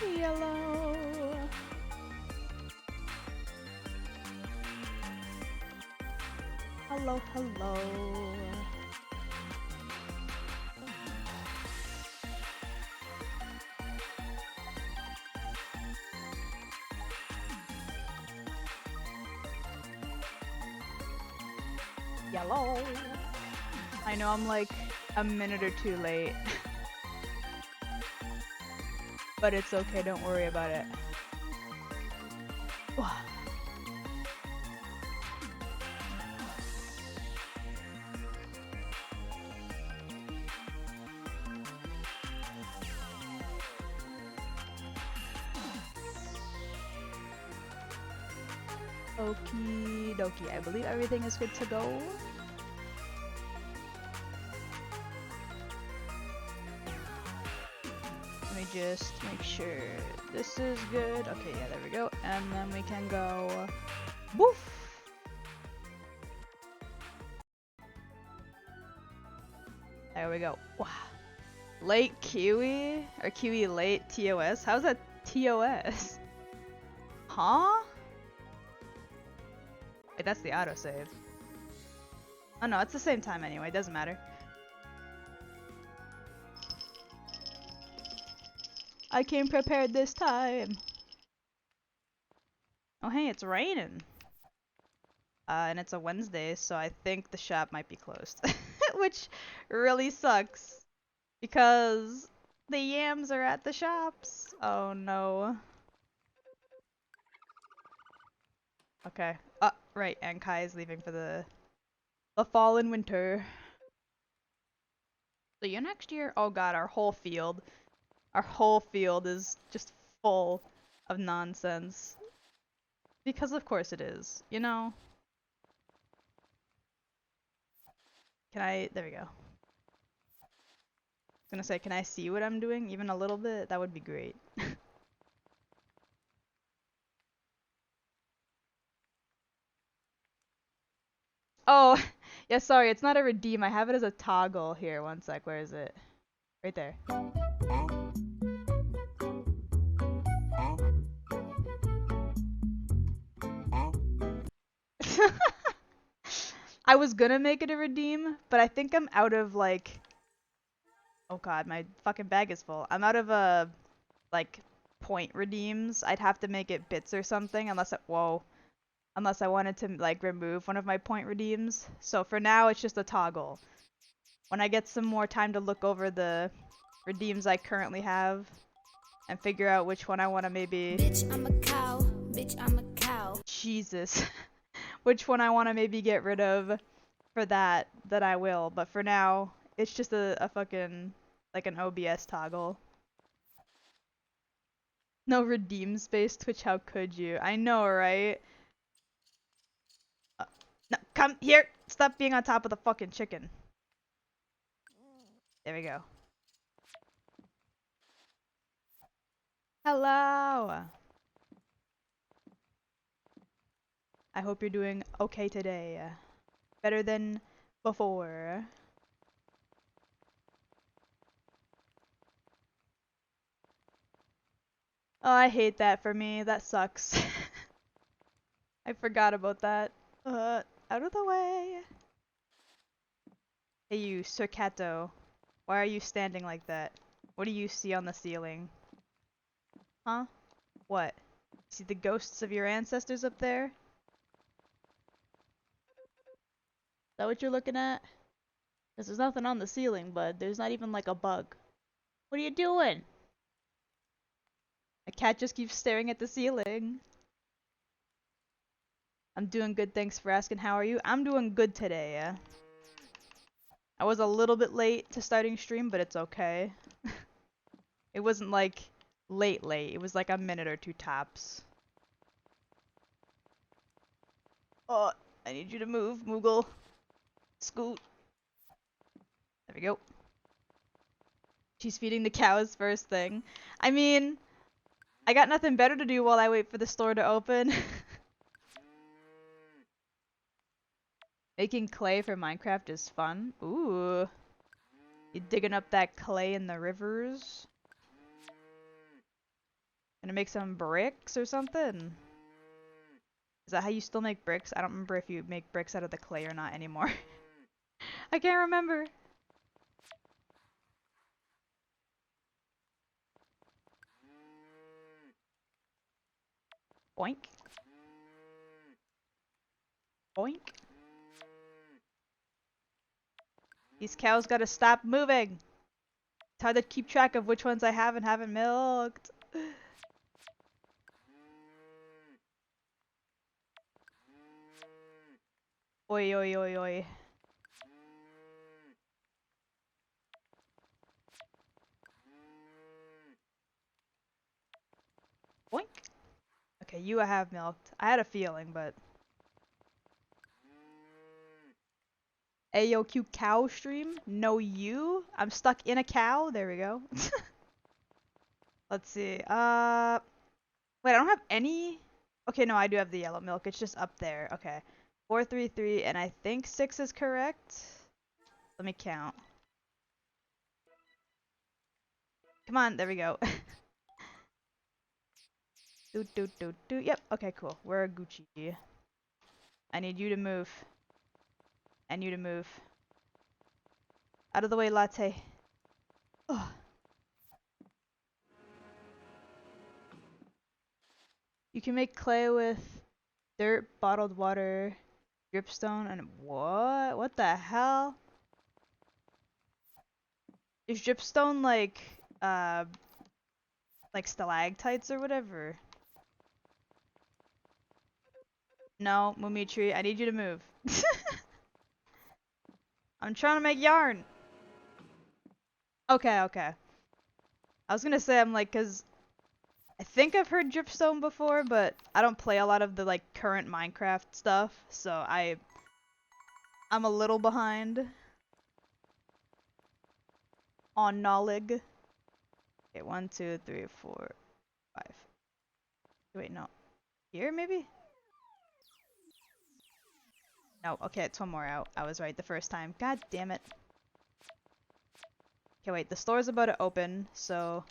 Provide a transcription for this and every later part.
Yellow. Hello, hello. Yellow. I know I'm like a minute or two late. But it's okay, don't worry about it. Okie dokie, I believe everything is good to go. Let me just make sure this is good. Okay, yeah, there we go. And then we can go woof! There we go. Wow. Late Kiwi? Or Kiwi late TOS? How's that TOS? Huh? Wait, that's the autosave. Oh no, it's the same time anyway, doesn't matter. I came prepared this time. Oh hey, it's raining. And it's a Wednesday, so I think the shop might be closed. Which really sucks. Because the yams are at the shops. Oh no. Okay. Right, and Kai is leaving for the fall and winter. So you next year? Oh god, our whole field is just full of nonsense. Because of course it is, you know? There we go. I was gonna say, can I see what I'm doing even a little bit? That would be great. Oh, yeah, sorry, it's not a redeem. I have it as a toggle here. One sec, where is it? Right there. I was gonna make it a redeem, but I think I'm out of like... Oh god, my fucking bag is full. I'm out of like point redeems. I'd have to make it bits or something unless I wanted to like remove one of my point redeems. So for now it's just a toggle. When I get some more time to look over the redeems I currently have and figure out which one I want to maybe... Bitch, I'm a cow. Bitch, I'm a cow. Jesus. Which one I want to maybe get rid of for that I will. But for now, it's just a fucking, like an OBS toggle. No redeem space, Twitch, how could you? I know, right? No, come here! Stop being on top of the fucking chicken. There we go. Hello! I hope you're doing okay today. Better than before. Oh, I hate that for me. That sucks. I forgot about that. Out of the way. Hey you, Sir Cato. Why are you standing like that? What do you see on the ceiling? Huh? What? See the ghosts of your ancestors up there? Is that what you're looking at? 'Cause there's nothing on the ceiling, bud. There's not even like a bug. What are you doing? My cat just keeps staring at the ceiling. I'm doing good, thanks for asking. How are you? I'm doing good today. I was a little bit late to starting stream, but it's okay. It wasn't like late. It was like a minute or two tops. Oh, I need you to move, Moogle. Scoot. There we go. She's feeding the cows first thing. I mean, I got nothing better to do while I wait for the store to open. Making clay for Minecraft is fun. Ooh. You digging up that clay in the rivers? Gonna make some bricks or something? Is that how you still make bricks? I don't remember if you make bricks out of the clay or not anymore. I can't remember. Boink. Boink. These cows gotta stop moving. It's hard to keep track of which ones I have and haven't milked. Oi, oi, oi, oi. Boink. Okay, you I have milked. I had a feeling, but... Ayo, cute cow stream? No you? I'm stuck in a cow? There we go. Let's see. Wait, I don't have any... Okay, no, I do have the yellow milk. It's just up there. Okay. 433, and I think 6 is correct. Let me count. Come on, there we go. Yep, okay, cool. We're Gucci. I need you to move. And you to move. Out of the way, latte. Ugh. You can make clay with dirt, bottled water, dripstone, and what? What the hell? Is dripstone like stalactites or whatever? No, Mumitri, I need you to move. I'm trying to make yarn. Okay, okay. I was gonna say, I'm like, cause I think I've heard dripstone before, but I don't play a lot of the like current Minecraft stuff, so I'm a little behind on knowledge. Okay, 1, 2, 3, 4, 5. Wait, no. Here, maybe? No, okay, it's one more out. I was right the first time. God damn it. Okay, wait, the store's about to open, so...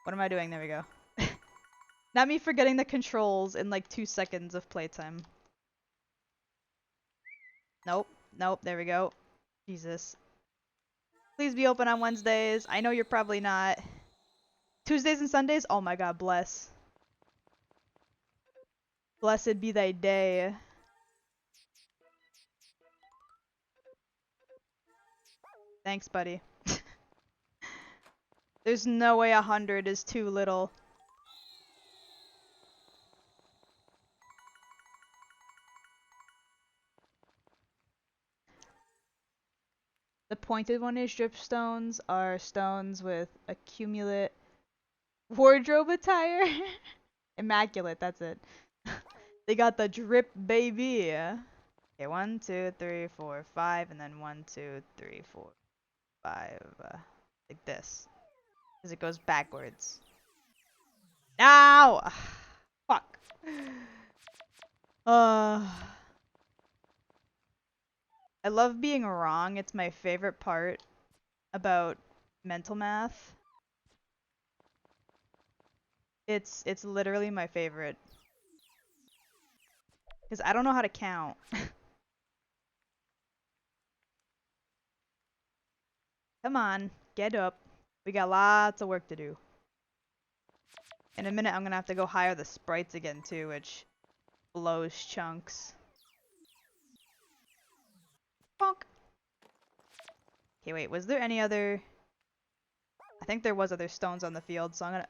What am I doing? There we go. Not me forgetting the controls in like 2 seconds of playtime. Nope, nope, there we go. Jesus. Please be open on Wednesdays. I know you're probably not. Tuesdays and Sundays? Oh my god, bless. Blessed be thy day. Thanks, buddy. There's no way 100 is too little. The pointed one is dripstones are stones with accumulate wardrobe attire. Immaculate, that's it. They got the drip baby. Okay, 1, 2, 3, 4, 5, and then 1, 2, 3, 4, 5. Like this. Because it goes backwards. Ow! Fuck. I love being wrong. It's my favorite part about mental math. It's literally my favorite. Because I don't know how to count. Come on, get up. We got lots of work to do. In a minute, I'm gonna have to go hire the sprites again too, which blows chunks. Bonk. Okay, wait, was there any other... I think there was other stones on the field, so I'm gonna...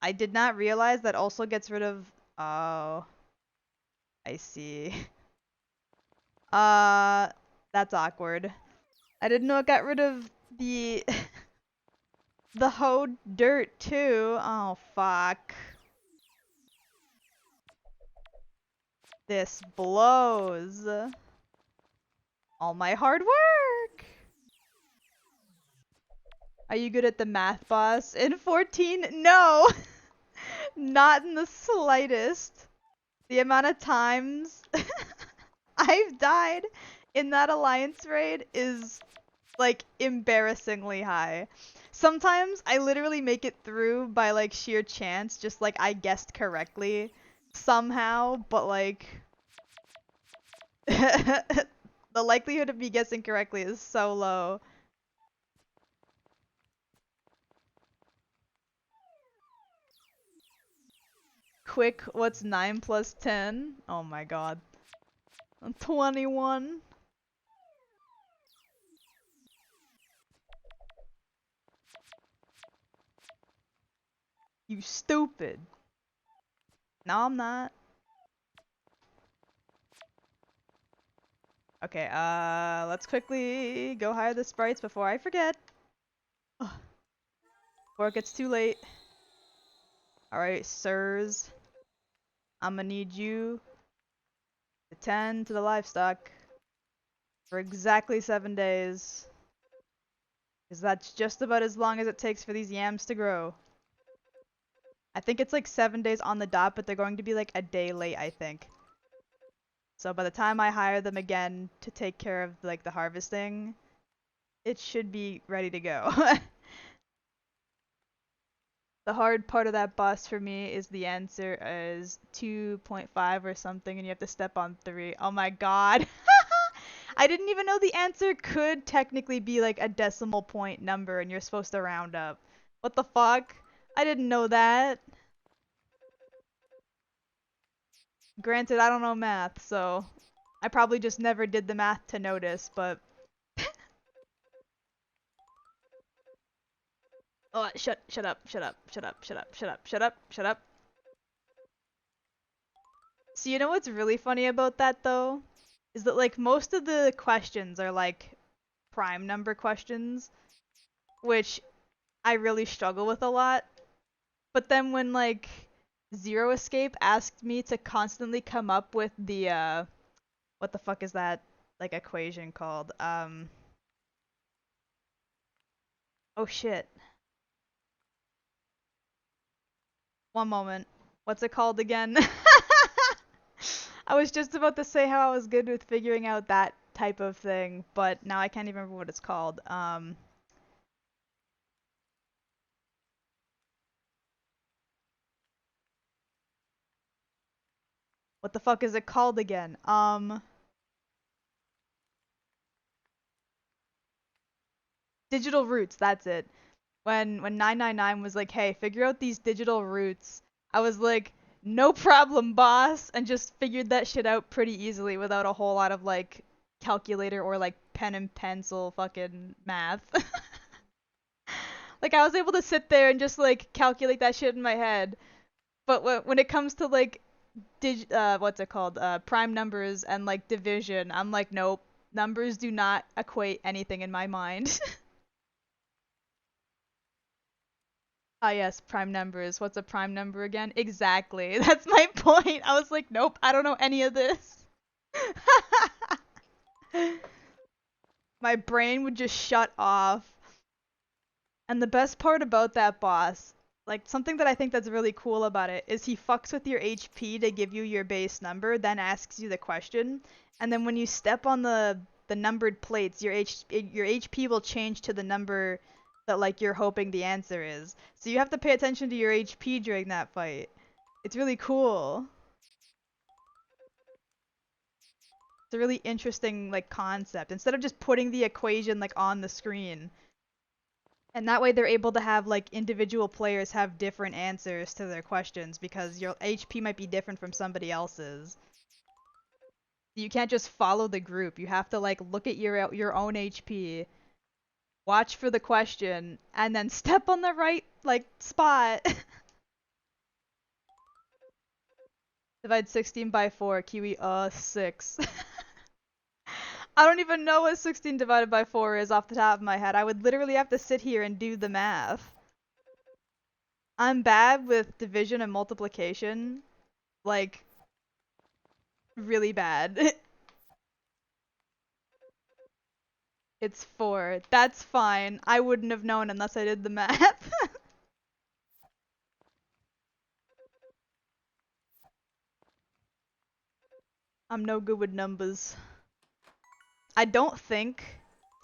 I did not realize that also gets rid of... Oh. I see. That's awkward. I didn't know it got rid of the... the hoed dirt, too. Oh, fuck. This blows. All my hard work! Are you good at the math, boss? In 14? No! Not in the slightest. The amount of times I've died in that alliance raid is like embarrassingly high. Sometimes I literally make it through by like sheer chance, just like I guessed correctly somehow, but like the likelihood of me guessing correctly is so low. Quick, what's 9 plus 10? Oh my god. 21. You stupid. No, I'm not. Okay, let's quickly go hire the sprites before I forget. Ugh. Before it gets too late. Alright, sirs. I'm gonna need you to tend to the livestock for exactly 7 days. Because that's just about as long as it takes for these yams to grow. I think it's like 7 days on the dot, but they're going to be like a day late, I think. So by the time I hire them again to take care of like the harvesting, it should be ready to go. The hard part of that boss for me is the answer is 2.5 or something and you have to step on 3. Oh my god. I didn't even know the answer could technically be like a decimal point number and you're supposed to round up. What the fuck? I didn't know that. Granted, I don't know math, so I probably just never did the math to notice, but oh, shut up, shut up, shut up, shut up, shut up, shut up, shut up. So you know what's really funny about that though? Is that like most of the questions are like prime number questions, which I really struggle with a lot. But then when like Zero Escape asked me to constantly come up with the what the fuck is that like equation called? Oh shit. One moment. What's it called again? I was just about to say how I was good with figuring out that type of thing, but now I can't even remember what it's called. What the fuck is it called again? Digital roots, that's it. When 999 was like, "Hey, figure out these digital roots." I was like, "No problem, boss," and just figured that shit out pretty easily without a whole lot of like calculator or like pen and pencil fucking math. Like I was able to sit there and just like calculate that shit in my head. But when it comes to like what's it called? Prime numbers and like division, I'm like, nope. Numbers do not equate anything in my mind. Ah, yes, prime numbers. What's a prime number again? Exactly. That's my point. I was like, nope, I don't know any of this. My brain would just shut off. And the best part about that boss, like something that I think that's really cool about it, is he fucks with your HP to give you your base number, then asks you the question, and then when you step on the numbered plates, your HP will change to the number that like you're hoping the answer is. So you have to pay attention to your HP during that fight. It's really cool. It's a really interesting like concept. Instead of just putting the equation like on the screen, and that way they're able to have like individual players have different answers to their questions because your HP might be different from somebody else's. You can't just follow the group. You have to like look at your own HP, watch for the question, and then step on the right like spot. Divide 16 by 4, Kiwi, 6. I don't even know what 16 divided by 4 is off the top of my head. I would literally have to sit here and do the math. I'm bad with division and multiplication. Like, really bad. It's 4. That's fine. I wouldn't have known unless I did the math. I'm no good with numbers. I don't think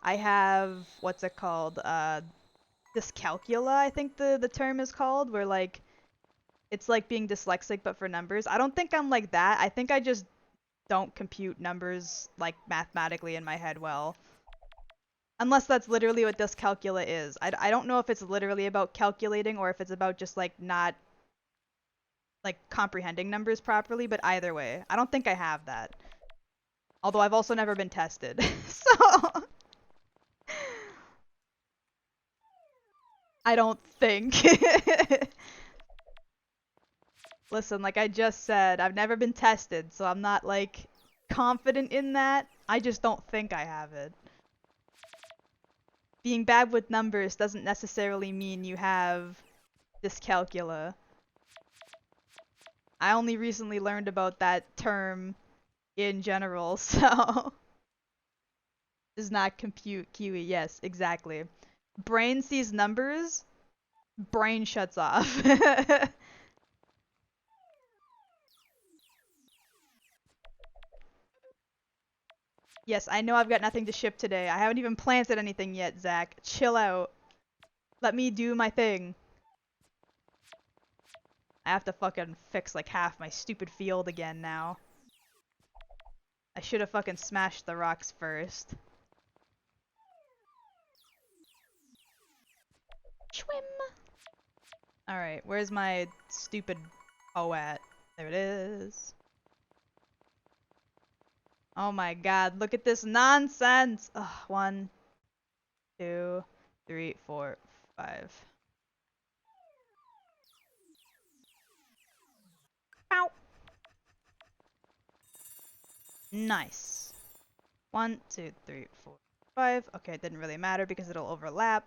I have, what's it called? Dyscalculia, I think the term is called, where like it's like being dyslexic but for numbers. I don't think I'm like that. I think I just don't compute numbers like mathematically in my head well. Unless that's literally what dyscalculia is. I don't know if it's literally about calculating or if it's about just like not like comprehending numbers properly, but either way, I don't think I have that. Although I've also never been tested. So I don't think. Listen, like I just said, I've never been tested, so I'm not like confident in that. I just don't think I have it. Being bad with numbers doesn't necessarily mean you have dyscalculia. I only recently learned about that term in general, so does not compute Kiwi. Yes, exactly. Brain sees numbers, brain shuts off. Yes, I know I've got nothing to ship today. I haven't even planted anything yet, Zach. Chill out. Let me do my thing. I have to fucking fix like half my stupid field again now. I should have fucking smashed the rocks first. Swim! Alright, where's my stupid hoe at? There it is. Oh my god, look at this nonsense! Ugh, 1, 2, 3, 4, 5. Ow! Nice. 1, 2, 3, 4, 5. Okay, it didn't really matter because it'll overlap.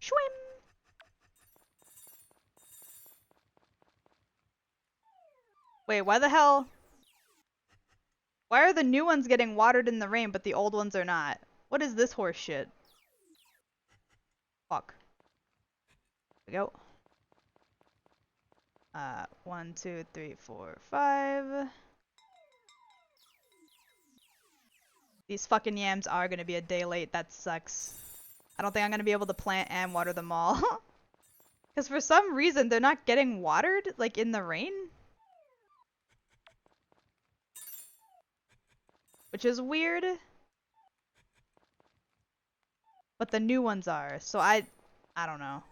Swim! Wait, why the hell? Why are the new ones getting watered in the rain, but the old ones are not? What is this horse shit? Fuck. Here we go. 1, 2, 3, 4, 5. These fucking yams are gonna be a day late. That sucks. I don't think I'm gonna be able to plant and water them all. Because for some reason, they're not getting watered, like, in the rain. Which is weird. But the new ones are, so I don't know.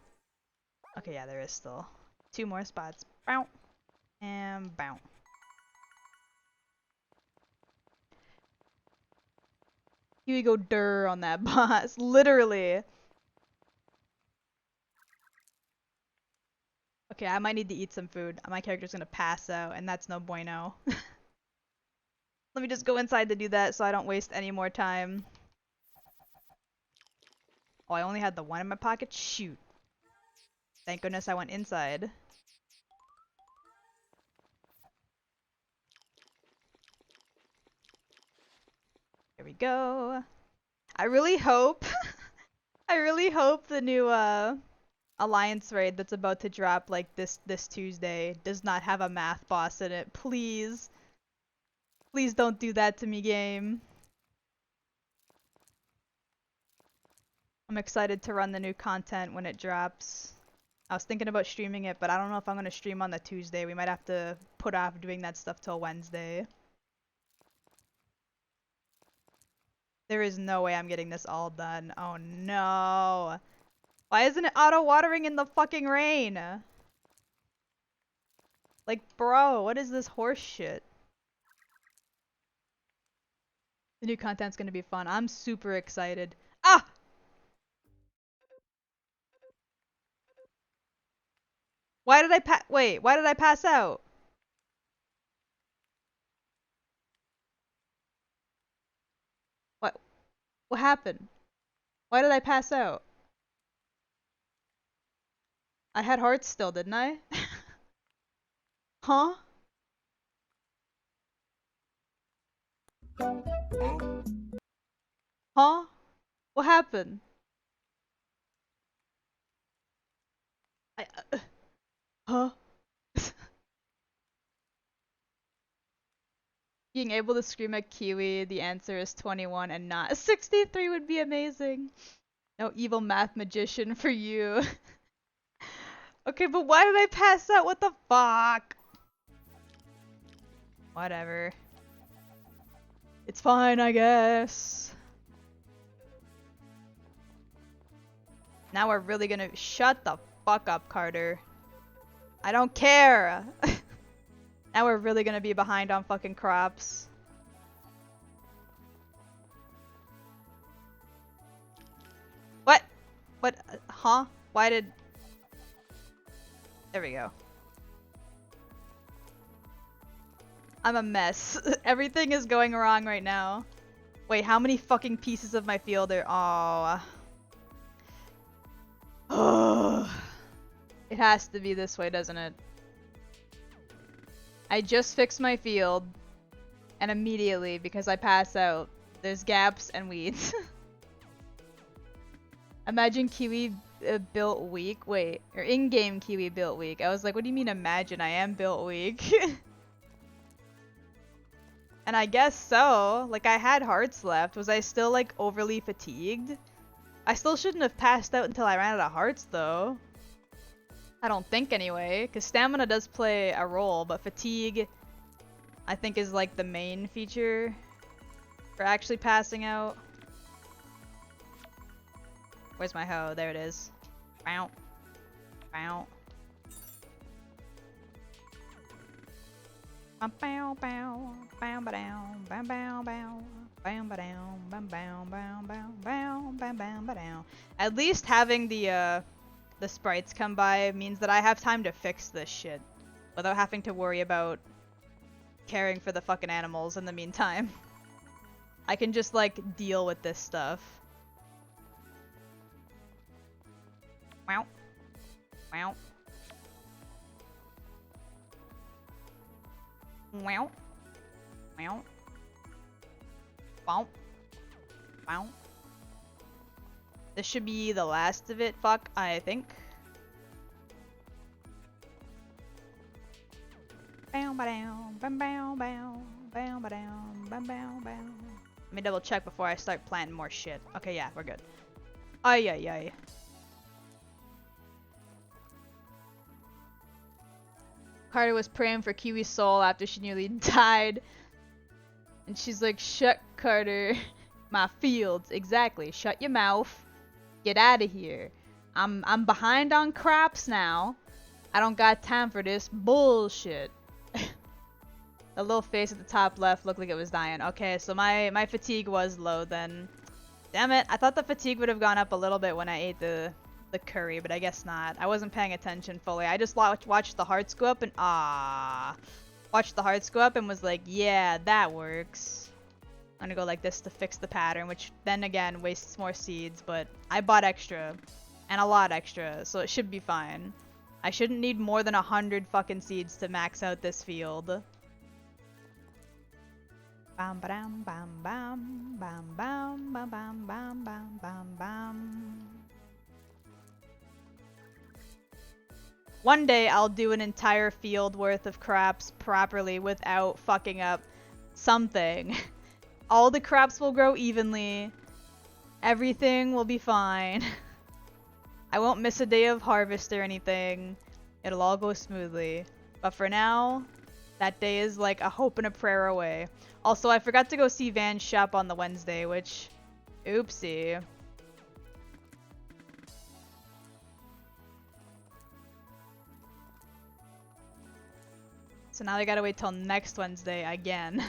Okay, yeah, there is still 2 more spots. Bow. And bow. Here we go durr on that boss. Literally. Okay, I might need to eat some food. My character's gonna pass out, and that's no bueno. Let me just go inside to do that so I don't waste any more time. Oh, I only had the one in my pocket? Shoot. Thank goodness I went inside. Here we go. I really hope I really hope the new Alliance raid that's about to drop like this Tuesday does not have a math boss in it. Please. Please don't do that to me, game. I'm excited to run the new content when it drops. I was thinking about streaming it, but I don't know if I'm going to stream on the Tuesday. We might have to put off doing that stuff till Wednesday. There is no way I'm getting this all done. Oh no. Why isn't it auto-watering in the fucking rain? Like, bro, what is this horse shit? The new content's gonna be fun. I'm super excited. Ah! Why did I wait, why did I pass out? What? What happened? Why did I pass out? I had hearts still, didn't I? Huh? Huh? What happened? I, huh? Being able to scream at Kiwi, the answer is 21 and not 63 would be amazing. No evil math magician for you. Okay, but why did I pass out? What the fuck? Whatever. It's fine, I guess. Now we're really gonna- Shut the fuck up, Carter. I don't care! Now we're really gonna be behind on fucking crops. What? What? Huh? Why did... There we go. I'm a mess. Everything is going wrong right now. Wait, how many fucking pieces of my field are- Oh. It has to be this way, doesn't it? I just fixed my field. And immediately, because I pass out, there's gaps and weeds. Imagine Kiwi built weak. Wait, or in-game Kiwi built weak. I was like, what do you mean imagine? I am built weak. And I guess so. Like, I had hearts left. Was I still, like, overly fatigued? I still shouldn't have passed out until I ran out of hearts, though. I don't think, anyway. Because stamina does play a role, but fatigue, I think, is, like, the main feature for actually passing out. Where's my hoe? There it is. Bow. Bow. Bow bow bow bow bow bow bow bow bow bow bow bow bow bow bow bow. At least having the sprites come by means that I have time to fix this shit without having to worry about caring for the fucking animals in the meantime. I can just like deal with this stuff. Wow. Wow. Wow. Wow. Wow. Wow. This should be the last of it, fuck, I think. Bow bow bow bow bow bow bow bow bow. Let me double check before I start planting more shit. Okay, yeah, we're good. Ay ay ay. Carter was praying for Kiwi's soul after she nearly died. And she's like, shut Carter. My fields. Exactly. Shut your mouth. Get out of here. I'm behind on crops now. I don't got time for this bullshit. The little face at the top left looked like it was dying. Okay, so my fatigue was low then. Damn it. I thought the fatigue would have gone up a little bit when I ate the curry, but I guess not. I wasn't paying attention fully. I just watched the hearts go up and watched the hearts go up and was like, yeah, that works. I'm gonna go like this to fix the pattern, which then again wastes more seeds, but I bought extra. And a lot extra, so it should be fine. I shouldn't need more than 100 fucking seeds to max out this field. Bam bam bam bam bam bam bam bam bam bam bam bam. One day I'll do an entire field worth of crops properly without fucking up something. All the crops will grow evenly. Everything will be fine. I won't miss a day of harvest or anything. It'll all go smoothly. But for now, that day is like a hope and a prayer away. Also, I forgot to go see Van's shop on the Wednesday, which... Oopsie. So now I gotta wait till next Wednesday again.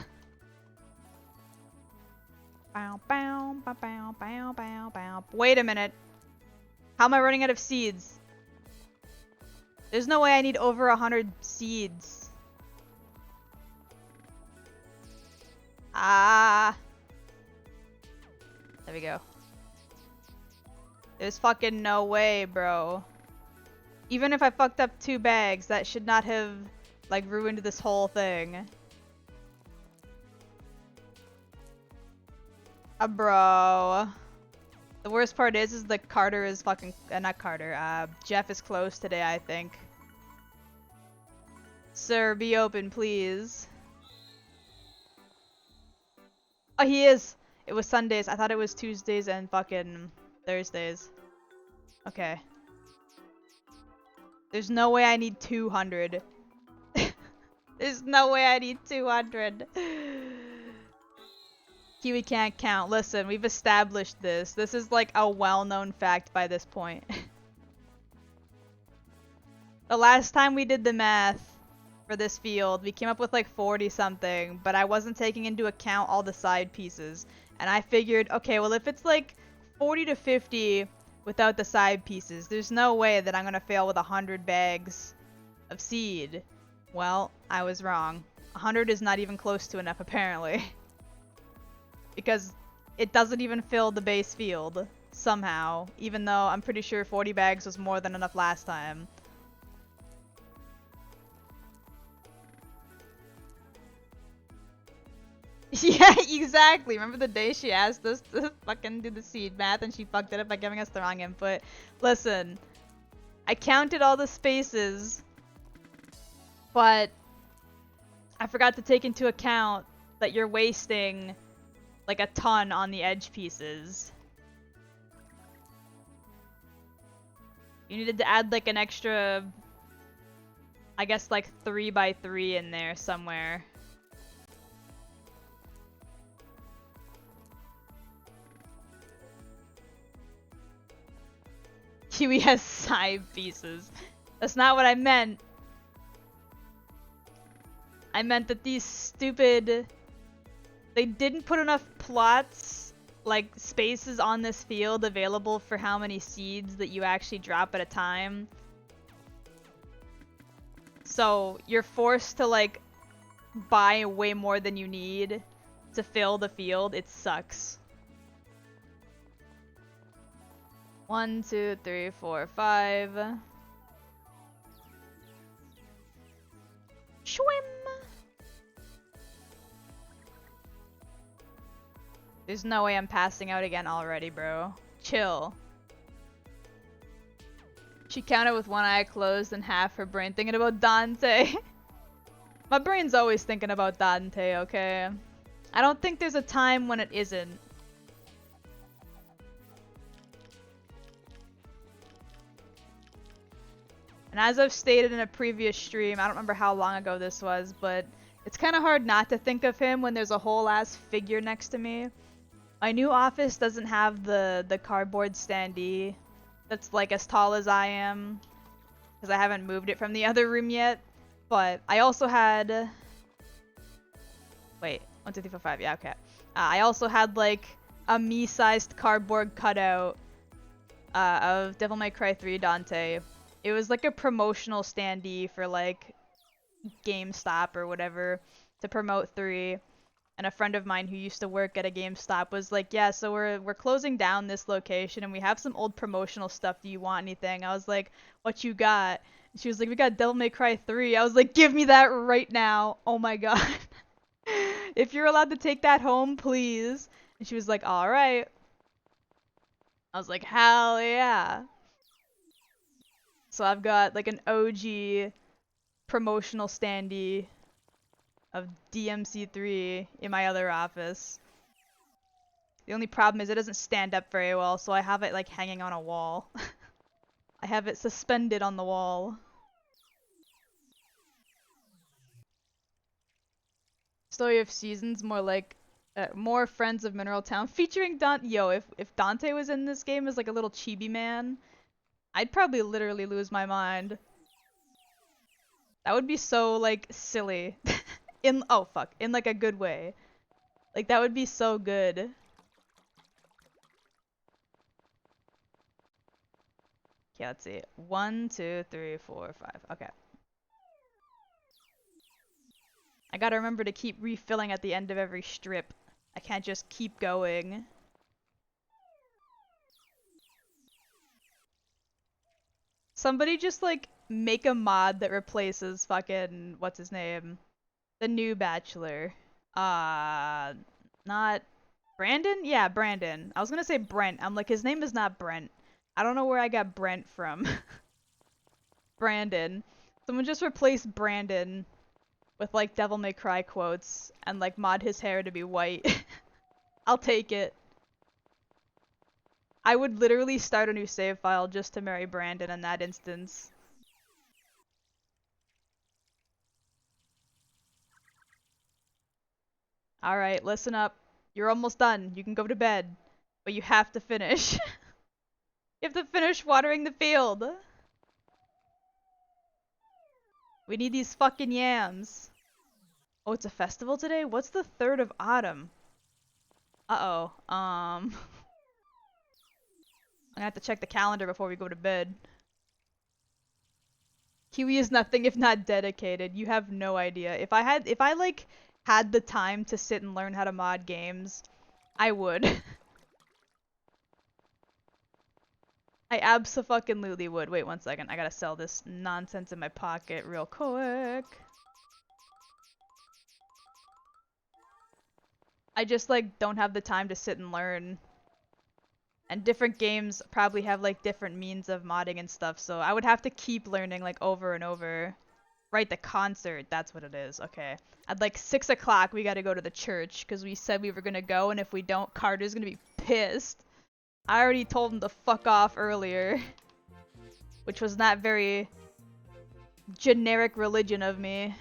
Bow, bow, bow, bow, bow, bow, bow. Wait a minute. How am I running out of seeds? There's no way I need over 100 seeds. Ah. There we go. There's fucking no way, bro. Even if I fucked up 2 bags, that should not have, like, ruined this whole thing. Bro. The worst part is that Carter is fucking, not Carter, Jeff is closed today, I think. Sir, be open, please. Oh, he is. It was Sundays. I thought it was Tuesdays and fucking Thursdays. Okay. There's no way I need 200. There's no way I need 200. Kiwi can't count. Listen, we've established this. This is like a well-known fact by this point. The last time we did the math for this field, we came up with like 40 something, but I wasn't taking into account all the side pieces. And I figured, okay, well if it's like 40 to 50 without the side pieces, there's no way that I'm gonna fail with 100 bags of seed. Well, I was wrong. 100 is not even close to enough apparently. Because it doesn't even fill the base field somehow, even though I'm pretty sure 40 bags was more than enough last time. Yeah, exactly. Remember the day she asked us to fucking do the seed math and she fucked it up by giving us the wrong input? Listen, I counted all the spaces, but I forgot to take into account that you're wasting like a ton on the edge pieces. You needed to add like an extra, I guess like 3 by 3 in there somewhere. Kiwi has side pieces. That's not what I meant. I meant that these stupid... They didn't put enough plots, like spaces on this field available for how many seeds that you actually drop at a time. So you're forced to like buy way more than you need to fill the field. It sucks. 1, 2, 3, 4, 5. Swim! There's no way I'm passing out again already, bro. Chill. She counted with one eye closed and half her brain thinking about Dante. My brain's always thinking about Dante, okay? I don't think there's a time when it isn't. And as I've stated in a previous stream, I don't remember how long ago this was, but it's kind of hard not to think of him when there's a whole ass figure next to me. My new office doesn't have the cardboard standee that's like as tall as I am, because I haven't moved it from the other room yet. But I also had... Wait, 1, 2, 3, 4, 5, yeah, okay. I also had like a me-sized cardboard cutout of Devil May Cry 3 Dante. It was like a promotional standee for like GameStop or whatever to promote 3. And a friend of mine who used to work at a GameStop was like, yeah, so we're closing down this location and we have some old promotional stuff. Do you want anything? I was like, what you got? And she was like, we got Devil May Cry 3. I was like, give me that right now. Oh my god. If you're allowed to take that home, please. And she was like, alright. I was like, hell yeah. So I've got like an OG promotional standee of DMC3 in my other office. The only problem is it doesn't stand up very well, so I have it like hanging on a wall. I have it suspended on the wall. Story of Seasons, more like more Friends of Mineral Town, featuring Dante. Yo, if Dante was in this game as like a little chibi man, I'd probably literally lose my mind. That would be so like silly. Oh fuck, in like a good way. Like that would be so good. Okay, let's see. 1, 2, 3, 4, 5. Okay. I gotta remember to keep refilling at the end of every strip. I can't just keep going. Somebody just like make a mod that replaces fucking what's his name? The new bachelor. Not Brandon? Yeah, Brandon. I was gonna say Brent. I'm like, his name is not Brent. I don't know where I got Brent from. Brandon. Someone just replace Brandon with like Devil May Cry quotes and like mod his hair to be white. I'll take it. I would literally start a new save file just to marry Brandon in that instance. Alright, listen up. You're almost done. You can go to bed. But you have to finish. You have to finish watering the field. We need these fucking yams. Oh, it's a festival today? What's the 3rd of autumn? Uh-oh. I'm gonna have to check the calendar before we go to bed. Kiwi is nothing if not dedicated. You have no idea. If I like had the time to sit and learn how to mod games, I would. I abso-fucking-lutely would. Wait 1 second. I gotta sell this nonsense in my pocket real quick. I just like don't have the time to sit and learn. And different games probably have like different means of modding and stuff, so I would have to keep learning like over and over. Right, the concert, that's what it is. Okay. At like 6 o'clock we gotta go to the church because we said we were gonna go, and if we don't, Carter's gonna be pissed. I already told him to fuck off earlier. Which was not very generic religion of me.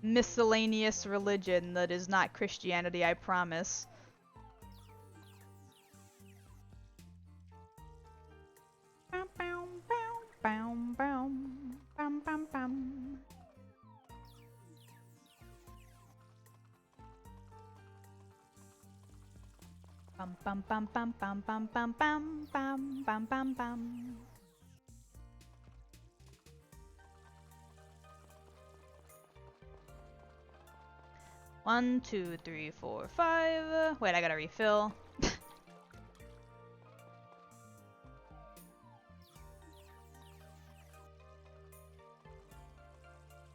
Miscellaneous religion that is not Christianity, I promise. Bam, bam, bam, bam, bam, bam, bam. Bam, bam, bam, bam, bam, bam, bam, bam, bam, bam, bam, bam. One, two, three, four, five. Wait, I gotta refill.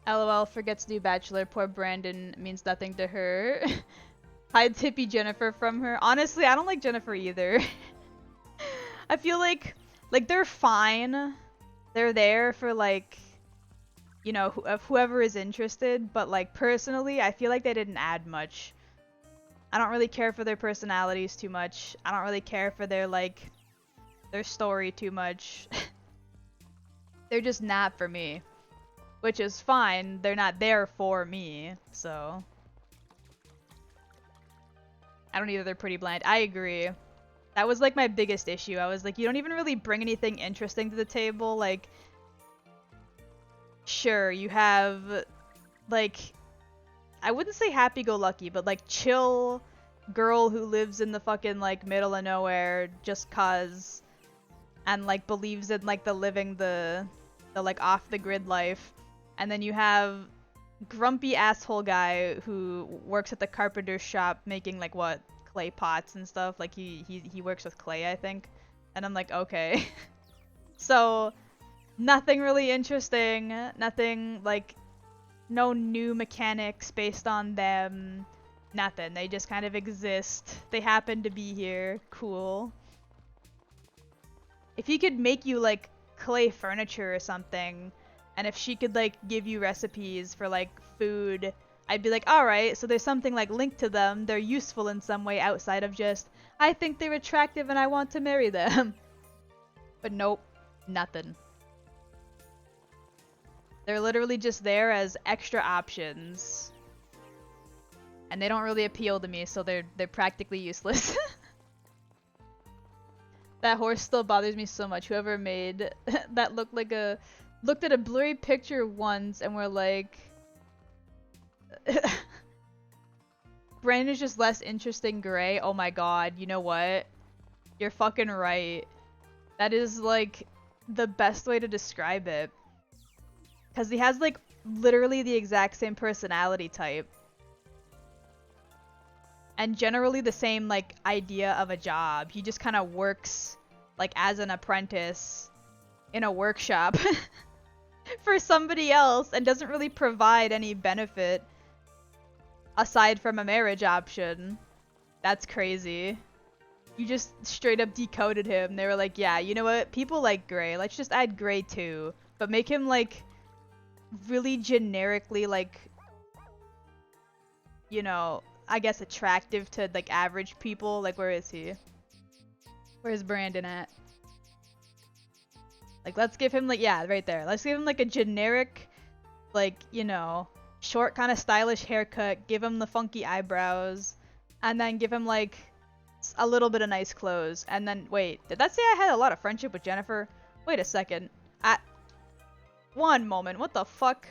LOL, forgets to do bachelor. Poor Brandon, means nothing to her. Hides hippie Jennifer from her. Honestly, I don't like Jennifer either. I feel like they're fine. They're there for like, you know, whoever is interested, but like personally, I feel like they didn't add much. I don't really care for their personalities too much. I don't really care for their like their story too much. They're just not for me. Which is fine. They're not there for me, so I don't either. They're pretty bland. I agree. That was like my biggest issue. I was like, you don't even really bring anything interesting to the table. Like, sure, you have, like, I wouldn't say happy-go-lucky, but like chill girl who lives in the fucking like middle of nowhere just cause, and like believes in like the living the like off-the-grid life. And then you have grumpy asshole guy who works at the carpenter shop making like what, clay pots and stuff. Like he works with clay, I think. And I'm like, okay. So nothing really interesting, nothing like, no new mechanics based on them, nothing. They just kind of exist. They happen to be here. Cool. If he could make you like clay furniture or something, and if she could like give you recipes for like food, I'd be like, alright, so there's something like linked to them. They're useful in some way outside of just, I think they're attractive and I want to marry them. But nope, nothing. They're literally just there as extra options. And they don't really appeal to me, so they're practically useless. That horse still bothers me so much. Whoever made that looked at a blurry picture once and were like, Brandon's just less interesting gray. Oh my god, you know what? You're fucking right. That is like the best way to describe it. Because he has like literally the exact same personality type. And generally the same like idea of a job. He just kind of works like as an apprentice in a workshop for somebody else and doesn't really provide any benefit aside from a marriage option. That's crazy. You just straight up decoded him. They were like, yeah, you know what? People like gray. Let's just add gray too. But make him like really generically like you know, I guess attractive to like average people. Like, where is he? Where's Brandon at? Like, let's give him like, yeah, right there. Let's give him like a generic, like, you know, short kind of stylish haircut. Give him the funky eyebrows, and then give him like a little bit of nice clothes. And then, wait, did that say I had a lot of friendship with Jennifer? Wait a second. At one moment, what the fuck?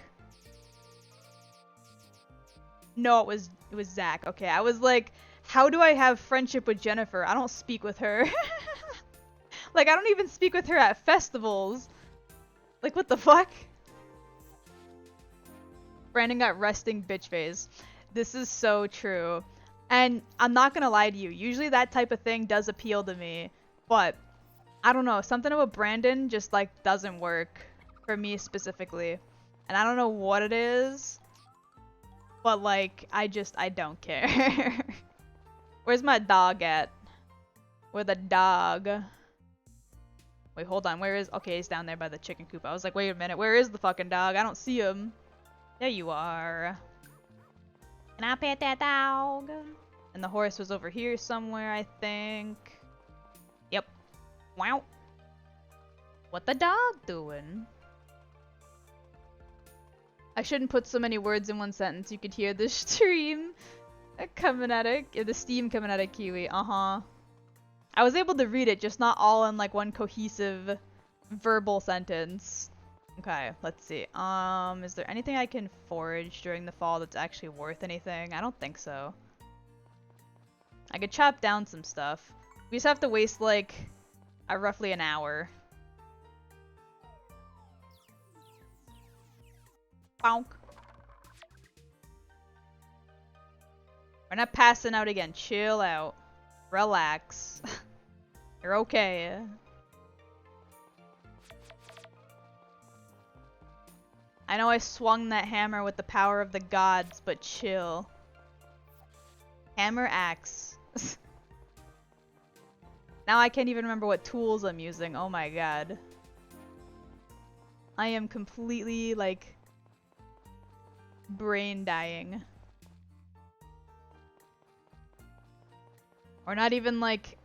No, it was Zach. Okay, I was like, how do I have friendship with Jennifer? I don't speak with her. Like, I don't even speak with her at festivals. Like, what the fuck? Brandon got resting bitch face. This is so true. And I'm not gonna lie to you, usually that type of thing does appeal to me, but I don't know, something about Brandon just like doesn't work for me specifically. And I don't know what it is, but like, I don't care. Where's my dog at? Where the dog? Wait, hold on, where is- okay, he's down there by the chicken coop. I was like, wait a minute, where is the fucking dog? I don't see him. There you are. Can I pet that dog? And the horse was over here somewhere, I think. Yep. Wow. What the dog doing? I shouldn't put so many words in one sentence. You could hear the stream coming at it. The steam coming out of Kiwi. Uh-huh. I was able to read it, just not all in like one cohesive verbal sentence. Okay, let's see. Is there anything I can forage during the fall that's actually worth anything? I don't think so. I could chop down some stuff. We just have to waste like roughly an hour. Bonk. We're not passing out again. Chill out. Relax. You're okay. I know I swung that hammer with the power of the gods, but chill. Hammer axe. Now I can't even remember what tools I'm using. Oh my god. I am completely, like, brain dying. We're not even, like,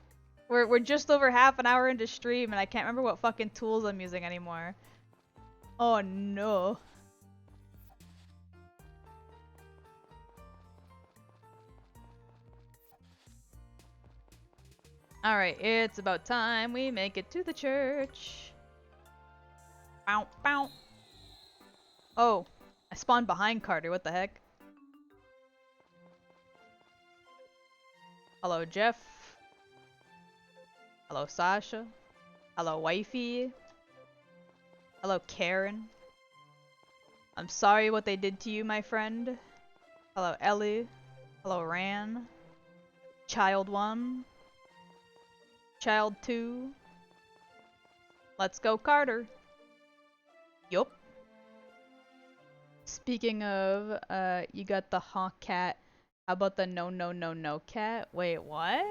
we're just over half an hour into stream and I can't remember what fucking tools I'm using anymore. Oh no. Alright, it's about time we make it to the church. Bow, bow. Oh, I spawned behind Carter, what the heck? Hello, Jeff. Hello, Sasha. Hello, wifey. Hello, Karen. I'm sorry what they did to you, my friend. Hello, Ellie. Hello, Ran. Child 1. Child 2. Let's go, Carter. Yup. Speaking of, you got the honk cat. How about the no no no no cat? Wait, what?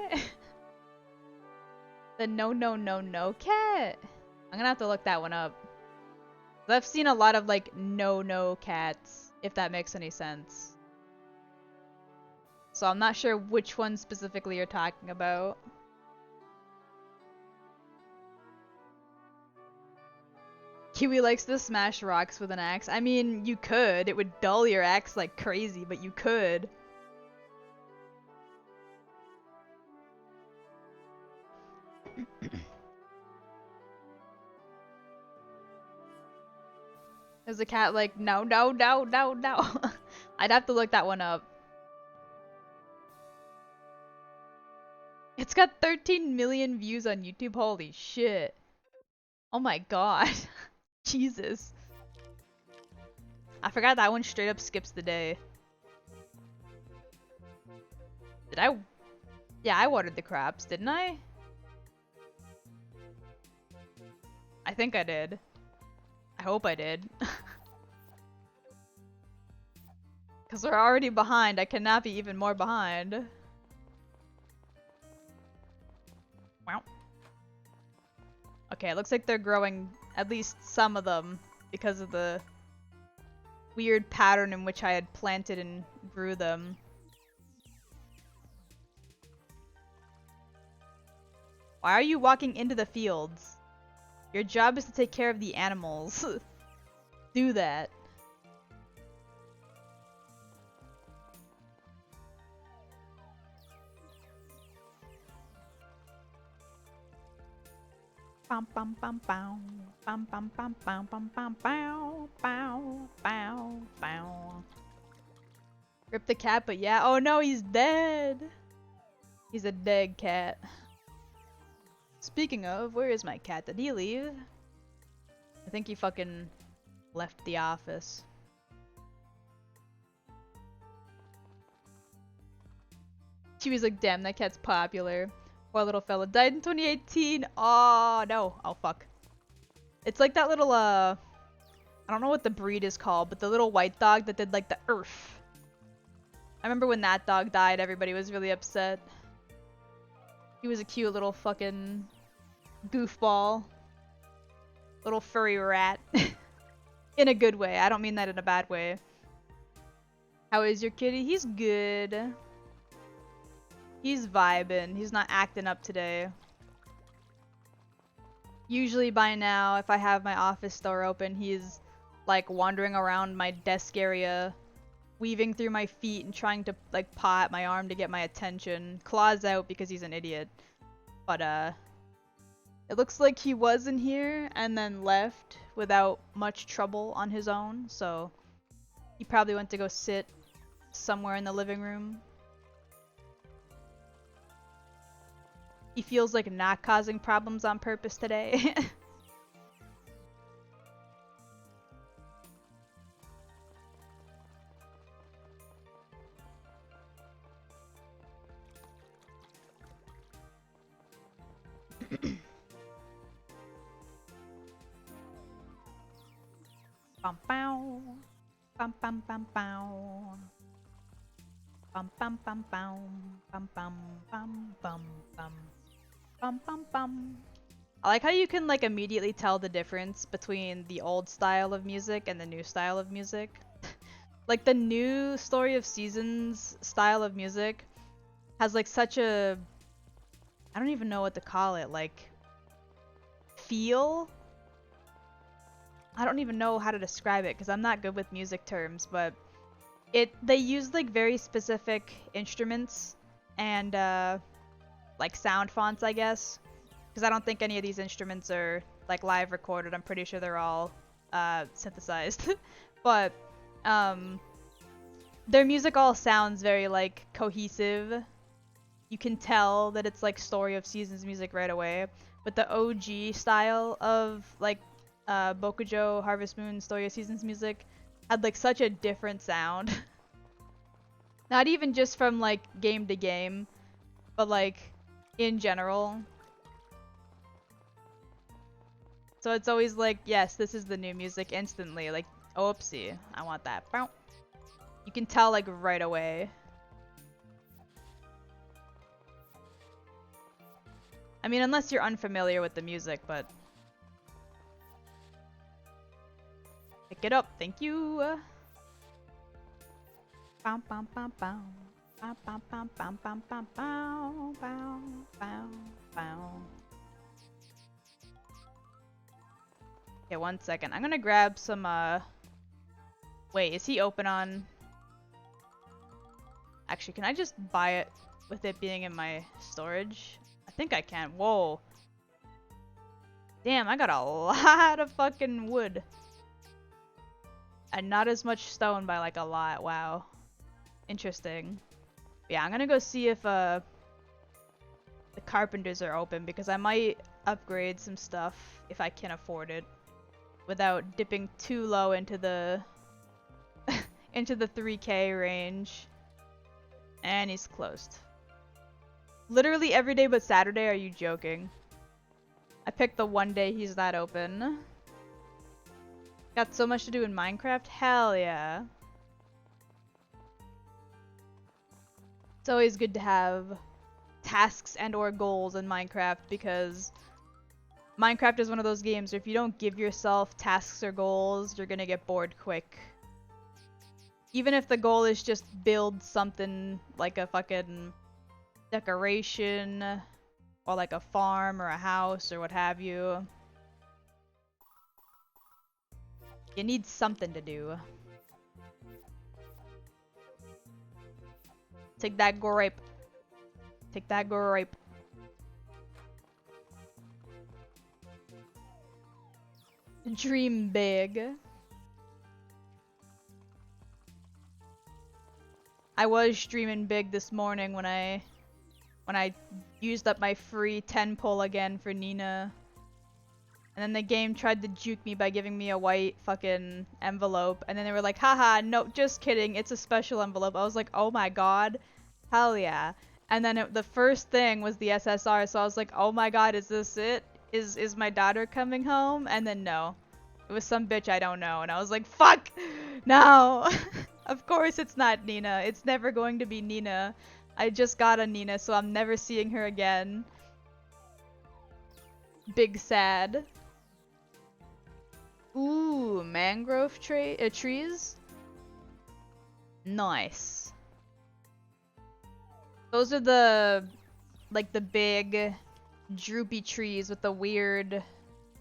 The no no no no cat? I'm gonna have to look that one up. I've seen a lot of like no no cats, if that makes any sense. So I'm not sure which one specifically you're talking about. Kiwi likes to smash rocks with an axe. I mean, you could. It would dull your axe like crazy, but you could. There's a cat like, no, no, no, no, no. I'd have to look that one up. It's got 13 million views on YouTube. Holy shit. Oh my god. Jesus. I forgot that one straight up skips the day. Did I? Yeah, I watered the crops, didn't I? I think I did. I hope I did. Because we're already behind. I cannot be even more behind. Wow. Okay, it looks like they're growing, at least some of them, because of the weird pattern in which I had planted and grew them. Why are you walking into the fields? Your job is to take care of the animals. Do that. Bum bum bum bow. Bum bum bum bum bum bum bow. Bow. Bow. Bow. Rip the cat, but yeah. Oh no, he's dead. He's a dead cat. Speaking of, where is my cat? Did he leave? I think he fucking left the office. She was like, damn, that cat's popular. Poor little fella. Died in 2018. Oh, no. Oh, fuck. It's like that little, I don't know what the breed is called, but the little white dog that did, like, the earth. I remember when that dog died, everybody was really upset. He was a cute little fucking goofball. Little furry rat. In a good way. I don't mean that in a bad way. How is your kitty? He's good. He's vibing. He's not acting up today. Usually by now, if I have my office door open, he's like wandering around my desk area, weaving through my feet and trying to like paw at my arm to get my attention. Claws out because he's an idiot. But it looks like he was in here and then left without much trouble on his own, so he probably went to go sit somewhere in the living room. He feels like not causing problems on purpose today. Bum pow. Bum bum bum pow. Bum bum bum bum. Bum bum bum bum bum. Bum bum bum. I like how you can like immediately tell the difference between the old style of music and the new style of music. Like the new Story of Seasons style of music has like such a, I don't even know what to call it, like feel? I don't even know how to describe it because I'm not good with music terms, but they use like very specific instruments and like sound fonts, I guess, because I don't think any of these instruments are like live recorded. I'm pretty sure they're all synthesized. But their music all sounds very like cohesive. You can tell that it's like Story of Seasons music right away. But the OG style of like Bokujo, Harvest Moon, Story of Seasons music had like such a different sound. Not even just from like game to game, but like in general. So it's always like, yes, this is the new music instantly. Like, oopsie, I want that. You can tell like right away. I mean, unless you're unfamiliar with the music, but pick it up, thank you. Bum bum bum bum. Bum bum bum bum bum bum bow bow bow bow. Okay, 1 second. I'm gonna grab some wait, is he open on? Actually, can I just buy it with it being in my storage? I think I can. Whoa. Damn, I got a lot of fucking wood. And not as much stone by like a lot. Wow. Interesting. Yeah, I'm gonna go see if the carpenters are open because I might upgrade some stuff if I can afford it without dipping too low into the into the 3K range. And he's closed. Literally every day but Saturday, are you joking? I picked the one day he's not open. Got so much to do in Minecraft? Hell yeah. It's always good to have tasks and or goals in Minecraft because Minecraft is one of those games where if you don't give yourself tasks or goals, you're gonna get bored quick. Even if the goal is just build something like a fucking decoration Or like a farm or a house or what have you. You need something to do. Take that grape. Take that grape. Dream big. I was dreaming big this morning when I used up my free 10 pull again for Nina. And then the game tried to juke me by giving me a white fucking envelope. And then they were like, haha, no, just kidding. It's a special envelope. I was like, oh my god. Hell yeah. And then the first thing was the SSR. So I was like, oh my god, is this it? Is my daughter coming home? And then no. It was some bitch I don't know. And I was like, fuck! No! Of course it's not Nina. It's never going to be Nina. I just got a Nina, so I'm never seeing her again. Big sad. Ooh, mangrove trees? Nice. Those are the, like the big droopy trees with the weird,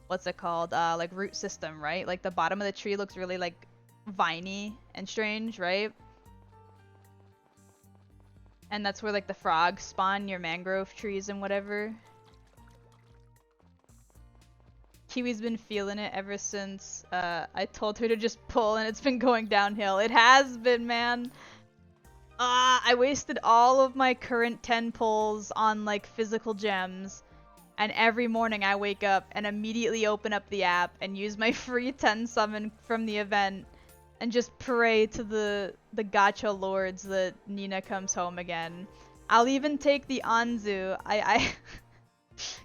what's it called? Like root system, right? Like the bottom of the tree looks really like viney and strange, right? And that's where like the frogs spawn your mangrove trees and whatever. Kiwi's been feeling it ever since I told her to just pull and it's been going downhill. It has been, man. I wasted all of my current 10 pulls on like physical gems. And every morning I wake up and immediately open up the app and use my free 10 summon from the event. And just pray to the gacha lords that Nina comes home again. I'll even take the Anzu.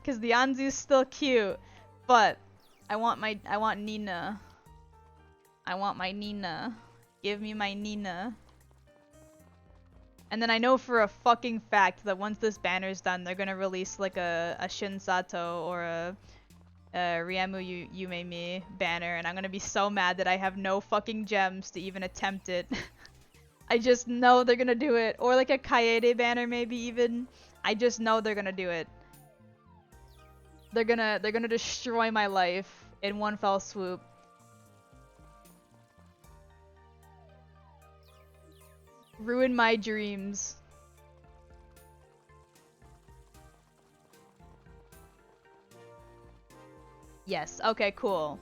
Cause the Anzu's still cute. But I want Nina. I want my Nina. Give me my Nina. And then I know for a fucking fact that once this banner's done, they're gonna release like a Shinsato or a Ryemu Yume Mi banner, and I'm gonna be so mad that I have no fucking gems to even attempt it. I just know they're gonna do it. Or like a Kaede banner maybe even. I just know they're gonna do it. They're gonna destroy my life in one fell swoop. Ruin my dreams. Yes, okay, cool.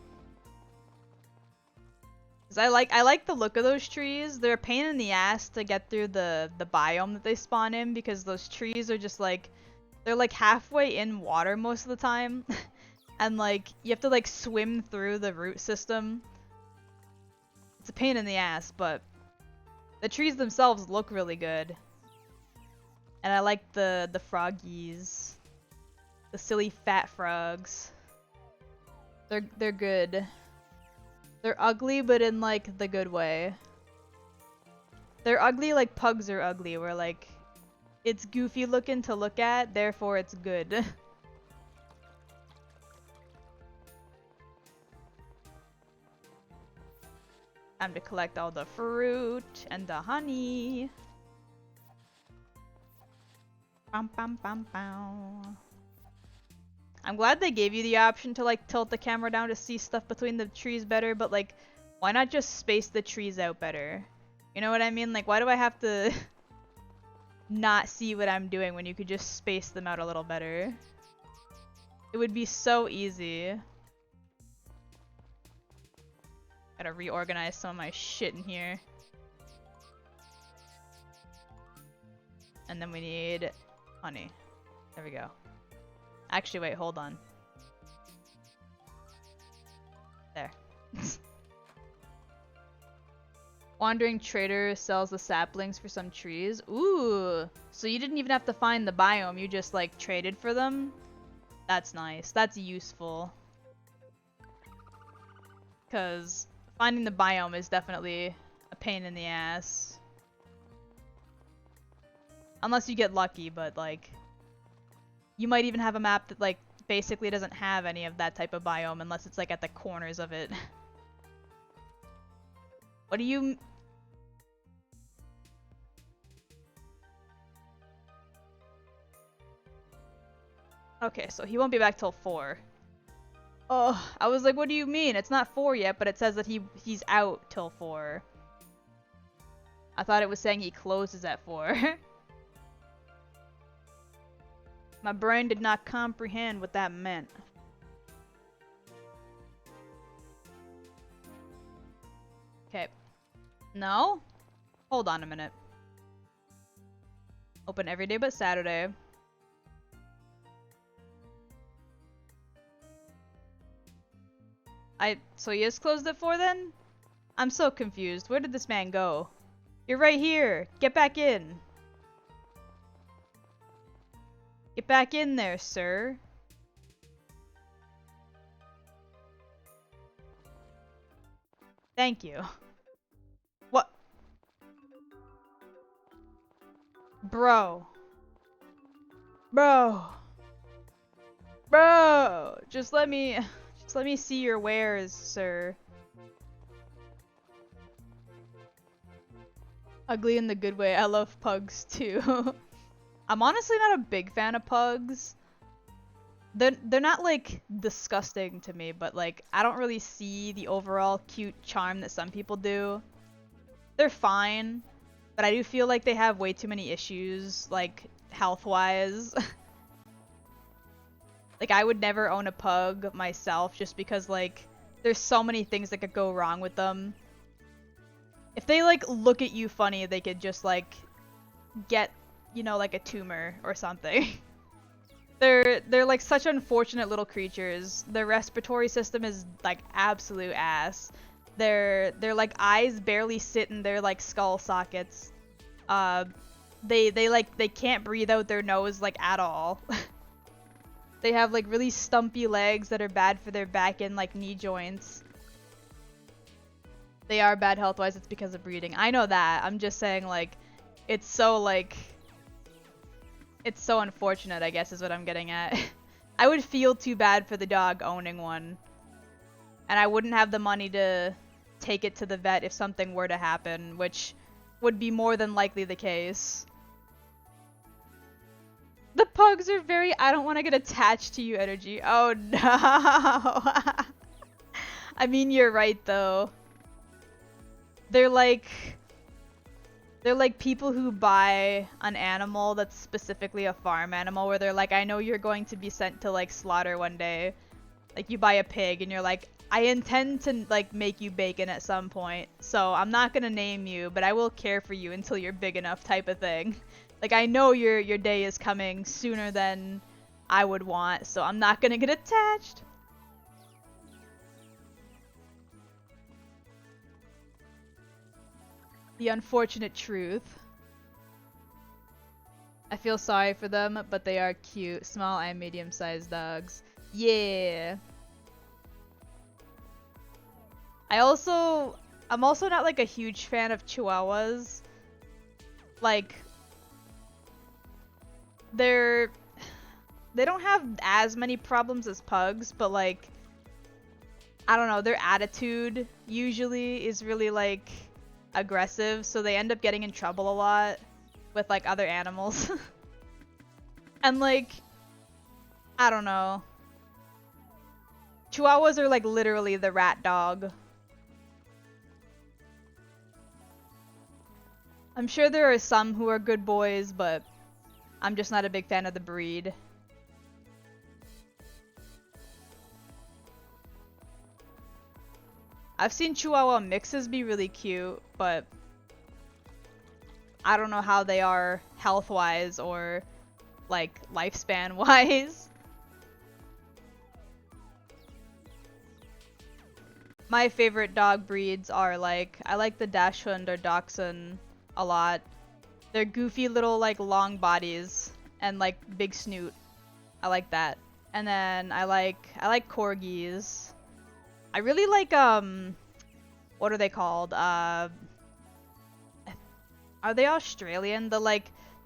Cause I like the look of those trees. They're a pain in the ass to get through the biome that they spawn in because those trees are just like, they're like halfway in water most of the time. And like, you have to like swim through the root system. It's a pain in the ass, but the trees themselves look really good. And I like the froggies. The silly fat frogs. They're good. They're ugly, but in like the good way. They're ugly like pugs are ugly, where like it's goofy looking to look at, therefore it's good. Time to collect all the fruit and the honey. Bum, bum, bum, bum. I'm glad they gave you the option to like tilt the camera down to see stuff between the trees better, but like, why not just space the trees out better? You know what I mean? Like, why do I have to not see what I'm doing when you could just space them out a little better? It would be so easy. Gotta reorganize some of my shit in here. And then we need honey. There we go. Actually, wait, hold on. There. Wandering trader sells the saplings for some trees. Ooh! So you didn't even have to find the biome, you just like traded for them? That's nice. That's useful. Cause finding the biome is definitely a pain in the ass. Unless you get lucky, but like, you might even have a map that like basically doesn't have any of that type of biome unless it's like at the corners of it. What do you... Okay, so he won't be back till 4. Oh, I was like, what do you mean? It's not 4 yet, but it says that he's out till 4. I thought it was saying he closes at 4. My brain did not comprehend what that meant. Okay. No? Hold on a minute. Open every day but Saturday. So he is closed at 4 then? I'm so confused. Where did this man go? You're right here. Get back in. Get back in there, sir. Thank you. What? Bro. Bro. Bro. Just let me see your wares, sir. Ugly in the good way. I love pugs too. I'm honestly not a big fan of pugs. They're not like disgusting to me, but like I don't really see the overall cute charm that some people do. They're fine, but I do feel like they have way too many issues, like health-wise. Like I would never own a pug myself just because like there's so many things that could go wrong with them. If they like look at you funny, they could just like get, you know, like a tumor or something. They're like such unfortunate little creatures. Their respiratory system is like absolute ass. Their like eyes barely sit in their like skull sockets. They can't breathe out their nose like at all. They have like really stumpy legs that are bad for their back and like knee joints. They are bad health-wise, it's because of breeding. I know that. I'm just saying like it's so unfortunate, I guess is what I'm getting at. I would feel too bad for the dog owning one. And I wouldn't have the money to take it to the vet if something were to happen, which would be more than likely the case. The pugs are very I don't want to get attached to you energy. Oh no. I mean, you're right though. They're like people who buy an animal that's specifically a farm animal where they're like, I know you're going to be sent to like slaughter one day. Like you buy a pig and you're like, I intend to like make you bacon at some point. So I'm not gonna name you, but I will care for you until you're big enough type of thing. Like I know your day is coming sooner than I would want, so I'm not gonna get attached. The unfortunate truth. I feel sorry for them, but they are cute. Small and medium-sized dogs. Yeah. I'm also not like a huge fan of Chihuahuas. Like, they don't have as many problems as pugs, but like, I don't know, their attitude usually is really like aggressive, so they end up getting in trouble a lot with like other animals. And like, I don't know. Chihuahuas are like literally the rat dog. I'm sure there are some who are good boys, but I'm just not a big fan of the breed. I've seen Chihuahua mixes be really cute, but I don't know how they are health-wise or like lifespan-wise. My favorite dog breeds are like, I like the Dachshund or Dachshund a lot. They're goofy little like long bodies and like big snoot. I like that. And then I like corgis. I really like what are they called? Are they Australian? The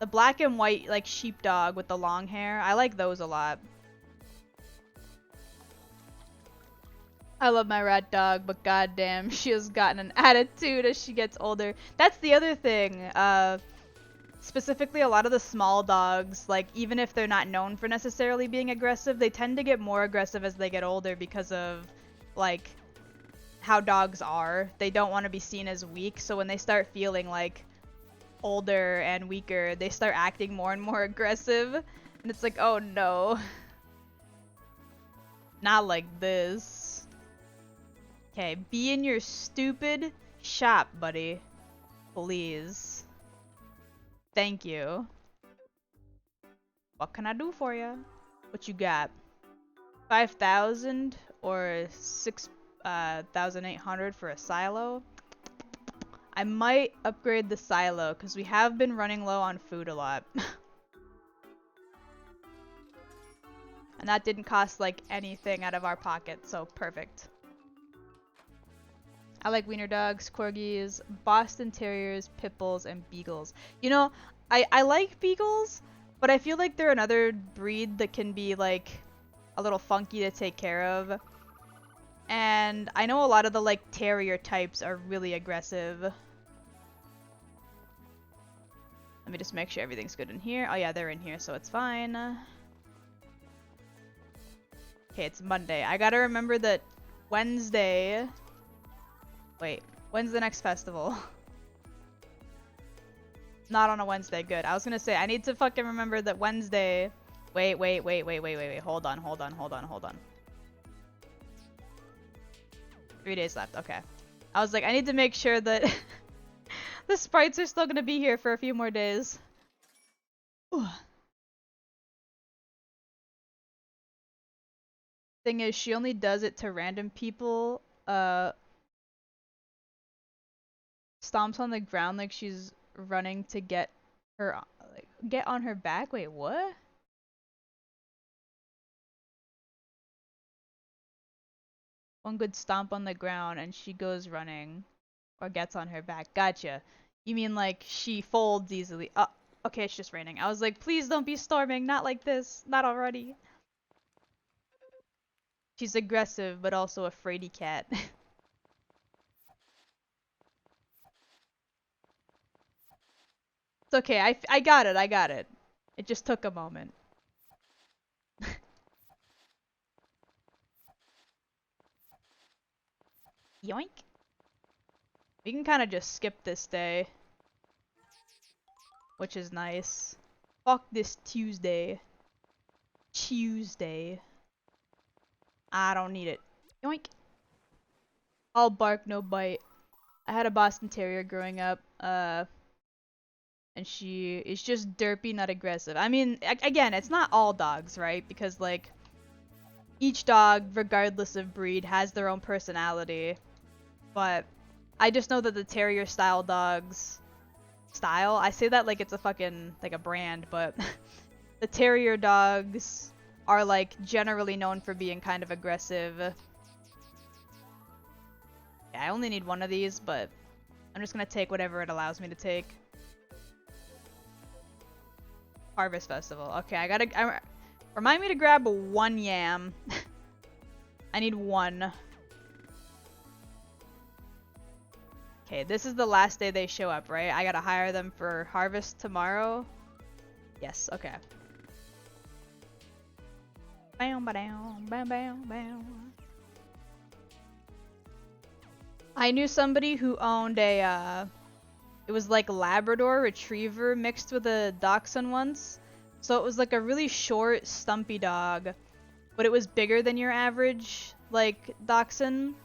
black and white like sheepdog with the long hair. I like those a lot. I love my rat dog, but goddamn, she has gotten an attitude as she gets older. That's the other thing. specifically a lot of the small dogs, like even if they're not known for necessarily being aggressive, they tend to get more aggressive as they get older because of like how dogs are. They don't want to be seen as weak, so when they start feeling like older and weaker, they start acting more and more aggressive. And it's like, oh no. Not like this. Okay, be in your stupid shop, buddy. Please. Thank you. What can I do for you? What you got? 5,000 or 6,800 for a silo? I might upgrade the silo because we have been running low on food a lot. And that didn't cost like anything out of our pocket, so perfect. I like wiener dogs, corgis, Boston Terriers, pit bulls, and beagles. You know, I like beagles, but I feel like they're another breed that can be like a little funky to take care of. And I know a lot of the like terrier types are really aggressive. Let me just make sure everything's good in here. Oh yeah, they're in here, so it's fine. Okay, it's Monday. I gotta remember that Wednesday... Wait, when's the next festival? Not on a Wednesday, good. I was gonna say, I need to fucking remember that Wednesday... Wait. Hold on. 3 days left, okay. I was like, I need to make sure that the sprites are still gonna be here for a few more days. Ooh. Thing is, she only does it to random people. Stomps on the ground like she's running to get her, like, get on her back. Wait, what? One good stomp on the ground and she goes running, or gets on her back. Gotcha. You mean like she folds easily? Okay, it's just raining. I was like, please don't be storming. Not like this. Not already. She's aggressive, but also a fraidy cat. It's okay. I got it. It just took a moment. Yoink. We can kind of just skip this day, which is nice. Fuck this Tuesday. I don't need it. Yoink. All bark, no bite. I had a Boston Terrier growing up, and she is just derpy, not aggressive. I mean, again, it's not all dogs, right? Because, like, each dog, regardless of breed, has their own personality. But I just know that the Terrier style dogs... Style? I say that like it's a fucking, like a brand, but the Terrier dogs are, like, generally known for being kind of aggressive. Yeah, I only need one of these, but I'm just gonna take whatever it allows me to take. Harvest Festival. Okay, I gotta... remind me to grab 1 yam. I need 1. Okay, this is the last day they show up, right? I gotta hire them for harvest tomorrow. Yes, okay. Bam, ba-down, bam, bam, bam. I knew somebody who owned a, it was like Labrador Retriever mixed with a Dachshund once. So it was like a really short, stumpy dog, but it was bigger than your average, like, Dachshund.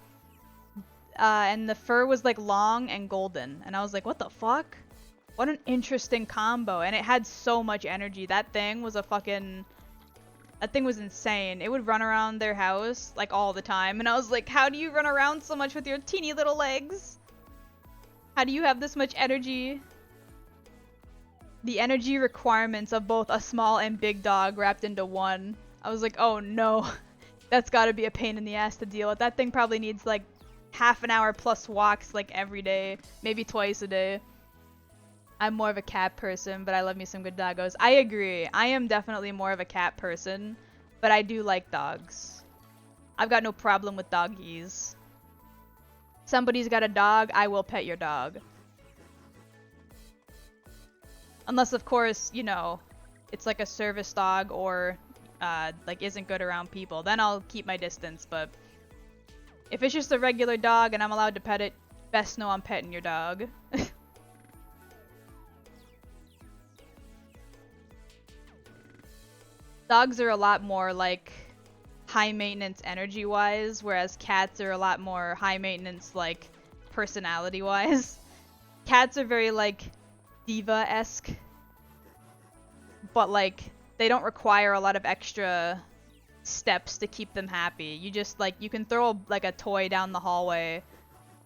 And the fur was like long and golden. And I was like, what the fuck? What an interesting combo. And it had so much energy. That thing was a fucking... That thing was insane. It would run around their house, like, all the time. And I was like, how do you run around so much with your teeny little legs? How do you have this much energy? The energy requirements of both a small and big dog wrapped into one. I was like, oh no. That's gotta be a pain in the ass to deal with. That thing probably needs, like, half an hour plus walks, like, every day. Maybe twice a day. I'm more of a cat person, but I love me some good doggos. I agree. I am definitely more of a cat person, but I do like dogs. I've got no problem with doggies. Somebody's got a dog, I will pet your dog. Unless, of course, you know, it's like a service dog or like isn't good around people. Then I'll keep my distance. But if it's just a regular dog and I'm allowed to pet it, best know I'm petting your dog. Dogs are a lot more like high maintenance energy wise, whereas cats are a lot more high maintenance like personality wise. Cats are very like diva-esque, but like they don't require a lot of extra steps to keep them happy. You just like you can throw like a toy down the hallway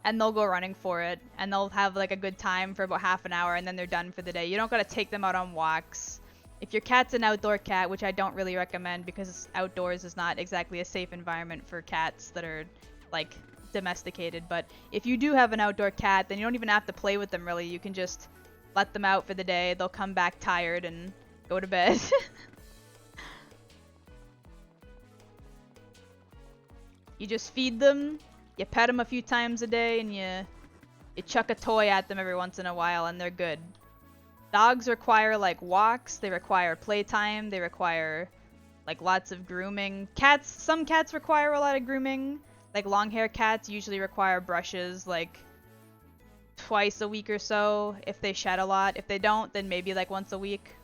and they'll go running for it and they'll have like a good time for about half an hour and then they're done for the day. You don't gotta take them out on walks. If your cat's an outdoor cat, which I don't really recommend because outdoors is not exactly a safe environment for cats that are like domesticated, but if you do have an outdoor cat, then you don't even have to play with them really. You can just let them out for the day. They'll come back tired and go to bed. You just feed them, you pet them a few times a day, and you chuck a toy at them every once in a while and they're good. Dogs require like walks, they require playtime, they require like lots of grooming. Some cats require a lot of grooming. Like long hair cats usually require brushes like twice a week or so if they shed a lot. If they don't, then maybe like once a week.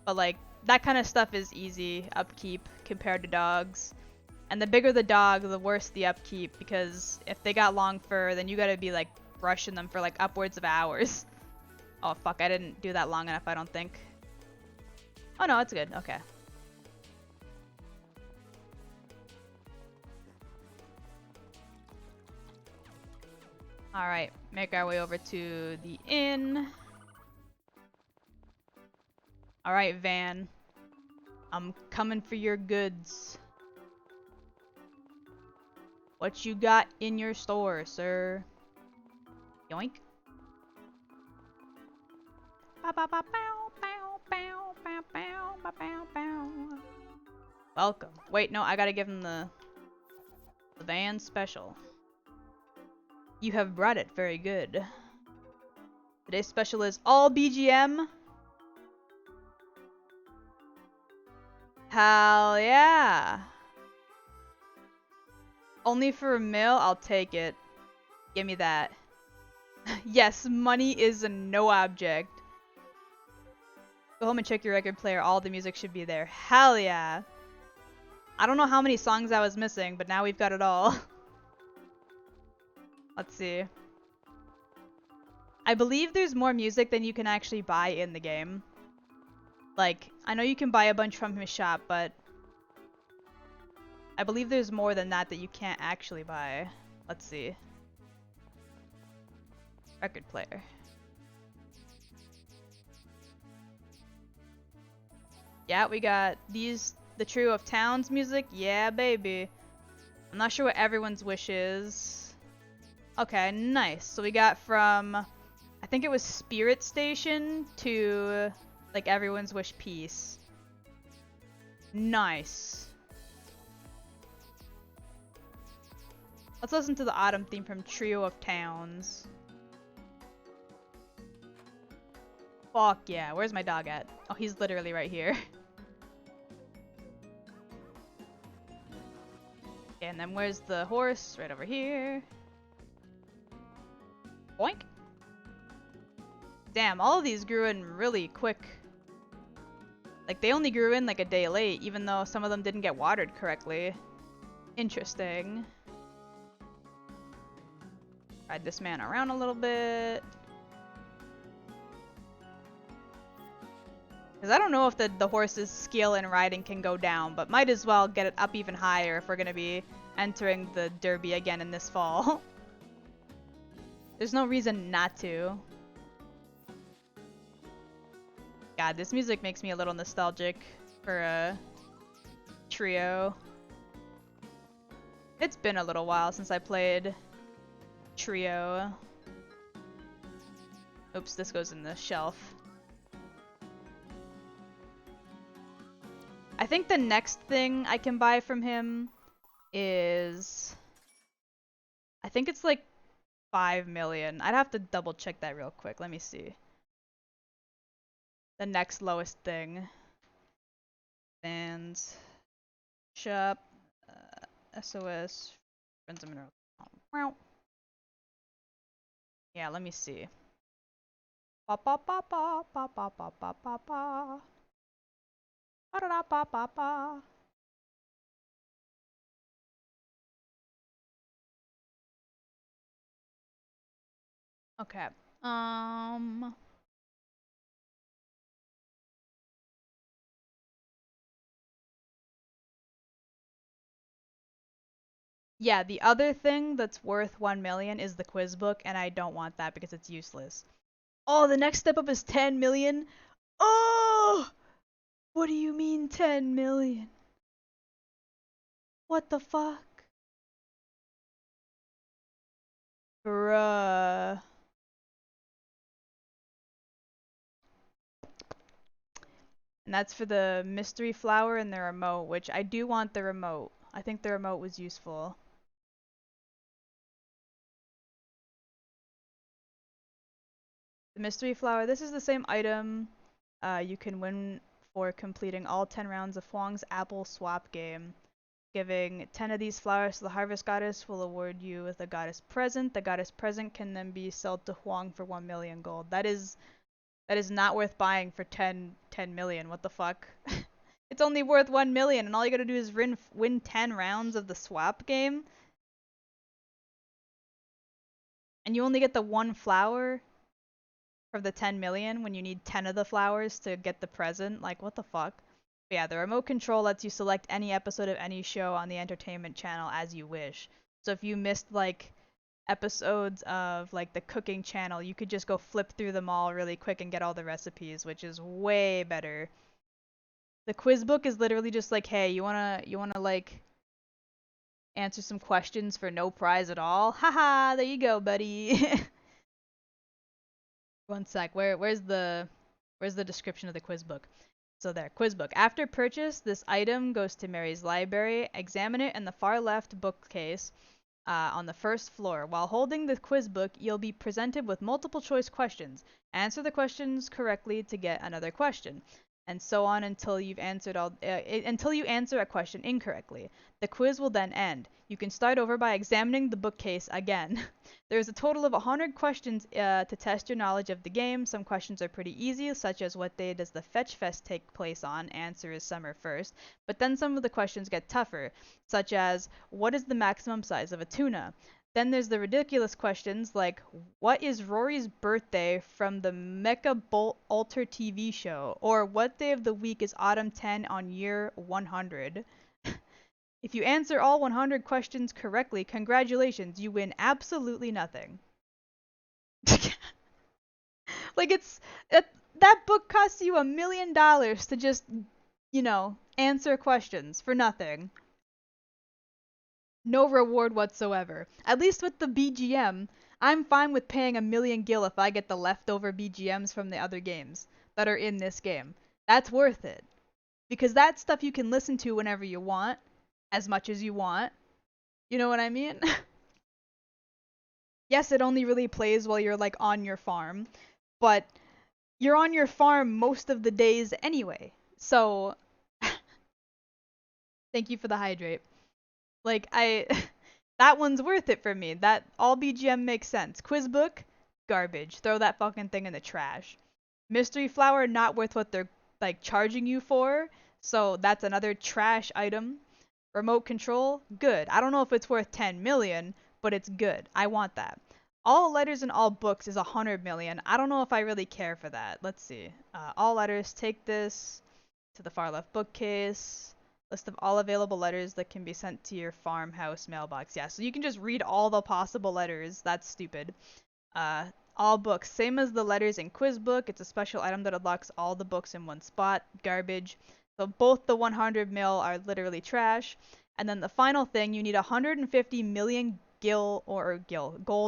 But like that kind of stuff is easy upkeep compared to dogs. And the bigger the dog, the worse the upkeep, because if they got long fur, then you gotta be like brushing them for like upwards of hours. Oh fuck, I didn't do that long enough, I don't think. Oh no, it's good, okay. Alright, make our way over to the inn. Alright, van. I'm coming for your goods. What you got in your store, sir? Yoink. Welcome. Wait, no, I gotta give him the van special. You have brought it very good. Today's special is all BGM. Hell yeah. Only for a mil? I'll take it. Give me that. Yes, money is a no object. Go home and check your record player. All the music should be there. Hell yeah. I don't know how many songs I was missing, but now we've got it all. Let's see. I believe there's more music than you can actually buy in the game. Like, I know you can buy a bunch from his shop, but I believe there's more than that you can't actually buy. Let's see. Record player. Yeah, we got the Trio of Towns music. Yeah, baby. I'm not sure what everyone's wish is. Okay, nice. So we got from, I think it was Spirit Station to like Everyone's Wish Peace. Nice. Let's listen to the autumn theme from Trio of Towns. Fuck yeah. Where's my dog at? Oh, he's literally right here. And then where's the horse? Right over here. Boink. Damn, all of these grew in really quick. Like, they only grew in like a day late, even though some of them didn't get watered correctly. Interesting. Ride this man around a little bit. Because I don't know if the horse's skill in riding can go down, but might as well get it up even higher if we're going to be entering the Derby again in this fall. There's no reason not to. God, this music makes me a little nostalgic for a Trio. It's been a little while since I played Trio. Oops, this goes in the shelf. I think the next thing I can buy from him is, I think it's like 5 million. I'd have to double check that real quick. Let me see. the next lowest thing. Fans, shop, SOS, friends of mineral. Wow. Yeah, let me see. Ba ba ba ba ba ba ba ba ba ba. Ba da da ba ba ba. Okay. Um. Yeah, the other thing that's worth 1 million is the quiz book, and I don't want that because it's useless. Oh, the next step up is 10 million? Oh! What do you mean 10 million? What the fuck? Bruh. And that's for the mystery flower and the remote, which I do want the remote. I think the remote was useful. The mystery flower, this is the same item you can win for completing all 10 rounds of Huang's apple swap game. Giving 10 of these flowers to the harvest goddess will award you with a goddess present. The goddess present can then be sold to Huang for 1 million gold. That is not worth buying for 10 million. What the fuck? It's only worth 1 million and all you gotta do is win 10 rounds of the swap game. And you only get the one flower for the 10 million when you need 10 of the flowers to get the present. Like, what the fuck? But yeah, the remote control lets you select any episode of any show on the entertainment channel as you wish. So if you missed like episodes of like the cooking channel, you could just go flip through them all really quick and get all the recipes, which is way better. The quiz book is literally just like, hey, you wanna like answer some questions for no prize at all? Haha, there you go, buddy. One sec. Where's the description of the quiz book? So there, quiz book. After purchase, this item goes to Mary's library. Examine it in the far left bookcase on the first floor. While holding the quiz book, you'll be presented with multiple choice questions. Answer the questions correctly to get another question, and so on until you've answered until you answer a question incorrectly. The quiz will then end. You can start over by examining the bookcase again. There's a total of 100 questions to test your knowledge of the game. Some questions are pretty easy, such as what day does the Fetch Fest take place on? Answer is summer 1st. But then some of the questions get tougher, such as what is the maximum size of a tuna? Then there's the ridiculous questions like what is Rory's birthday from the Mecha Bolt Alter TV show? Or what day of the week is autumn 10 on year 100? If you answer all 100 questions correctly, congratulations, you win absolutely nothing. Like that book costs you $1 million to just, answer questions for nothing. No reward whatsoever. At least with the BGM, I'm fine with paying 1 million gil if I get the leftover BGMs from the other games that are in this game. That's worth it. Because that stuff you can listen to whenever you want, as much as you want. You know what I mean? Yes, it only really plays while you're like on your farm, but you're on your farm most of the days anyway. So, thank you for the hydrate. Like that one's worth it for me. That all BGM makes sense. Quiz book, garbage. Throw that fucking thing in the trash. Mystery flower, not worth what they're like charging you for. So that's another trash item. Remote control, good. I don't know if it's worth 10 million, but it's good. I want that. All letters in all books is 100 million. I don't know if I really care for that. Let's see. All letters, take this to the far left bookcase. List of all available letters that can be sent to your farmhouse mailbox. Yeah, so you can just read all the possible letters. That's stupid. Uh, all books, same as the letters in quiz book. It's a special item that unlocks all the books in one spot. Garbage. So both the 100 mil are literally trash. And then the final thing, you need 150 million gold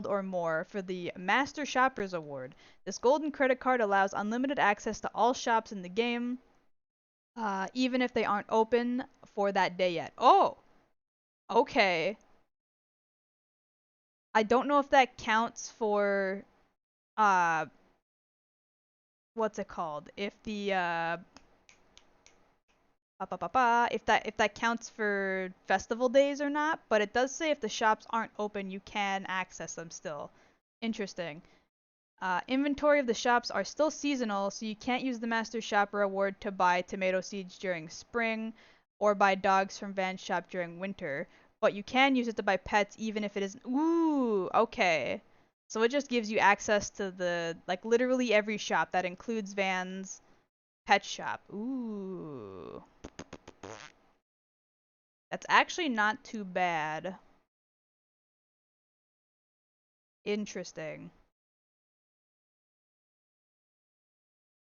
or more for the Master Shoppers Award. This golden credit card allows unlimited access to all shops in the game, even if they aren't open for that day yet. Oh, okay. I don't know if that counts for uh what's it called? If the if that counts for festival days or not, but it does say if the shops aren't open, you can access them still. Interesting. Inventory of the shops are still seasonal, so you can't use the Master Shopper Award to buy tomato seeds during spring or buy dogs from Van's shop during winter, but you can use it to buy pets even if it isn't. Ooh, okay. So it just gives you access to the, like, literally every shop. That includes Van's pet shop. Ooh. That's actually not too bad. Interesting.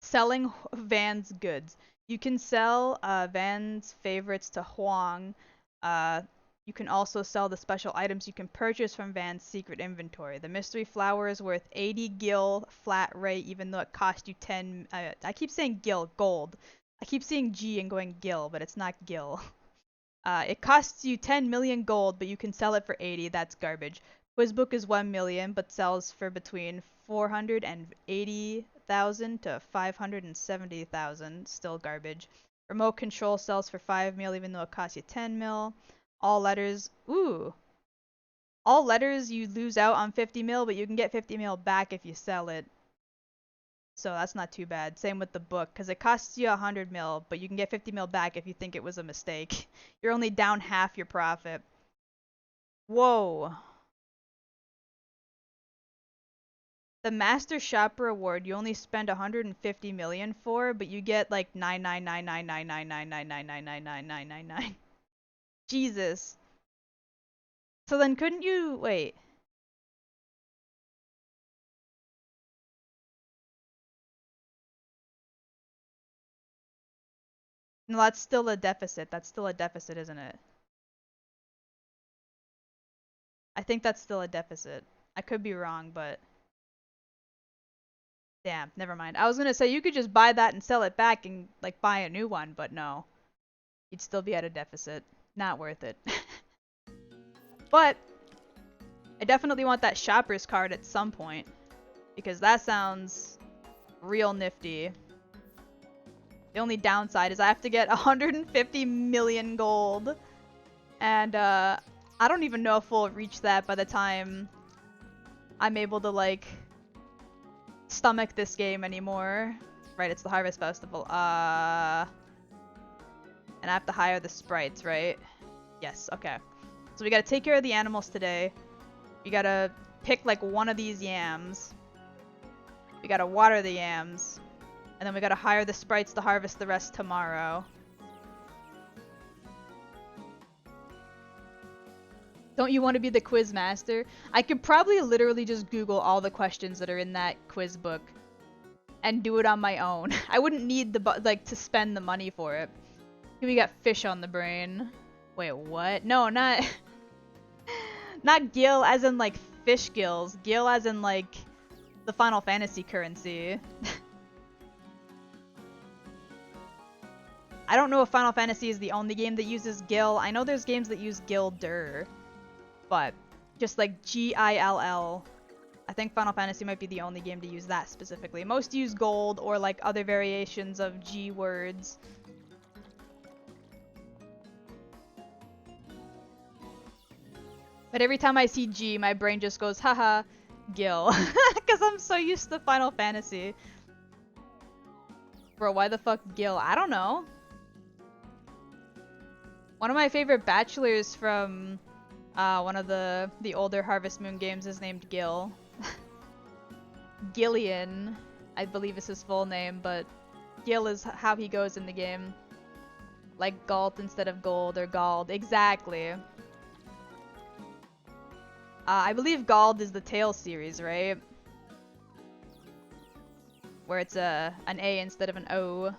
Selling Van's goods. You can sell Van's favorites to Huang. You can also sell the special items you can purchase from Van's secret inventory. The mystery flower is worth 80 gil flat rate, even though it cost you 10. I keep saying gil, gold. I keep saying G and going gil, but it's not gil. It costs you 10 million gold, but you can sell it for 80. That's garbage. Quizbook is 1 million, but sells for between 480,000 to 570,000. Still garbage. Remote control sells for 5 mil, even though it costs you 10 mil. All letters. Ooh. All letters you lose out on 50 mil, but you can get 50 mil back if you sell it. So that's not too bad. Same with the book, because it costs you 100 mil, but you can get 50 mil back if you think it was a mistake. You're only down half your profit. Whoa. The Master Shopper Award you only spend 150 million for, but you get like 999999999999999. Jesus. So then couldn't you wait? No, that's still a deficit. That's still a deficit, isn't it? I think that's still a deficit. I could be wrong, but damn, never mind. I was gonna say you could just buy that and sell it back and like buy a new one, but no. You'd still be at a deficit. Not worth it. But I definitely want that shopper's card at some point, because that sounds real nifty. The only downside is I have to get 150 million gold. And I don't even know if we'll reach that by the time I'm able to like stomach this game anymore. Right, it's the Harvest Festival. And I have to hire the sprites, right? Yes, okay. So we gotta take care of the animals today. We gotta pick like one of these yams. We gotta water the yams. And then we gotta hire the sprites to harvest the rest tomorrow. Don't you want to be the quiz master? I could probably literally just Google all the questions that are in that quiz book and do it on my own. I wouldn't need the like to spend the money for it. We got fish on the brain. Wait, what? No, not not gil as in like fish gills. Gil as in like the Final Fantasy currency. I don't know if Final Fantasy is the only game that uses gil. I know there's games that use gilder. But just like Gill. I think Final Fantasy might be the only game to use that specifically. Most use gold or like other variations of G words. But every time I see G, my brain just goes, haha, Gil. Because I'm so used to Final Fantasy. Bro, why the fuck Gil? I don't know. One of my favorite bachelors from one of the older Harvest Moon games is named Gil. Gillian, I believe is his full name, but Gil is how he goes in the game. Like Galt instead of gold, or Gald. Exactly. I believe Gald is the Tales series, right? Where it's an A instead of an O.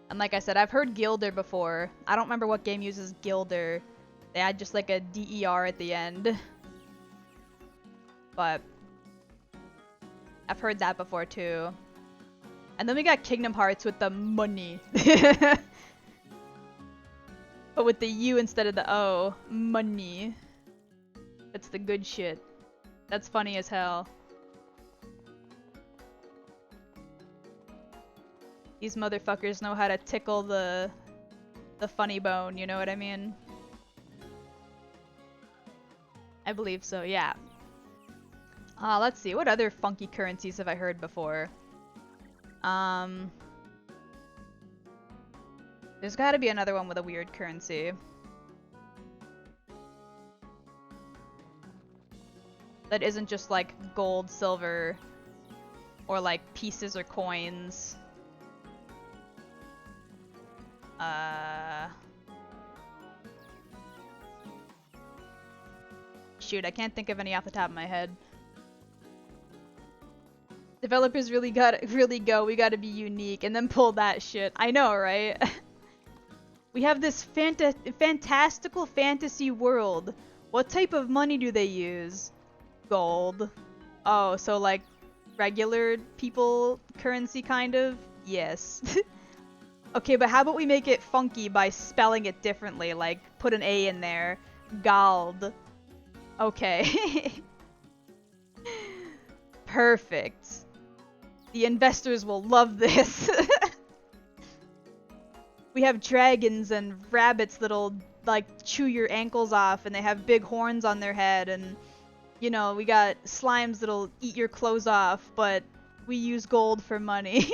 And like I said, I've heard Gilder before. I don't remember what game uses Gilder. They had just like a DER at the end. But I've heard that before too. And then we got Kingdom Hearts with the money. But with the U instead of the O. Money. That's the good shit. That's funny as hell. These motherfuckers know how to tickle the funny bone, you know what I mean? I believe so, yeah. Let's see, what other funky currencies have I heard before? There's gotta be another one with a weird currency. That isn't just like gold, silver, or like pieces or coins. Shoot, I can't think of any off the top of my head. Developers really go, we gotta be unique, and then pull that shit. I know, right? We have this fantastical fantasy world. What type of money do they use? Gold. Oh, so like regular people currency kind of? Yes. Okay, but how about we make it funky by spelling it differently, like put an A in there. Gald. Okay. Perfect. The investors will love this. We have dragons and rabbits that'll like chew your ankles off, and they have big horns on their head, and you know, we got slimes that'll eat your clothes off, but we use gold for money.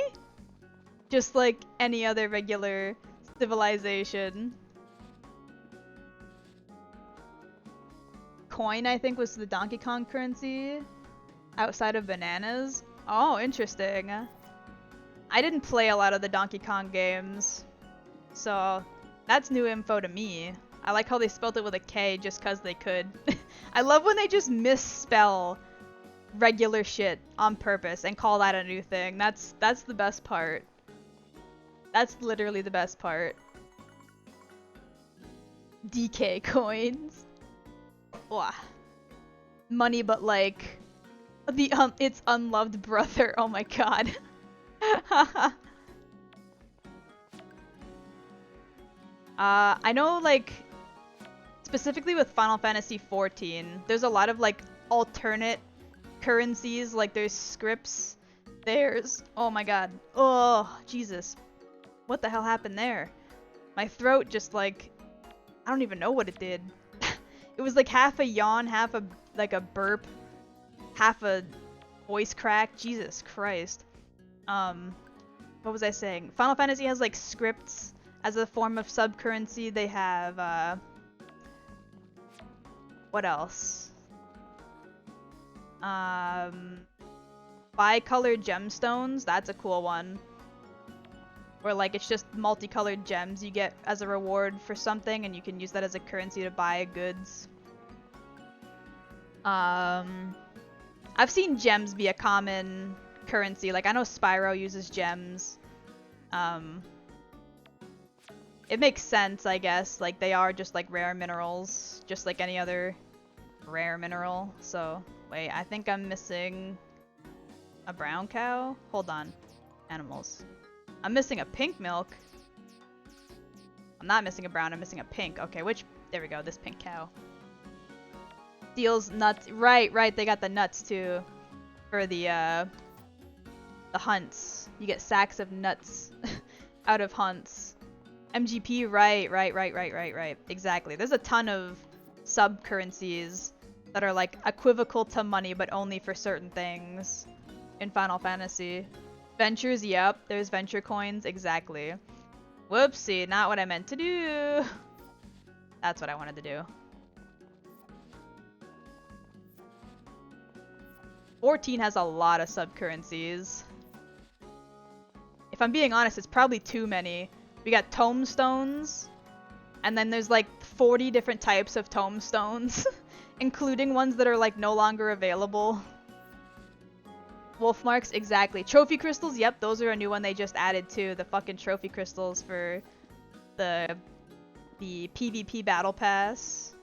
Just like any other regular civilization. Coin, I think, was the Donkey Kong currency outside of bananas. Oh, interesting. I didn't play a lot of the Donkey Kong games, so that's new info to me. I like how they spelled it with a K just cause they could. I love when they just misspell regular shit on purpose and call that a new thing. That's the best part. That's literally the best part. DK coins. Wah. Money, but like the its unloved brother. Oh my god. I know, like, specifically with Final Fantasy XIV, there's a lot of like alternate currencies. Like there's scripts. There's, oh my god. Oh, Jesus. What the hell happened there? My throat just like, I don't even know what it did. It was like half a yawn, half a like a burp, half a voice crack. Jesus Christ. What was I saying? Final Fantasy has like scripts as a form of sub-currency. They have what else? Bicolored gemstones, that's a cool one. Where like it's just multicolored gems you get as a reward for something, and you can use that as a currency to buy goods. I've seen gems be a common currency. Like I know Spyro uses gems. It makes sense, I guess. Like they are just like rare minerals, just like any other rare mineral. So wait, I think I'm missing a brown cow. Hold on, animals. I'm missing a pink milk. I'm not missing a brown, I'm missing a pink. Okay, which, there we go, this pink cow. Steals nuts, right, they got the nuts too. For the hunts. You get sacks of nuts out of hunts. MGP, right. Exactly. There's a ton of sub-currencies that are like equivocal to money, but only for certain things in Final Fantasy. Ventures, yep, there's venture coins, exactly. Whoopsie, not what I meant to do. That's what I wanted to do. 14 has a lot of sub-currencies. If I'm being honest, it's probably too many. We got tomestones, and then there's like 40 different types of tomestones, including ones that are like no longer available. Wolf marks, exactly. Trophy crystals, yep, those are a new one they just added too. The fucking trophy crystals for the PvP battle pass.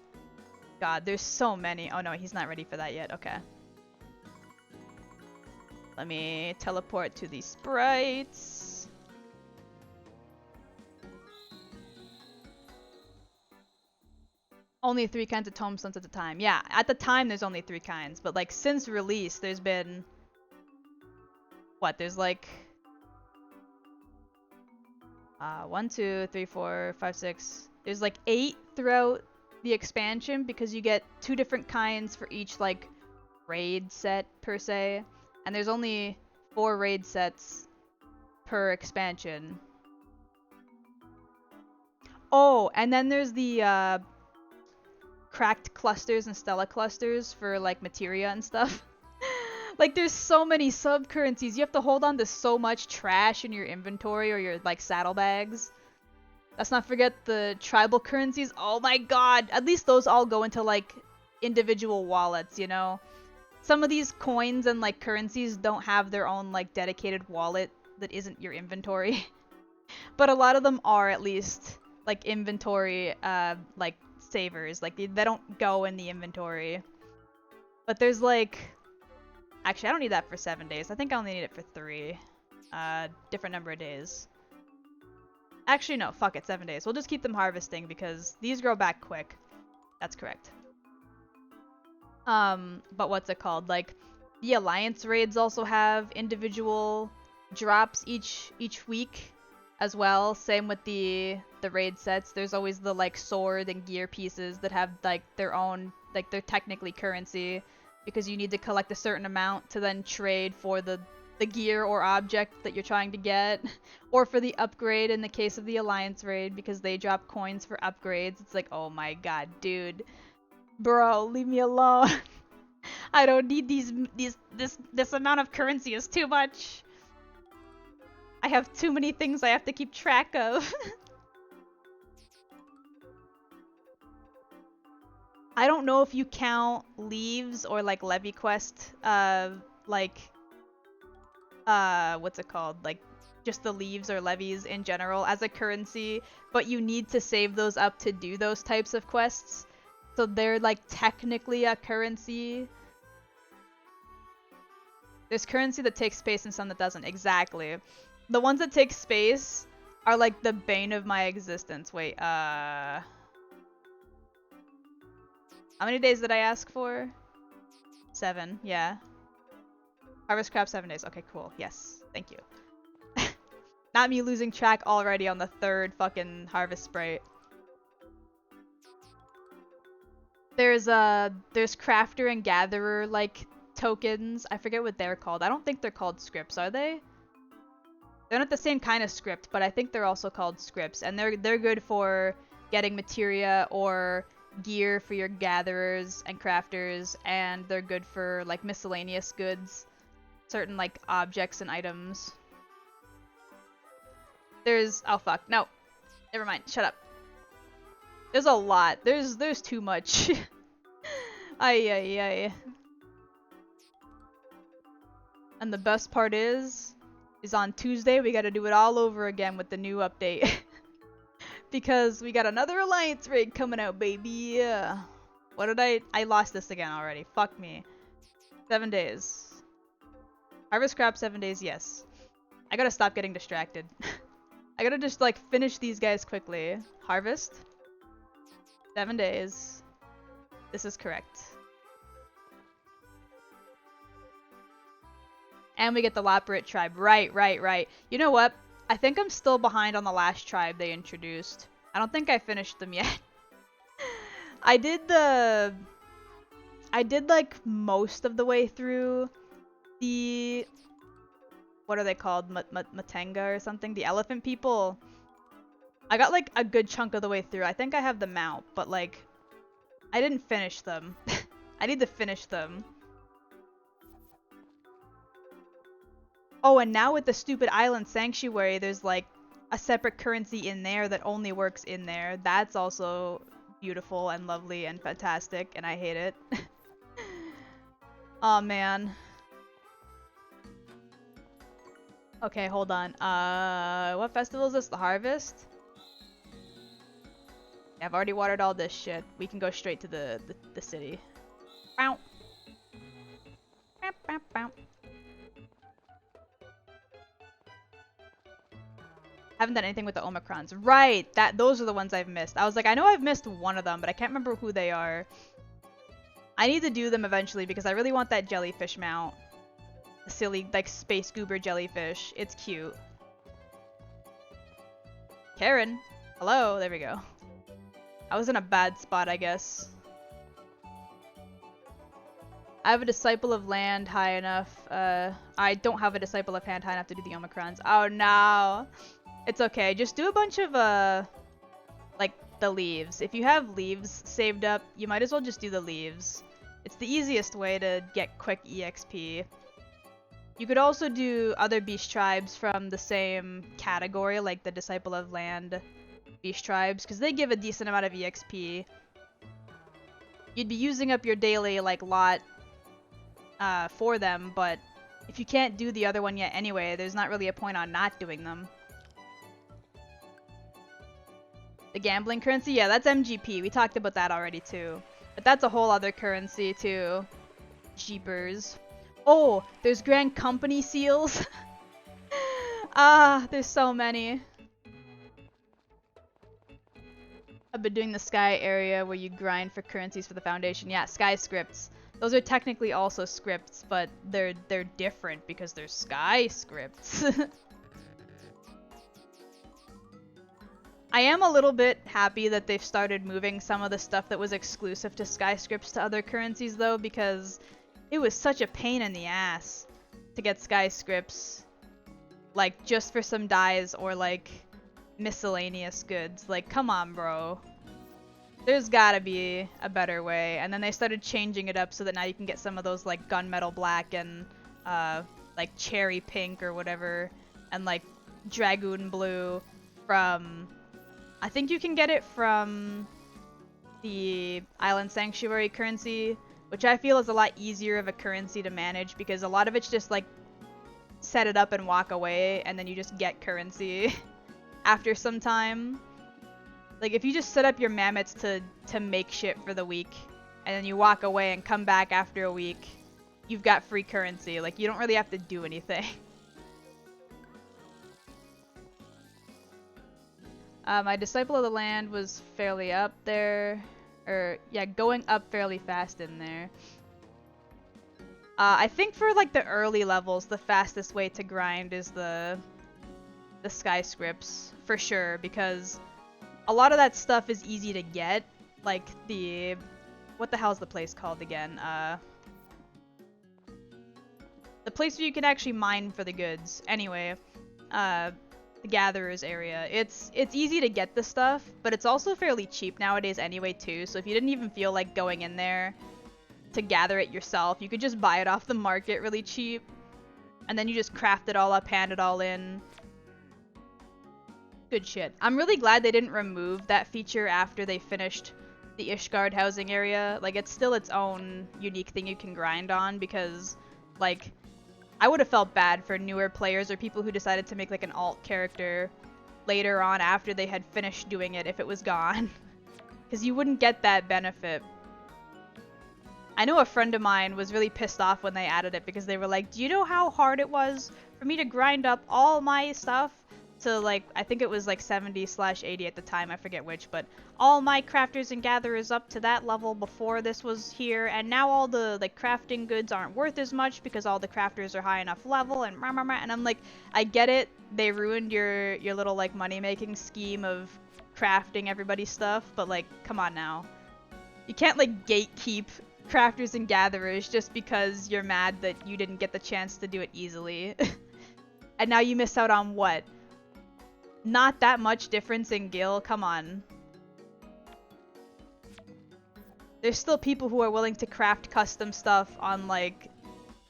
God, there's so many. Oh no, he's not ready for that yet. Okay. Let me teleport to the sprites. Only 3 kinds of tomestones at the time. Yeah, at the time there's only 3 kinds, but like since release there's been what? There's like 1, 2, 3, 4, 5, 6. There's like 8 throughout the expansion because you get 2 different kinds for each like raid set per se, and there's only 4 raid sets per expansion. Oh, and then there's the cracked clusters and stella clusters for like materia and stuff. Like there's so many sub-currencies. You have to hold on to so much trash in your inventory or your like saddlebags. Let's not forget the tribal currencies. Oh my god. At least those all go into like individual wallets, you know? Some of these coins and like currencies don't have their own like dedicated wallet that isn't your inventory. But a lot of them are at least like inventory like savers. Like they don't go in the inventory. But there's like actually I don't need that for 7 days. I think I only need it for 3. Different number of days. Actually no, fuck it, 7 days. We'll just keep them harvesting because these grow back quick. That's correct. But what's it called? Like the alliance raids also have individual drops each week as well. Same with the raid sets. There's always the like sword and gear pieces that have like their own, like they're technically currency because you need to collect a certain amount to then trade for the gear or object that you're trying to get, or for the upgrade in the case of the alliance raid because they drop coins for upgrades. It's like, oh my god, dude. Bro, leave me alone. I don't need this amount of currency is too much. I have too many things I have to keep track of. I don't know if you count leaves or like levy quest, what's it called? Like just the leaves or levies in general as a currency, but you need to save those up to do those types of quests. So they're like technically a currency. There's currency that takes space and some that doesn't. Exactly. The ones that take space are like the bane of my existence. Wait, how many days did I ask for? 7, yeah. Harvest crab 7 days. Okay, cool. Yes, thank you. Not me losing track already on the 3rd fucking harvest sprite. There's crafter and gatherer like tokens. I forget what they're called. I don't think they're called scripts, are they? They're not the same kind of script, but I think they're also called scripts, and they're good for getting materia or gear for your gatherers and crafters, and they're good for like miscellaneous goods, certain like objects and items. There's oh fuck, no. Never mind. Shut up. There's a lot. There's too much. Ay. And the best part is on Tuesday we gotta do it all over again with the new update. Because we got another alliance raid coming out, baby. Yeah. What did I lost this again already. Fuck me. 7 days. Harvest crab 7 days, yes. I gotta stop getting distracted. I gotta just like finish these guys quickly. Harvest. 7 days. This is correct. And we get the Laperit tribe. Right. You know what? I think I'm still behind on the last tribe they introduced. I don't think I finished them yet. I did like most of the way through the... What are they called? Matenga or something? The elephant people. I got like a good chunk of the way through. I think I have them out, but like... I didn't finish them. I need to finish them. Oh, and now with the stupid island sanctuary, there's like a separate currency in there that only works in there. That's also beautiful and lovely and fantastic, and I hate it. Oh man. Okay, hold on. What festival is this? The Harvest? Yeah, I've already watered all this shit. We can go straight to the city. Bow. Bow, bow, bow. Haven't done anything with the Omicrons. Right, those are the ones I've missed. I was like, I know I've missed one of them, but I can't remember who they are. I need to do them eventually because I really want that jellyfish mount. The silly, like, space goober jellyfish. It's cute. Karen. Hello, there we go. I was in a bad spot, I guess. I have a Disciple of Land high enough. I don't have a Disciple of Hand high enough to do the Omicrons. Oh no! It's okay, just do a bunch of, like, the leaves. If you have leaves saved up, you might as well just do the leaves. It's the easiest way to get quick EXP. You could also do other beast tribes from the same category, like the Disciple of Land beast tribes, because they give a decent amount of EXP. You'd be using up your daily, like, lot for them, but if you can't do the other one yet anyway, there's not really a point on not doing them. The gambling currency? Yeah, that's MGP. We talked about that already too. But that's a whole other currency too. Jeepers. Oh, there's Grand Company seals. Ah, there's so many. I've been doing the Sky area where you grind for currencies for the Foundation. Yeah, Sky scripts. Those are technically also scripts, but they're different because they're Sky scripts. I am a little bit happy that they've started moving some of the stuff that was exclusive to Sky scripts to other currencies though, because it was such a pain in the ass to get Sky scripts, like, just for some dyes or, like, miscellaneous goods. Like, come on, bro. There's gotta be a better way. And then they started changing it up so that now you can get some of those, like, gunmetal black and, like, cherry pink or whatever, and, like, dragoon blue from... I think you can get it from the Island Sanctuary currency, which I feel is a lot easier of a currency to manage because a lot of it's just, like, set it up and walk away, and then you just get currency after some time. Like, if you just set up your mammoths to make shit for the week, and then you walk away and come back after a week, you've got free currency. Like, you don't really have to do anything. My Disciple of the Land was fairly up there. Or, yeah, going up fairly fast in there. I think for, like, the early levels, the fastest way to grind is the Sky scripts, for sure, because a lot of that stuff is easy to get. Like, the... What the hell's the place called again? The place where you can actually mine for the goods. Anyway, the Gatherer's area. It's easy to get the stuff, but it's also fairly cheap nowadays anyway too, so if you didn't even feel like going in there to gather it yourself, you could just buy it off the market really cheap, and then you just craft it all up, hand it all in. Good shit. I'm really glad they didn't remove that feature after they finished the Ishgard housing area. Like, it's still its own unique thing you can grind on, because, like, I would have felt bad for newer players or people who decided to make, like, an alt character later on after they had finished doing it if it was gone. Because you wouldn't get that benefit. I know a friend of mine was really pissed off when they added it because they were like, do you know how hard it was for me to grind up all my stuff to, like, I think it was like 70/80 at the time, I forget which, but all my crafters and gatherers up to that level before this was here, and now all the, like, crafting goods aren't worth as much because all the crafters are high enough level, and rah, rah, rah. And I'm like, I get it, they ruined your little, like, money-making scheme of crafting everybody's stuff, but, like, come on now. You can't, like, gatekeep crafters and gatherers just because you're mad that you didn't get the chance to do it easily. And now you miss out on what? Not that much difference in gil, come on. There's still people who are willing to craft custom stuff on, like,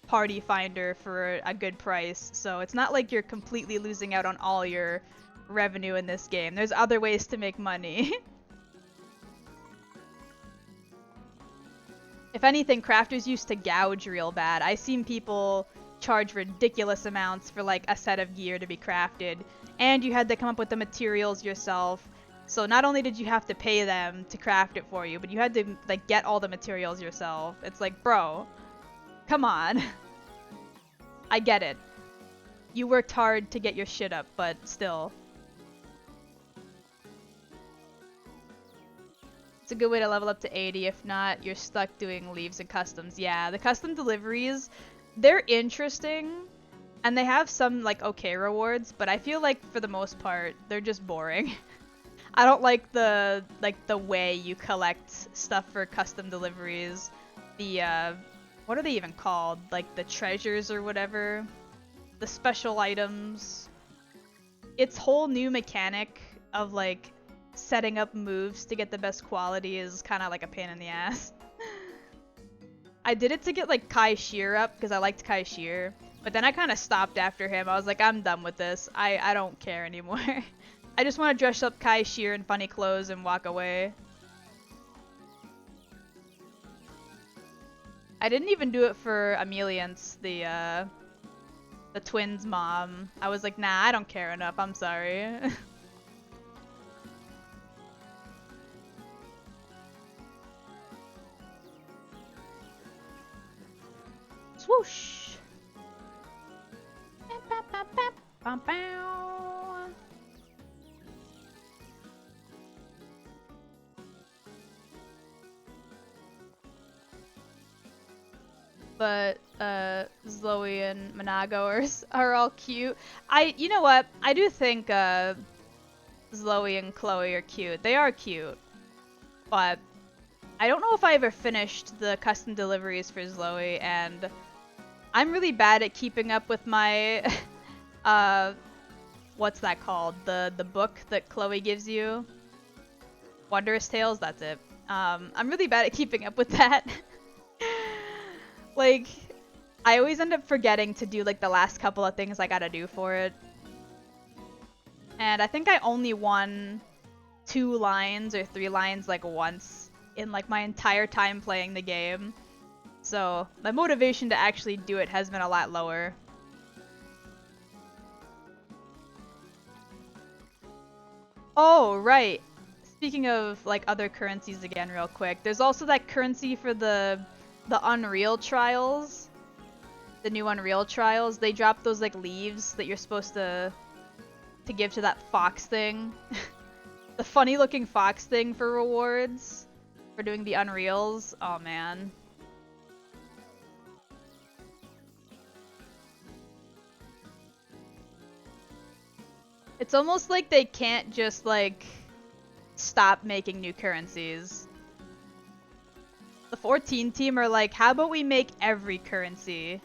Party Finder for a good price, so it's not like you're completely losing out on all your revenue in this game. There's other ways to make money. If anything, crafters used to gouge real bad. I've seen people charge ridiculous amounts for, like, a set of gear to be crafted, and you had to come up with the materials yourself. So not only did you have to pay them to craft it for you, but you had to, like, get all the materials yourself. It's like, bro, come on. I get it. You worked hard to get your shit up, but still. It's a good way to level up to 80. If not, you're stuck doing leaves and customs. Yeah, the custom deliveries, they're interesting, and they have some like okay rewards, but I feel like for the most part, they're just boring. I don't like the way you collect stuff for custom deliveries. The what are they even called? Like the treasures or whatever. The special items. Its whole new mechanic of like setting up moves to get the best quality is kind of like a pain in the ass. I did it to get like Kai Shear up because I liked Kai Shear, but then I kind of stopped after him. I was like, I'm done with this. I don't care anymore. I just want to dress up Kai Shear in funny clothes and walk away. I didn't even do it for Ameliance, the twins' mom. I was like, nah, I don't care enough. I'm sorry. Swoosh. But Zoe and Monago are all cute. You know what? I do think Zoe and Chloe are cute. They are cute, but I don't know if I ever finished the custom deliveries for Zoe, and I'm really bad at keeping up with my what's that called? The book that Chloe gives you. Wondrous Tales, that's it. I'm really bad at keeping up with that. Like, I always end up forgetting to do like the last couple of things I gotta do for it. And I think I only won 2 lines or 3 lines like once in like my entire time playing the game. So my motivation to actually do it has been a lot lower. Oh, right. Speaking of like other currencies again real quick, there's also that currency for the Unreal trials. The new Unreal trials. They drop those like leaves that you're supposed to give to that fox thing. The funny looking fox thing for rewards for doing the Unreals. Oh man. It's almost like they can't just like stop making new currencies. The 14 team are like, how about we make every currency?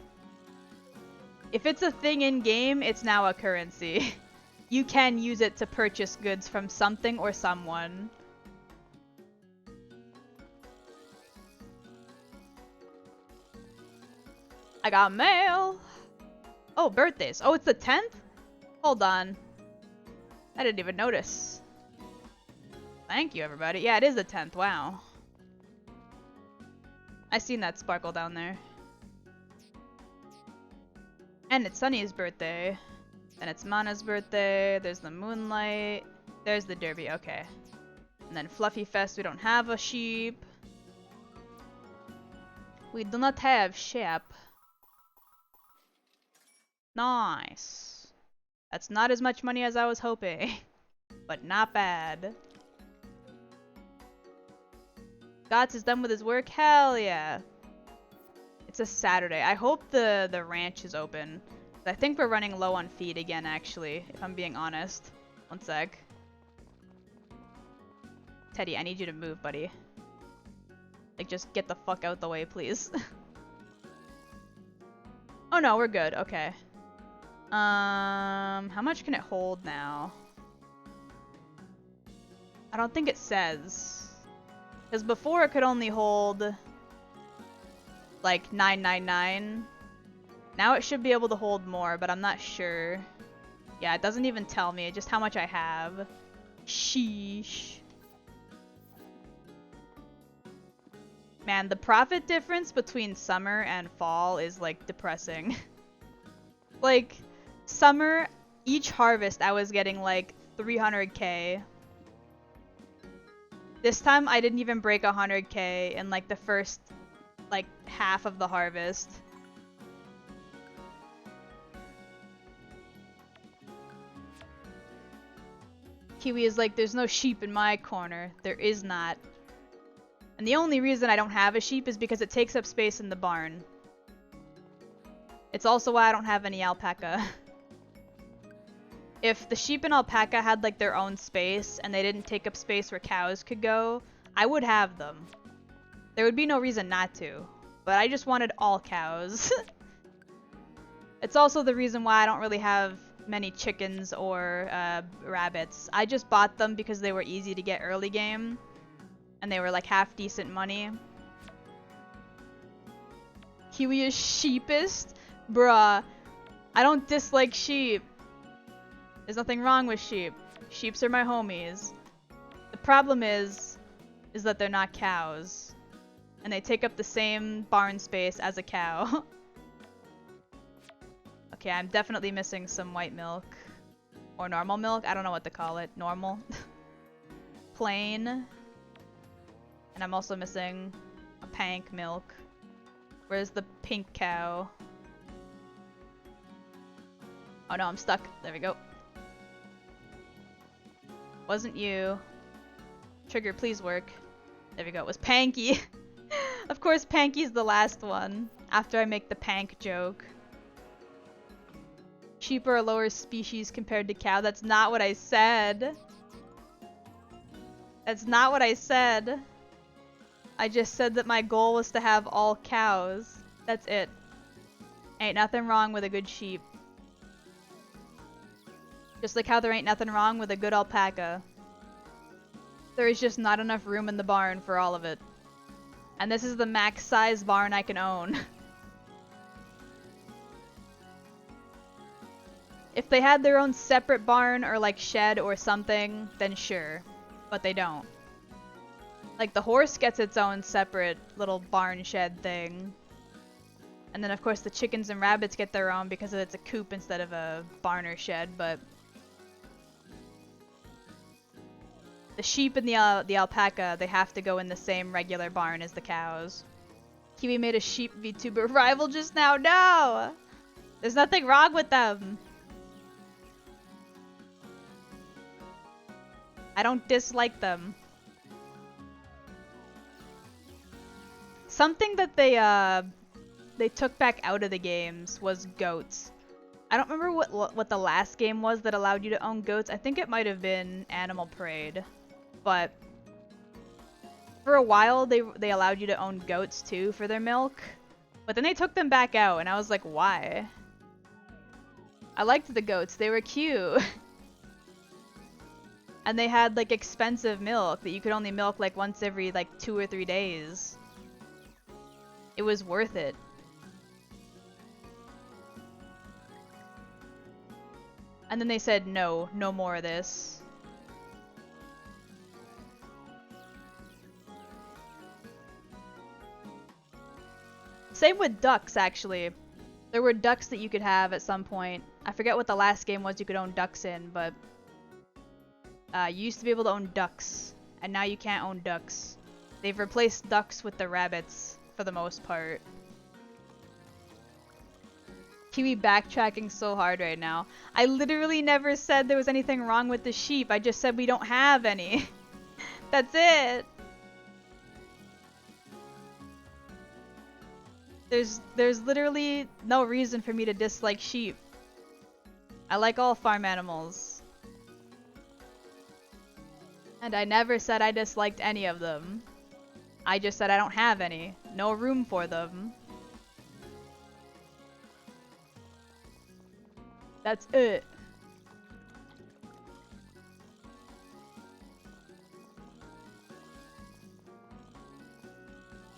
If it's a thing in game, it's now a currency. You can use it to purchase goods from something or someone. I got mail! Oh, birthdays. Oh, it's the 10th? Hold on. I didn't even notice. Thank you, everybody. Yeah, it is the 10th. Wow. I seen that sparkle down there. And it's Sunny's birthday. Then it's Mana's birthday. There's the Moonlight. There's the Derby. Okay. And then Fluffy Fest. We don't have a sheep. We do not have sheep. Nice. That's not as much money as I was hoping. But not bad. Gots is done with his work? Hell yeah. It's a Saturday. I hope the ranch is open. I think we're running low on feed again, actually, if I'm being honest. One sec. Teddy, I need you to move, buddy. Like, just get the fuck out the way, please. Oh no, we're good. Okay. How much can it hold now? I don't think it says. Because before it could only hold like 999. Now it should be able to hold more, but I'm not sure. Yeah, it doesn't even tell me just how much I have. Sheesh. Man, the profit difference between summer and fall is like depressing. Like, summer, each harvest I was getting like 300k. This time I didn't even break 100k in like the first like half of the harvest. Kiwi is like, there's no sheep in my corner. There is not. And the only reason I don't have a sheep is because it takes up space in the barn. It's also why I don't have any alpaca. If the sheep and alpaca had like their own space and they didn't take up space where cows could go, I would have them. There would be no reason not to. But I just wanted all cows. It's also the reason why I don't really have many chickens or rabbits. I just bought them because they were easy to get early game. And they were like half decent money. Kiwi is sheepist? Bruh. I don't dislike sheep. There's nothing wrong with sheep. Sheeps are my homies. The problem is that they're not cows. And they take up the same barn space as a cow. Okay, I'm definitely missing some white milk. Or normal milk? I don't know what to call it. Normal. Plain. And I'm also missing a pink milk. Where's the pink cow? Oh no, I'm stuck. There we go. Wasn't you. Trigger, please work. There we go. It was Panky. Of course, Panky's the last one. After I make the pank joke. Sheep are a lower species compared to cow. That's not what I said. That's not what I said. I just said that my goal was to have all cows. That's it. Ain't nothing wrong with a good sheep. Just like how there ain't nothing wrong with a good alpaca. There is just not enough room in the barn for all of it. And this is the max size barn I can own. If they had their own separate barn or like shed or something, then sure. But they don't. Like the horse gets its own separate little barn shed thing. And then of course the chickens and rabbits get their own because it's a coop instead of a barn or shed, but the sheep and the alpaca, they have to go in the same regular barn as the cows. Kiwi made a sheep VTuber rival just now. No! There's nothing wrong with them. I don't dislike them. Something that they took back out of the games was goats. I don't remember what the last game was that allowed you to own goats. I think it might have been Animal Parade. But for a while they allowed you to own goats too for their milk. But then they took them back out and I was like, why? I liked the goats. They were cute. And they had like expensive milk that you could only milk like once every like 2 or 3 days. It was worth it. And then they said, no more of this. Same with ducks, actually. There were ducks that you could have at some point. I forget what the last game was you could own ducks in, but you used to be able to own ducks, and now you can't own ducks. They've replaced ducks with the rabbits, for the most part. Kiwi backtracking so hard right now. I literally never said there was anything wrong with the sheep. I just said we don't have any. That's it. There's literally no reason for me to dislike sheep. I like all farm animals. And I never said I disliked any of them. I just said I don't have any. No room for them. That's it.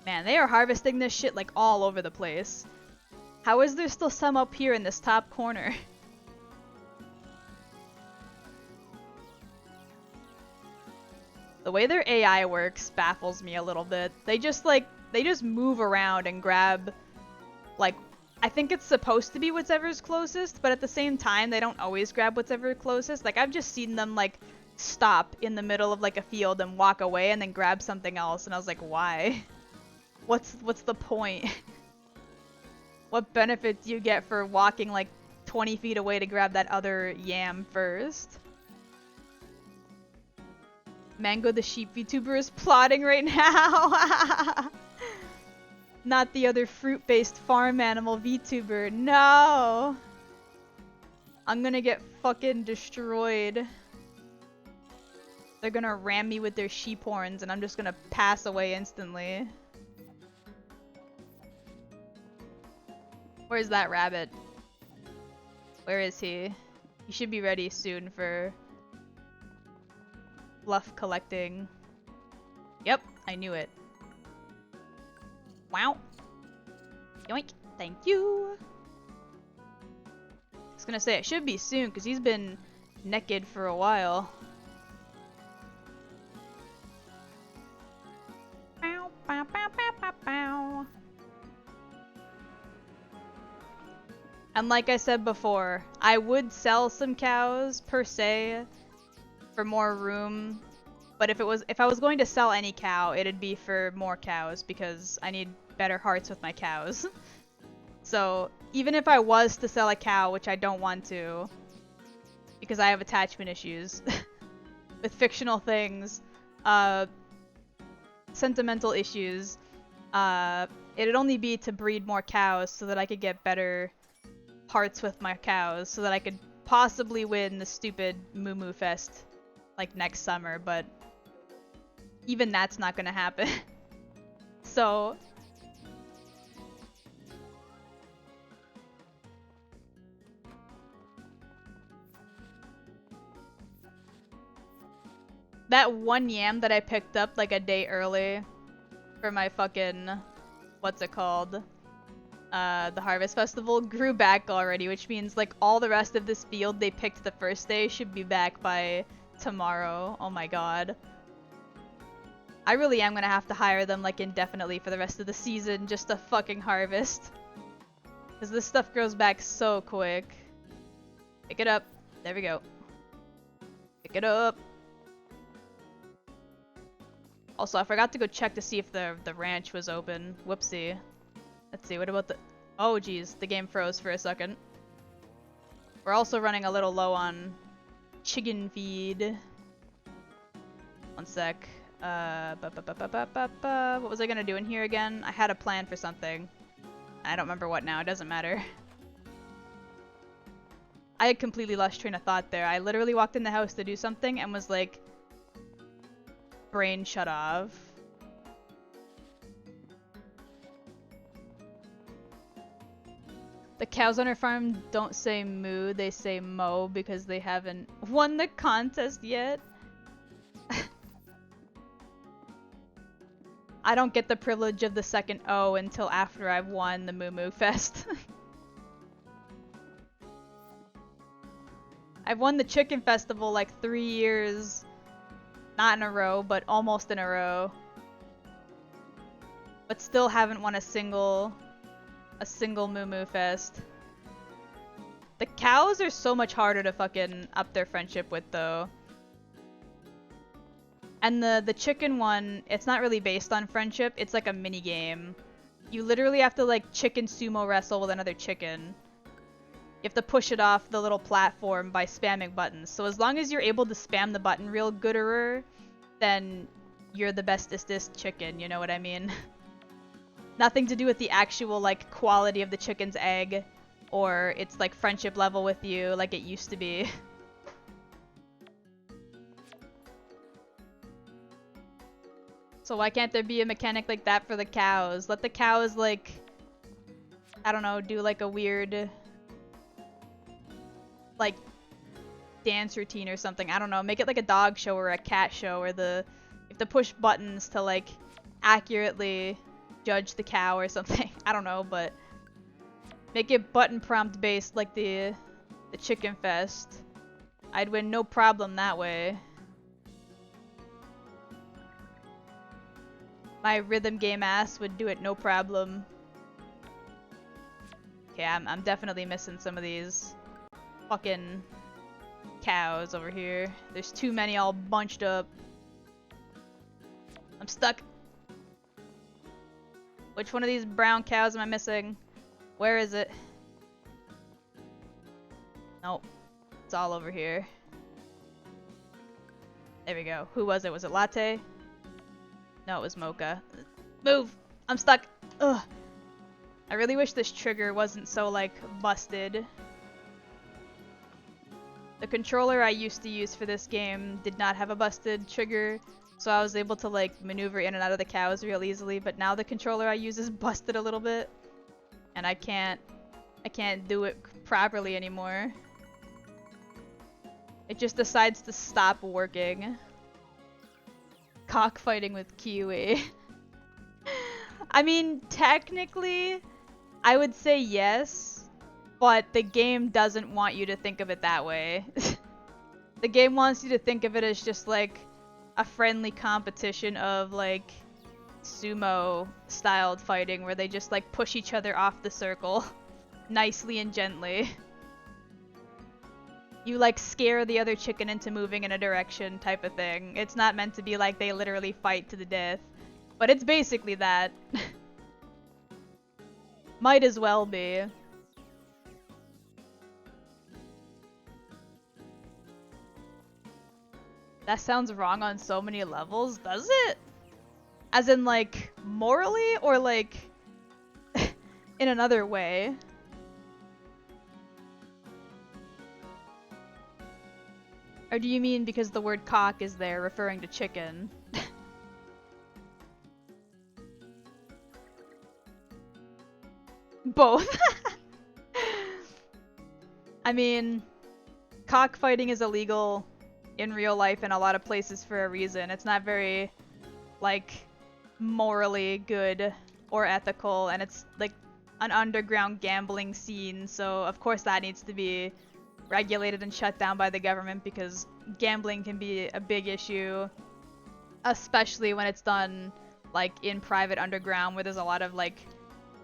Man, they are harvesting this shit like all over the place. How is there still some up here in this top corner? The way their AI works baffles me a little bit. They just move around and grab, like, I think it's supposed to be whatever's closest, but at the same time, they don't always grab whatever's closest. Like, I've just seen them, like, stop in the middle of, like, a field and walk away and then grab something else, and I was like, why? What's the point? What benefit do you get for walking, like, 20 feet away to grab that other yam first? Mango the sheep VTuber is plotting right now. Not the other fruit-based farm animal VTuber. No! I'm gonna get fucking destroyed. They're gonna ram me with their sheep horns and I'm just gonna pass away instantly. Where's that rabbit? Where is he? He should be ready soon for fluff collecting. Yep, I knew it. Wow. Yoink. Thank you. I was gonna say it should be soon because he's been naked for a while. Bow, bow, bow, bow, bow, bow. And like I said before, I would sell some cows per se for more room, but if I was going to sell any cow, it'd be for more cows because I need better hearts with my cows. So even if I was to sell a cow, which I don't want to, because I have attachment issues with fictional things, sentimental issues, it'd only be to breed more cows so that I could get better hearts with my cows so that I could possibly win the stupid Moo Moo Fest like next summer, but even that's not gonna happen. So that one yam that I picked up like a day early for my fucking, what's it called? The Harvest Festival grew back already, which means like all the rest of this field they picked the first day should be back by tomorrow. Oh my god. I really am gonna have to hire them like indefinitely for the rest of the season just to fucking harvest. Because this stuff grows back so quick. Pick it up. There we go. Pick it up. Also, I forgot to go check to see if the ranch was open. Whoopsie. Let's see, what about the... Oh geez, the game froze for a second. We're also running a little low on chicken feed. One sec. What was I gonna do in here again? I had a plan for something. I don't remember what now, it doesn't matter. I had completely lost train of thought there. I literally walked in the house to do something and was like... brain shut off. The cows on our farm don't say moo, they say mo because they haven't won the contest yet. I don't get the privilege of the second O until after I've won the Moo Moo Fest. I've won the Chicken Festival like 3 years. Not in a row, but almost in a row. But still haven't won a single Moo Moo Fest. The cows are so much harder to fucking up their friendship with though. And the chicken one, it's not really based on friendship, it's like a mini game. You literally have to like chicken sumo wrestle with another chicken. You have to push it off the little platform by spamming buttons. So as long as you're able to spam the button real gooder, then you're the bestest chicken, you know what I mean? Nothing to do with the actual like quality of the chicken's egg or its like friendship level with you like it used to be. So why can't there be a mechanic like that for the cows? Let the cows like, I don't know, do like a weird like dance routine or something. I don't know, make it like a dog show or a cat show where you have to push buttons to like accurately judge the cow or something. I don't know, but make it button prompt based like the Chicken Fest. I'd win no problem that way. My rhythm game ass would do it no problem. Okay, I'm definitely missing some of these fucking cows over here. There's too many all bunched up. I'm stuck. Which one of these brown cows am I missing? Where is it? Nope. It's all over here. There we go. Who was it? Was it Latte? No, it was Mocha. Move! I'm stuck! Ugh. I really wish this trigger wasn't so, like, busted. The controller I used to use for this game did not have a busted trigger, so I was able to, like, maneuver in and out of the cows real easily, but now the controller I use is busted a little bit. And I can't do it properly anymore. It just decides to stop working. Cockfighting with Kiwi. I mean, technically, I would say yes, but the game doesn't want you to think of it that way. The game wants you to think of it as just like a friendly competition of like sumo styled fighting where they just like push each other off the circle nicely and gently. You like scare the other chicken into moving in a direction type of thing. It's not meant to be like they literally fight to the death, but it's basically that. Might as well be. That sounds wrong on so many levels, does it? As in like morally or like in another way? Or do you mean because the word cock is there referring to chicken? Both. I mean, cockfighting is illegal in real life in a lot of places for a reason. It's not very, like, morally good or ethical, and it's like an underground gambling scene, so of course that needs to be regulated and shut down by the government because gambling can be a big issue, especially when it's done like in private underground where there's a lot of like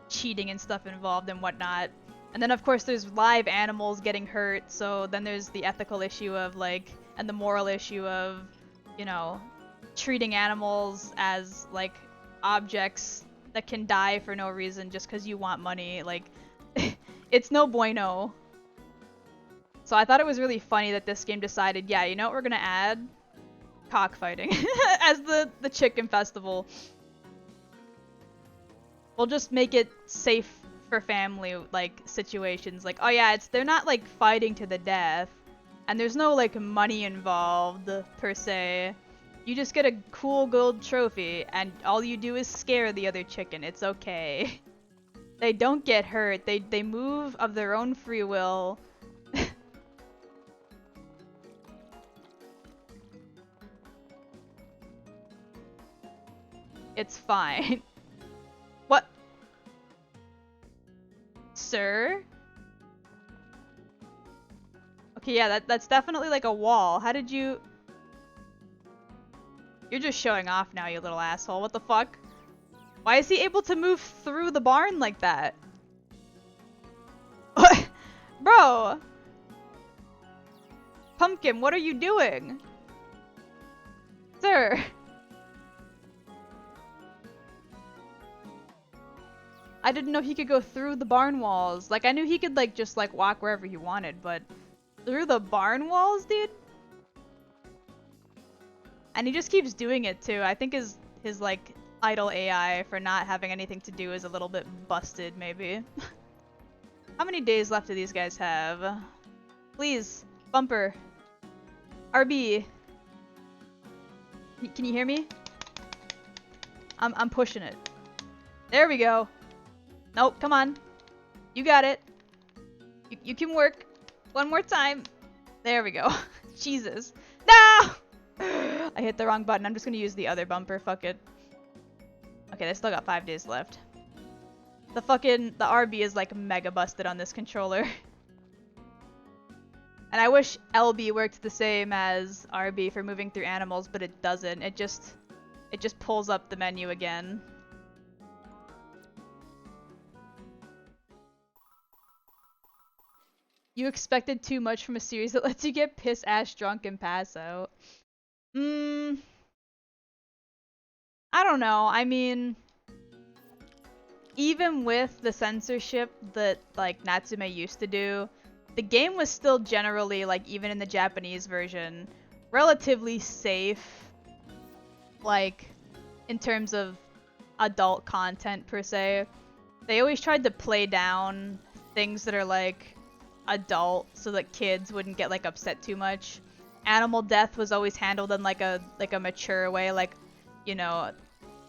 cheating and stuff involved and whatnot. And then of course there's live animals getting hurt, so then there's the ethical issue of like, and the moral issue of, you know, treating animals as like objects that can die for no reason just because you want money. Like, it's no bueno. So I thought it was really funny that this game decided, yeah, you know what we're gonna add? Cockfighting as the chicken festival. We'll just make it safe for family, like, situations. Like, oh yeah, they're not, like, fighting to the death. And there's no, like, money involved, per se. You just get a cool gold trophy, and all you do is scare the other chicken. It's okay. They don't get hurt. They move of their own free will. It's fine. What? Sir? Okay, yeah, that's definitely like a wall. How did you... You're just showing off now, you little asshole. What the fuck? Why is he able to move through the barn like that? Bro! Pumpkin, what are you doing? Sir! I didn't know he could go through the barn walls. Like, I knew he could, like, just, like, walk wherever he wanted, but through the barn walls, dude? And he just keeps doing it, too. I think his like, idle AI for not having anything to do is a little bit busted, maybe. How many days left do these guys have? Please, bumper. RB. Can you hear me? I'm pushing it. There we go. Nope, come on. You got it. You can work. One more time. There we go. Jesus. No! I hit the wrong button. I'm just gonna use the other bumper. Fuck it. Okay, they still got 5 days left. The RB is like mega busted on this controller. And I wish LB worked the same as RB for moving through animals, but it doesn't. It just pulls up the menu again. You expected too much from a series that lets you get piss-ass drunk and pass out. I don't know. I mean, even with the censorship that, like, Natsume used to do, the game was still generally, like, even in the Japanese version, relatively safe, like, in terms of adult content per se. They always tried to play down things that are like adult so that kids wouldn't get like upset too much. Animal death was always handled in like a mature way, like, you know,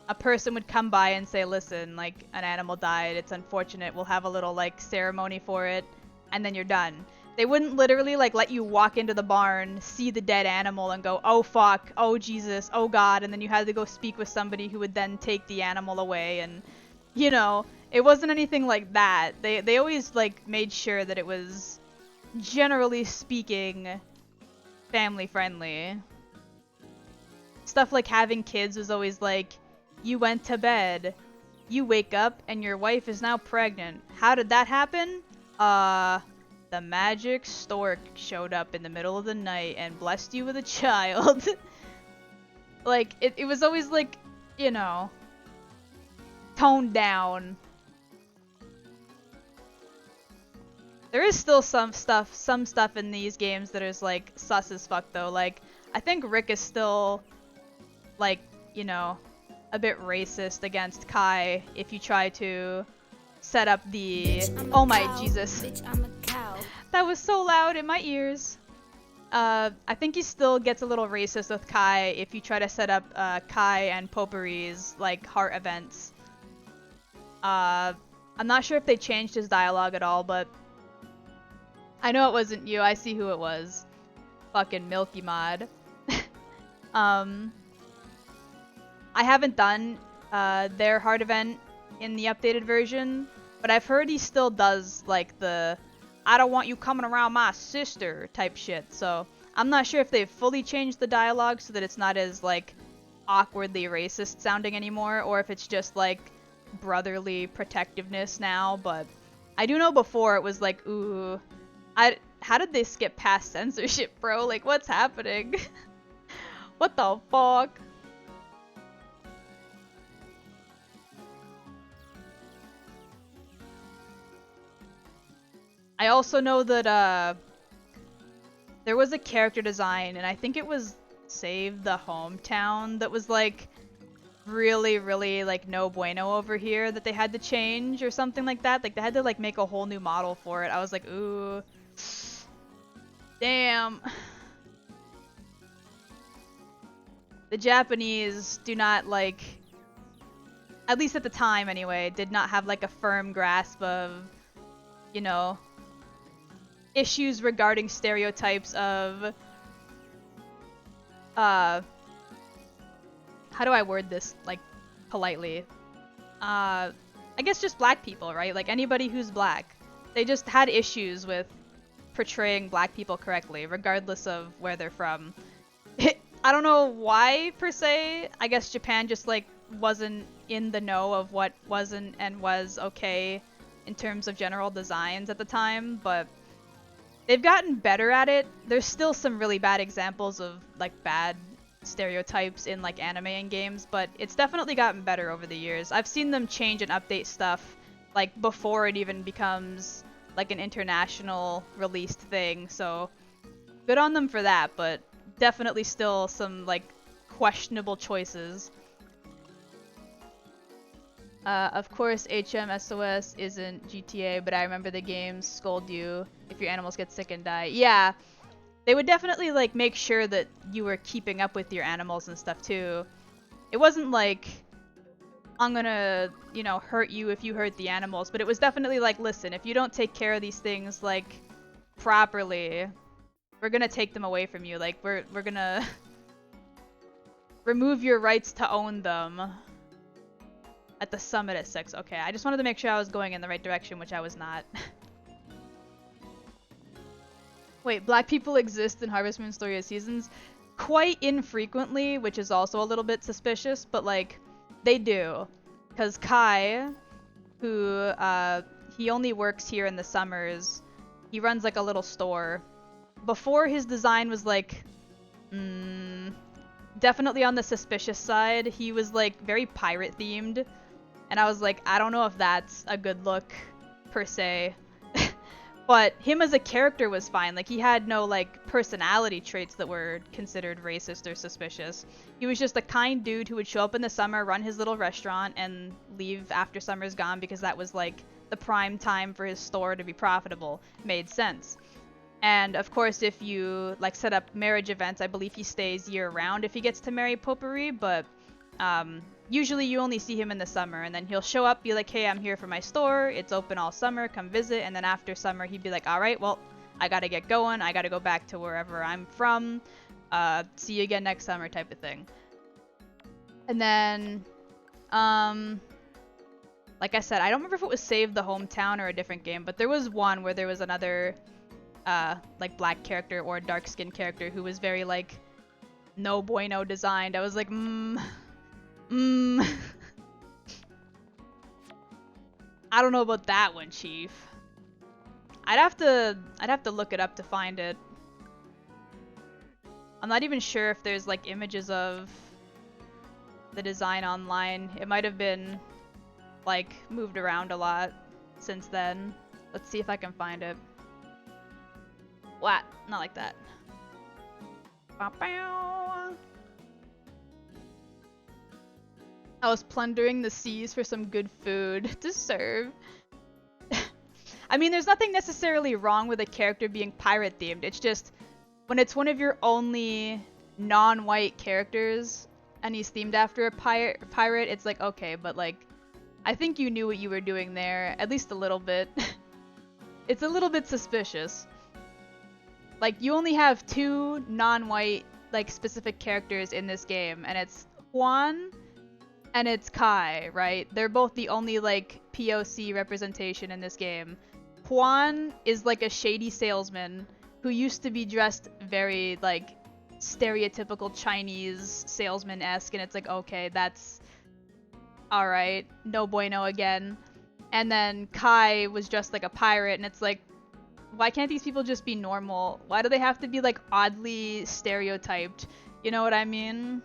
a person would come by and say, listen, like, an animal died, it's unfortunate, we'll have a little like ceremony for it, and then you're done. They wouldn't literally like let you walk into the barn, see the dead animal, and go, oh fuck, oh Jesus, oh God, and then you had to go speak with somebody who would then take the animal away, and, you know, it wasn't anything like that. They always like made sure that it was, generally speaking, family friendly. Stuff like having kids was always like, you went to bed, you wake up and your wife is now pregnant. How did that happen? The magic stork showed up in the middle of the night and blessed you with a child. Like, it was always like, you know, toned down. There is still some stuff in these games that is like sus as fuck though. Like, I think Rick is still like, you know, a bit racist against Kai if you try to set up the... Oh my Jesus. Bitch, I'm a cow. That was so loud in my ears. I think he still gets a little racist with Kai if you try to set up Kai and Potpourri's like heart events. I'm not sure if they changed his dialogue at all, but I know it wasn't you. I see who it was. Fucking Milky Mod. I haven't done their heart event in the updated version, but I've heard he still does like the I don't want you coming around my sister type shit. So I'm not sure if they've fully changed the dialogue so that it's not as like awkwardly racist sounding anymore, or if it's just like brotherly protectiveness now, but I do know before it was like, ooh, how did they skip past censorship, bro? Like, what's happening? What the fuck? I also know that there was a character design, and I think it was Save the Hometown, that was like really, really like no bueno over here, that they had to change or something like that. Like they had to like make a whole new model for it. I was like, ooh, damn. The Japanese do not like, at least at the time anyway, did not have like a firm grasp of, you know, issues regarding stereotypes of, how do I word this, like, politely? I guess just black people, right? Like, anybody who's black. They just had issues with portraying black people correctly, regardless of where they're from. I don't know why, per se. I guess Japan just, like, wasn't in the know of what wasn't and was okay in terms of general designs at the time, but they've gotten better at it. There's still some really bad examples of, like, bad stereotypes in, like, anime and games, but it's definitely gotten better over the years. I've seen them change and update stuff, like, before it even becomes, like, an international released thing, so good on them for that, but definitely still some, like, questionable choices. Of course, HMSOS isn't GTA, but I remember the games scold you if your animals get sick and die. Yeah, they would definitely, like, make sure that you were keeping up with your animals and stuff, too. It wasn't like, I'm gonna, you know, hurt you if you hurt the animals, but it was definitely like, listen, if you don't take care of these things, like, properly, we're gonna take them away from you. Like, we're gonna remove your rights to own them. At the summit at 6. Okay, I just wanted to make sure I was going in the right direction, which I was not. Wait, black people exist in Harvest Moon Story of Seasons? Quite infrequently, which is also a little bit suspicious, but, like, they do. Because Kai, who, he only works here in the summers, he runs, like, a little store. Before, his design was, like, definitely on the suspicious side. He was, like, very pirate-themed. And I was like, I don't know if that's a good look, per se. But him as a character was fine. Like, he had no, like, personality traits that were considered racist or suspicious. He was just a kind dude who would show up in the summer, run his little restaurant, and leave after summer's gone because that was, like, the prime time for his store to be profitable. Made sense. And, of course, if you, like, set up marriage events, I believe he stays year-round if he gets to marry Potpourri, but, usually you only see him in the summer, and then he'll show up, be like, hey, I'm here for my store, it's open all summer, come visit, and then after summer he'd be like, alright, well, I gotta get going, I gotta go back to wherever I'm from, see you again next summer type of thing. And then, like I said, I don't remember if it was Save the Hometown or a different game, but there was one where there was another, like, black character or dark-skinned character who was very, like, no bueno designed. I was like, I don't know about that one, Chief. I'd have to look it up to find it. I'm not even sure if there's like images of the design online. It might have been like moved around a lot since then. Let's see if I can find it. What? Not like that. I was plundering the seas for some good food to serve. I mean, there's nothing necessarily wrong with a character being pirate themed. It's just when it's one of your only non-white characters and he's themed after a pirate, it's like, okay, but like, I think you knew what you were doing there, at least a little bit. It's a little bit suspicious. Like, you only have two non-white, like, specific characters in this game, and it's Juan and it's Kai, right? They're both the only, like, POC representation in this game. Juan is, like, a shady salesman who used to be dressed very, like, stereotypical Chinese salesman-esque, and it's like, okay, that's alright, no bueno again. And then Kai was dressed like a pirate, and it's like, why can't these people just be normal? Why do they have to be, like, oddly stereotyped? You know what I mean?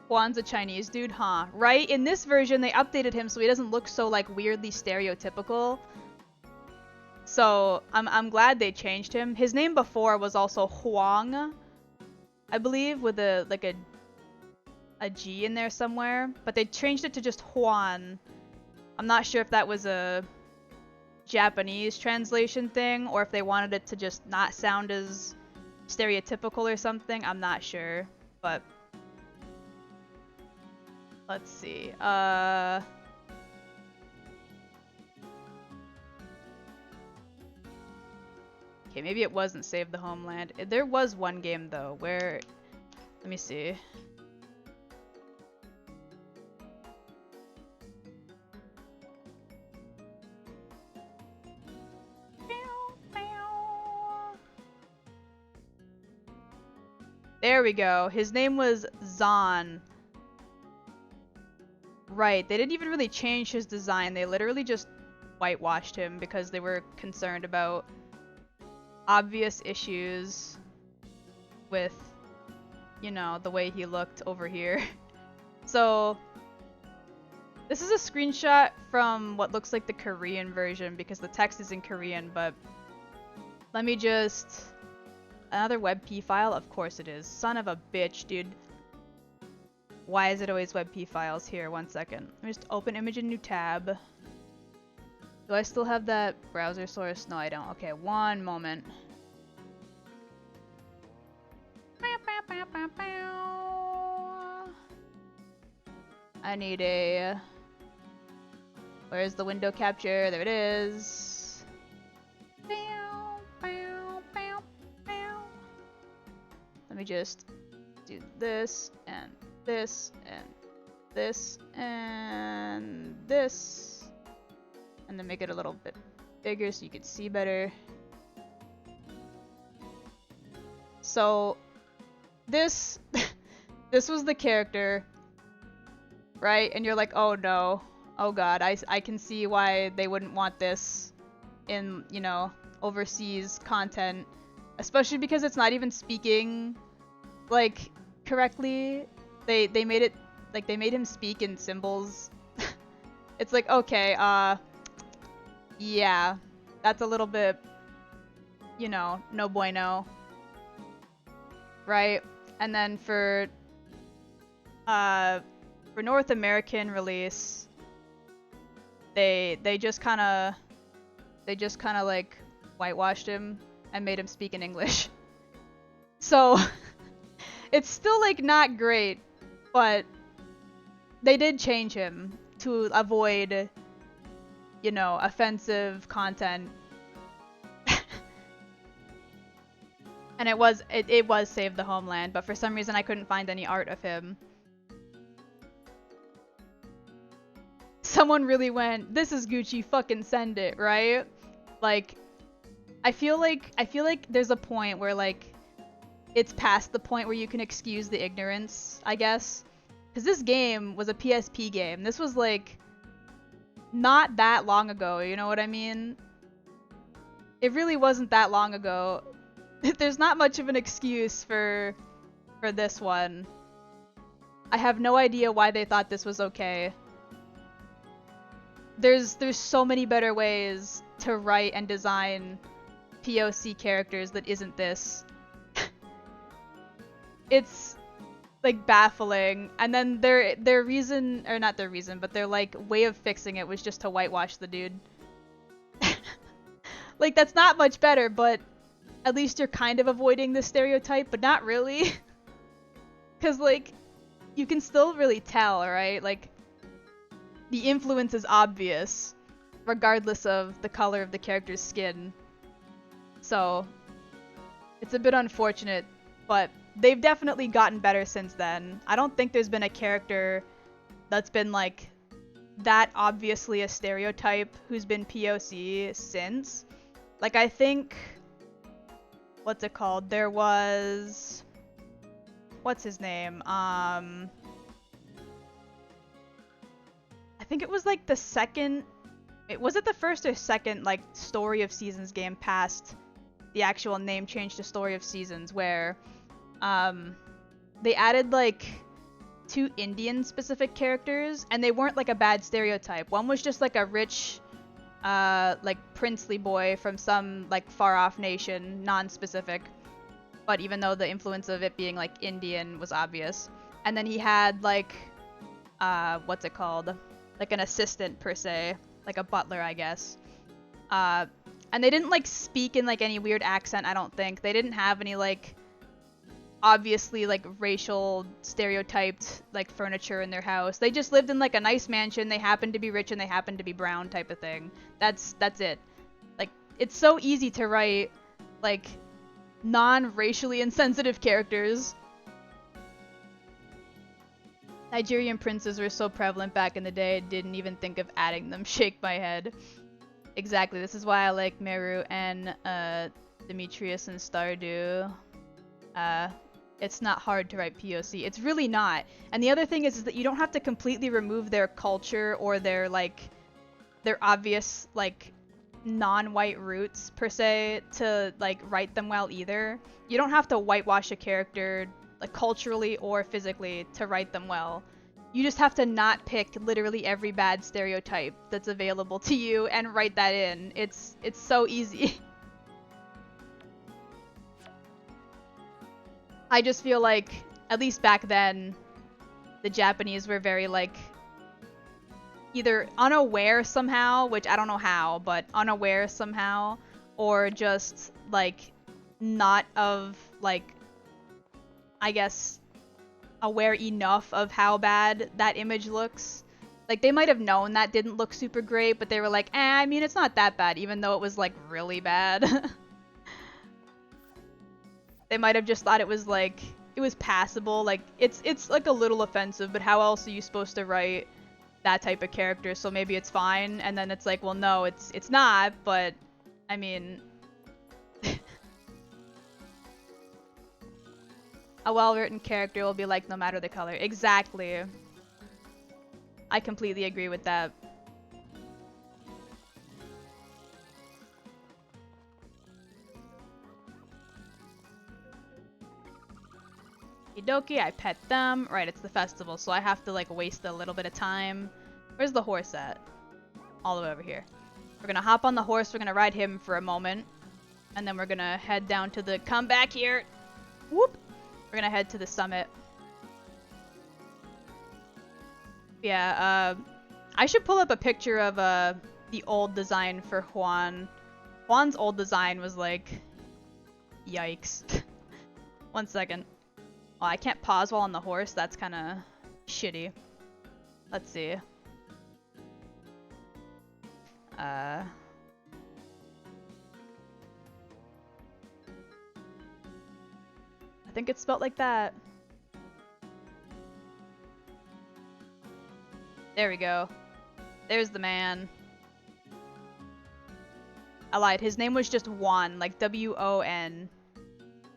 Juan's a Chinese dude, huh? Right? In this version, they updated him so he doesn't look so, like, weirdly stereotypical. So, I'm glad they changed him. His name before was also Huang, I believe, with a, like, a G in there somewhere. But they changed it to just Juan. I'm not sure if that was a Japanese translation thing, or if they wanted it to just not sound as stereotypical or something. I'm not sure, but let's see. Okay, maybe it wasn't Save the Homeland. There was one game though where, let me see. There we go. His name was Zahn. Right, they didn't even really change his design. They literally just whitewashed him because they were concerned about obvious issues with, you know, the way he looked over here. So, this is a screenshot from what looks like the Korean version because the text is in Korean, but let me just... Another WebP file? Of course it is. Son of a bitch, dude. Why is it always WebP files? Here, one second. Let me just open image in new tab. Do I still have that browser source? No, I don't. Okay, one moment. I need a... Where's the window capture? There it is. Let me just do this and this and this and this, and then make it a little bit bigger so you can see better. So this this was the character, right? And you're like, oh no, oh god, I can see why they wouldn't want this in, you know, overseas content, especially because it's not even speaking like correctly. They made it like they made him speak in symbols. It's like, okay, yeah, that's a little bit, you know, no bueno, right? And then for North American release, they just kind of like whitewashed him and made him speak in English. So it's still like not great, but they did change him to avoid, you know, offensive content. And it was Save the Homeland, but for some reason I couldn't find any art of him. Someone really went, "This is Gucci, fucking send it," right? Like I feel like there's a point where like it's past the point where you can excuse the ignorance, I guess. Cuz this game was a PSP game. This was like not that long ago, you know what I mean? It really wasn't that long ago. There's not much of an excuse for this one. I have no idea why they thought this was okay. There's so many better ways to write and design POC characters that isn't this. It's like baffling. And then their reason, or not their reason, but their like way of fixing it was just to whitewash the dude. Like that's not much better, but at least you're kind of avoiding the stereotype, but not really. Cause like you can still really tell, right? Like the influence is obvious regardless of the color of the character's skin. So it's a bit unfortunate, but they've definitely gotten better since then. I don't think there's been a character that's been like that obviously a stereotype who's been POC since. Like I think, what's it called? There was, what's his name? I think it was like the second, was it the first or second like Story of Seasons game past the actual name change to Story of Seasons, where they added like 2 Indian specific characters, and they weren't like a bad stereotype. One was just like a rich like princely boy from some like far off nation, non-specific, but even though the influence of it being like Indian was obvious. And then he had like what's it called, like an assistant per se, like a butler, I guess. And they didn't like speak in like any weird accent, I don't think. They didn't have any like obviously like racial stereotyped like furniture in their house. They just lived in like a nice mansion. They happened to be rich and they happened to be brown type of thing. That's it. Like it's so easy to write like non-racially insensitive characters. Nigerian princes were so prevalent back in the day, I didn't even think of adding them. Shake my head. Exactly, this is why I like Meru and Demetrius and Stardew. It's not hard to write POC. It's really not. And the other thing is that you don't have to completely remove their culture or their like their obvious like non-white roots per se to like write them well either. You don't have to whitewash a character like culturally or physically to write them well. You just have to not pick literally every bad stereotype that's available to you and write that in. It's so easy. I just feel like, at least back then, the Japanese were very like either unaware somehow, which I don't know how, but unaware somehow, or just like not of like, I guess, aware enough of how bad that image looks. Like they might have known that didn't look super great, but they were like, I mean, it's not that bad, even though it was like really bad. They might have just thought it was like, it was passable. Like it's like a little offensive, but how else are you supposed to write that type of character? So maybe it's fine. And then it's like, well, no, it's not. But I mean, a well-written character will be like no matter the color. Exactly. I completely agree with that. Okie dokie, I pet them. Right, it's the festival, so I have to like waste a little bit of time. Where's the horse at? All the way over here. We're gonna hop on the horse, we're gonna ride him for a moment. And then we're gonna head down to the, come back here. Whoop! We're gonna head to the summit. Yeah, I should pull up a picture of the old design for Juan. Juan's old design was like, yikes. 1 second. Oh, I can't pause while on the horse. That's kind of shitty. Let's see. I think it's spelled like that. There we go. There's the man. I lied. His name was just Juan, like W-O-N.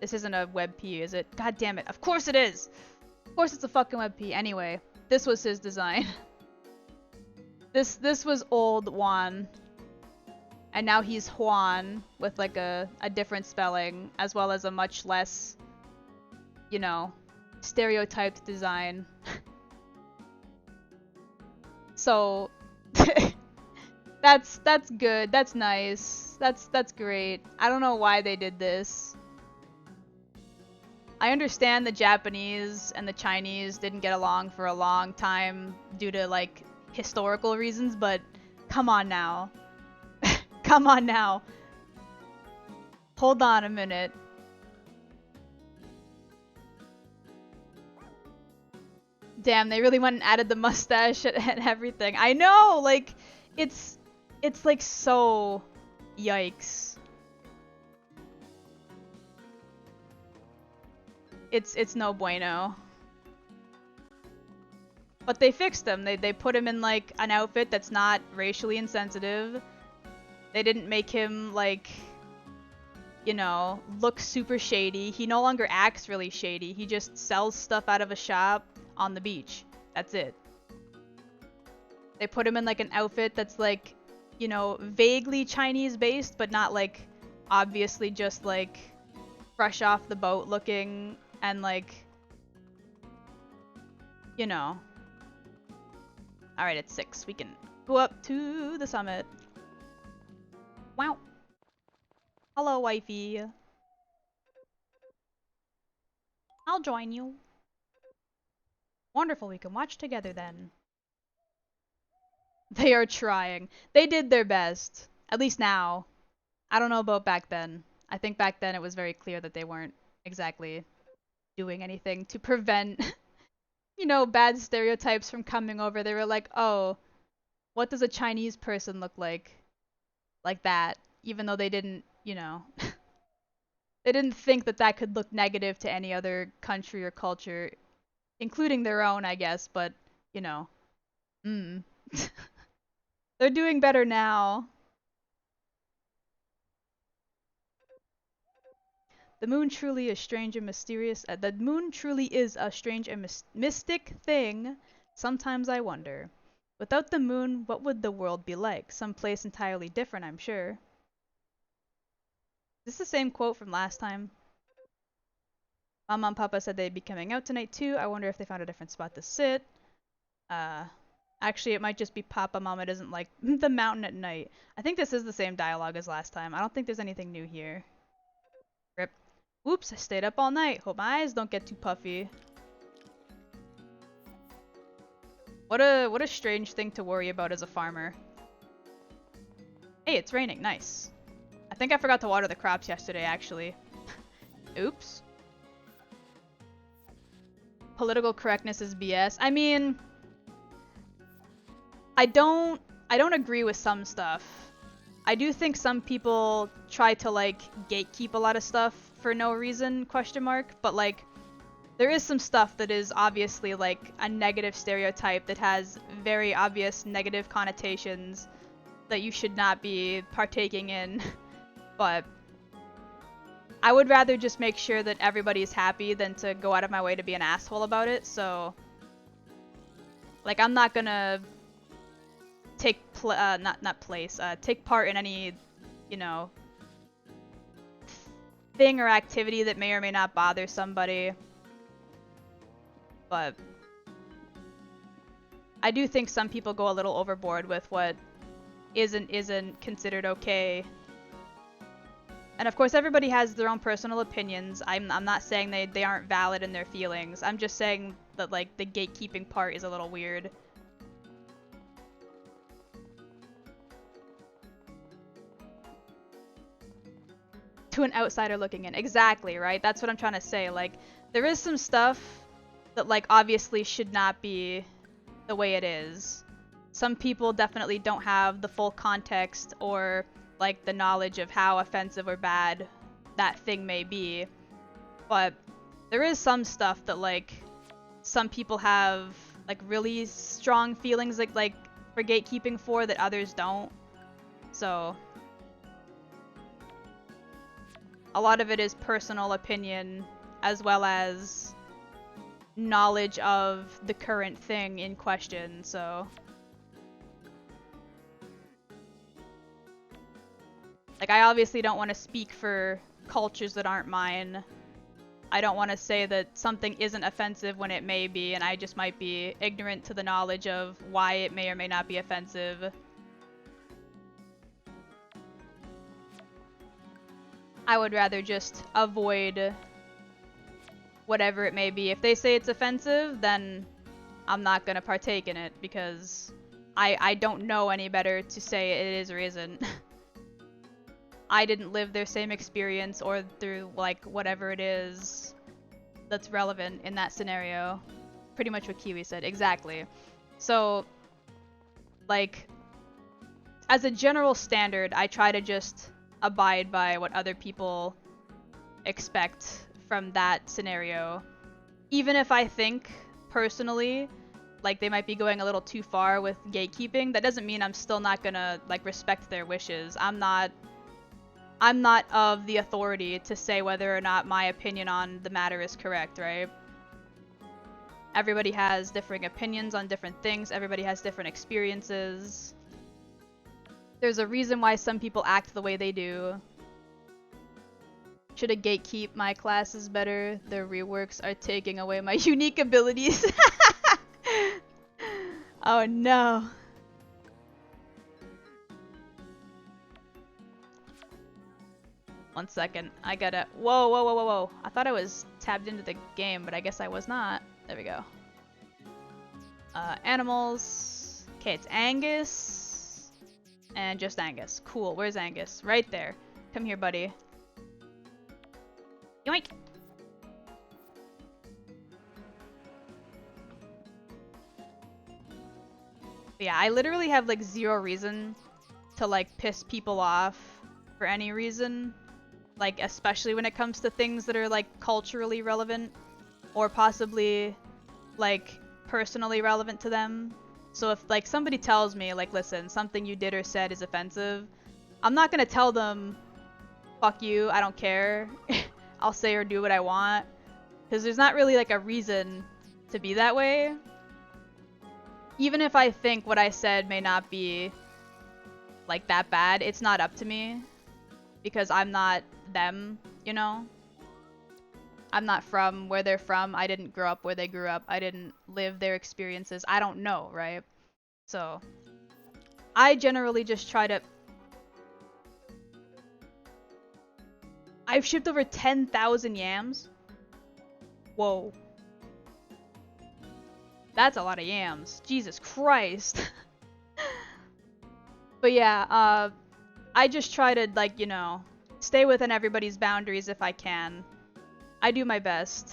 This isn't a WebP, is it? God damn it. Of course it is! Of course it's a fucking WebP. Anyway, this was his design. This was old Juan. And now he's Juan with like a different spelling, as well as a much less, you know, stereotyped design. So that's good. That's nice. That's great. I don't know why they did this. I understand the Japanese and the Chinese didn't get along for a long time due to like historical reasons, but come on now. Come on now. Hold on a minute. Damn, they really went and added the mustache and everything. I know, like, it's like so yikes. It's no bueno. But they fixed him. They put him in like an outfit that's not racially insensitive. They didn't make him like, you know, look super shady. He no longer acts really shady. He just sells stuff out of a shop on the beach. That's it. They put him in like an outfit that's like, you know, vaguely Chinese based, but not like obviously just like fresh off the boat looking and like, you know. Alright, it's 6. We can go up to the summit. Wow. Hello, wifey. I'll join you. Wonderful, we can watch together then. They are trying. They did their best. At least now. I don't know about back then. I think back then it was very clear that they weren't exactly doing anything to prevent, you know, bad stereotypes from coming over. They were like, oh, what does a Chinese person look like? Like that. Even though they didn't, you know, they didn't think that that could look negative to any other country or culture, including their own, I guess, but, you know. They're doing better now. The moon truly is strange and mysterious. The moon truly is a strange and mystic thing. Sometimes I wonder. Without the moon, what would the world be like? Some place entirely different, I'm sure. Is this the same quote from last time? Mama and Papa said they'd be coming out tonight too. I wonder if they found a different spot to sit. Actually, it might just be Papa. Mama doesn't like the mountain at night. I think this is the same dialogue as last time. I don't think there's anything new here. Rip. Oops, I stayed up all night. Hope my eyes don't get too puffy. What a strange thing to worry about as a farmer. Hey, it's raining. Nice. I think I forgot to water the crops yesterday, actually. Oops. Political correctness is BS. I mean, I don't agree with some stuff. I do think some people try to like gatekeep a lot of stuff for no reason, question mark, but like there is some stuff that is obviously like a negative stereotype that has very obvious negative connotations that you should not be partaking in. But I would rather just make sure that everybody is happy than to go out of my way to be an asshole about it. So like I'm not gonna take take part in any, you know, thing or activity that may or may not bother somebody. But I do think some people go a little overboard with what isn't considered okay. And of course everybody has their own personal opinions. I'm not saying they aren't valid in their feelings. I'm just saying that like the gatekeeping part is a little weird. To an outsider looking in. Exactly, right? That's what I'm trying to say. Like, there is some stuff that, like, obviously should not be the way it is. Some people definitely don't have the full context or, like, the knowledge of how offensive or bad that thing may be. But there is some stuff that, like, some people have, like, really strong feelings, like for gatekeeping for that others don't. So a lot of it is personal opinion as well as knowledge of the current thing in question, so. Like, I obviously don't want to speak for cultures that aren't mine. I don't want to say that something isn't offensive when it may be, and I just might be ignorant to the knowledge of why it may or may not be offensive. I would rather just avoid whatever it may be. If they say it's offensive, then I'm not gonna partake in it because I don't know any better to say it is or isn't. I didn't live their same experience or through like whatever it is that's relevant in that scenario. Pretty much what Kiwi said, exactly. So like as a general standard, I try to just abide by what other people expect from that scenario. Even if I think, personally, like they might be going a little too far with gatekeeping, that doesn't mean I'm still not gonna, like, respect their wishes. I'm not of the authority to say whether or not my opinion on the matter is correct, right? Everybody has differing opinions on different things, everybody has different experiences. There's a reason why some people act the way they do. Should a gatekeep my classes better? Their reworks are taking away my unique abilities. Oh no. One second. I gotta... Whoa, whoa, whoa, whoa, whoa. I thought I was tabbed into the game, but I guess I was not. There we go. Animals. Okay, it's Angus. And just Angus. Cool. Where's Angus? Right there. Come here, buddy. Yoink! But yeah, I literally have like zero reason to like piss people off for any reason. Like, especially when it comes to things that are like culturally relevant or possibly like personally relevant to them. So if like somebody tells me like, listen, something you did or said is offensive, I'm not gonna tell them, fuck you, I don't care. I'll say or do what I want. Because there's not really like a reason to be that way. Even if I think what I said may not be like that bad, it's not up to me. Because I'm not them, you know? I'm not from where they're from. I didn't grow up where they grew up. I didn't live their experiences. I don't know, right? So, I generally just try to... I've shipped over 10,000 yams? Whoa. That's a lot of yams. Jesus Christ. But yeah, I just try to, like, you know, stay within everybody's boundaries if I can. I do my best.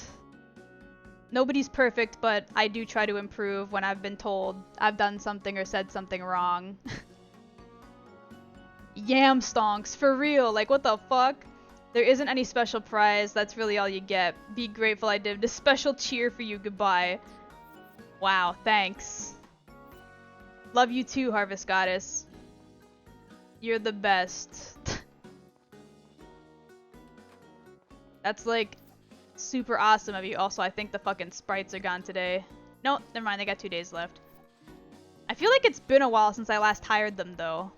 Nobody's perfect, but I do try to improve when I've been told I've done something or said something wrong. Yam stonks, for real, like what the fuck? There isn't any special prize, that's really all you get. Be grateful I did a special cheer for you, goodbye. Wow, thanks. Love you too, Harvest Goddess. You're the best. That's like super awesome of you. Also, I think the fucking sprites are gone today. No, never mind, they got 2 days left. I feel like it's been a while since I last hired them though.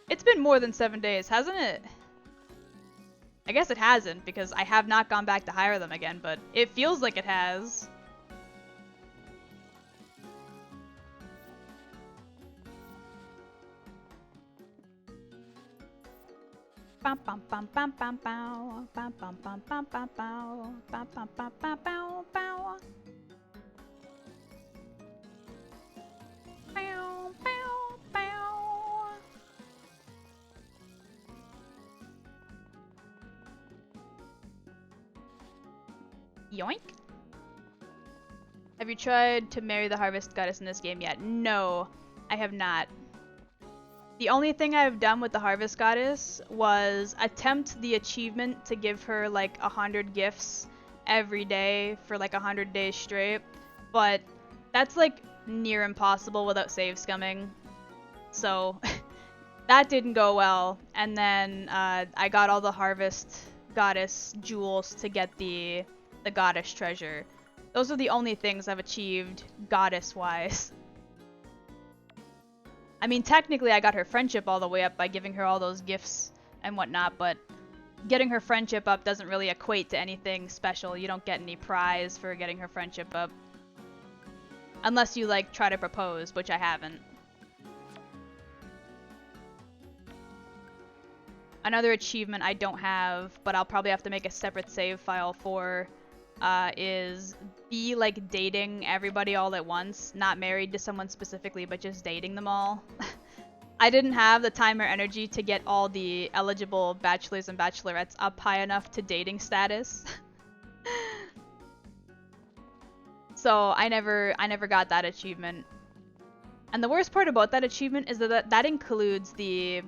It's been more than 7 days, hasn't it? I guess it hasn't because I have not gone back to hire them again, but it feels like it has. Bam bam bam bam bam bow. Bam bam bam bam bam bow. Bam bam bam bam bow bow. Bow bow bow. Yoink. Have you tried to marry the harvest goddess in this game yet? No, I have not. The only thing I've done with the harvest goddess was attempt the achievement to give her like 100 gifts every day for like 100 days straight, but that's like near impossible without save scumming. So that didn't go well, and then I got all the harvest goddess jewels to get the goddess treasure. Those are the only things I've achieved goddess-wise. I mean, technically I got her friendship all the way up by giving her all those gifts and whatnot, but getting her friendship up doesn't really equate to anything special. You don't get any prize for getting her friendship up. Unless you, like, try to propose, which I haven't. Another achievement I don't have, but I'll probably have to make a separate save file for, is be like dating everybody all at once, not married to someone specifically, but just dating them all. I didn't have the time or energy to get all the eligible bachelors and bachelorettes up high enough to dating status. So I never got that achievement. And the worst part about that achievement is that includes the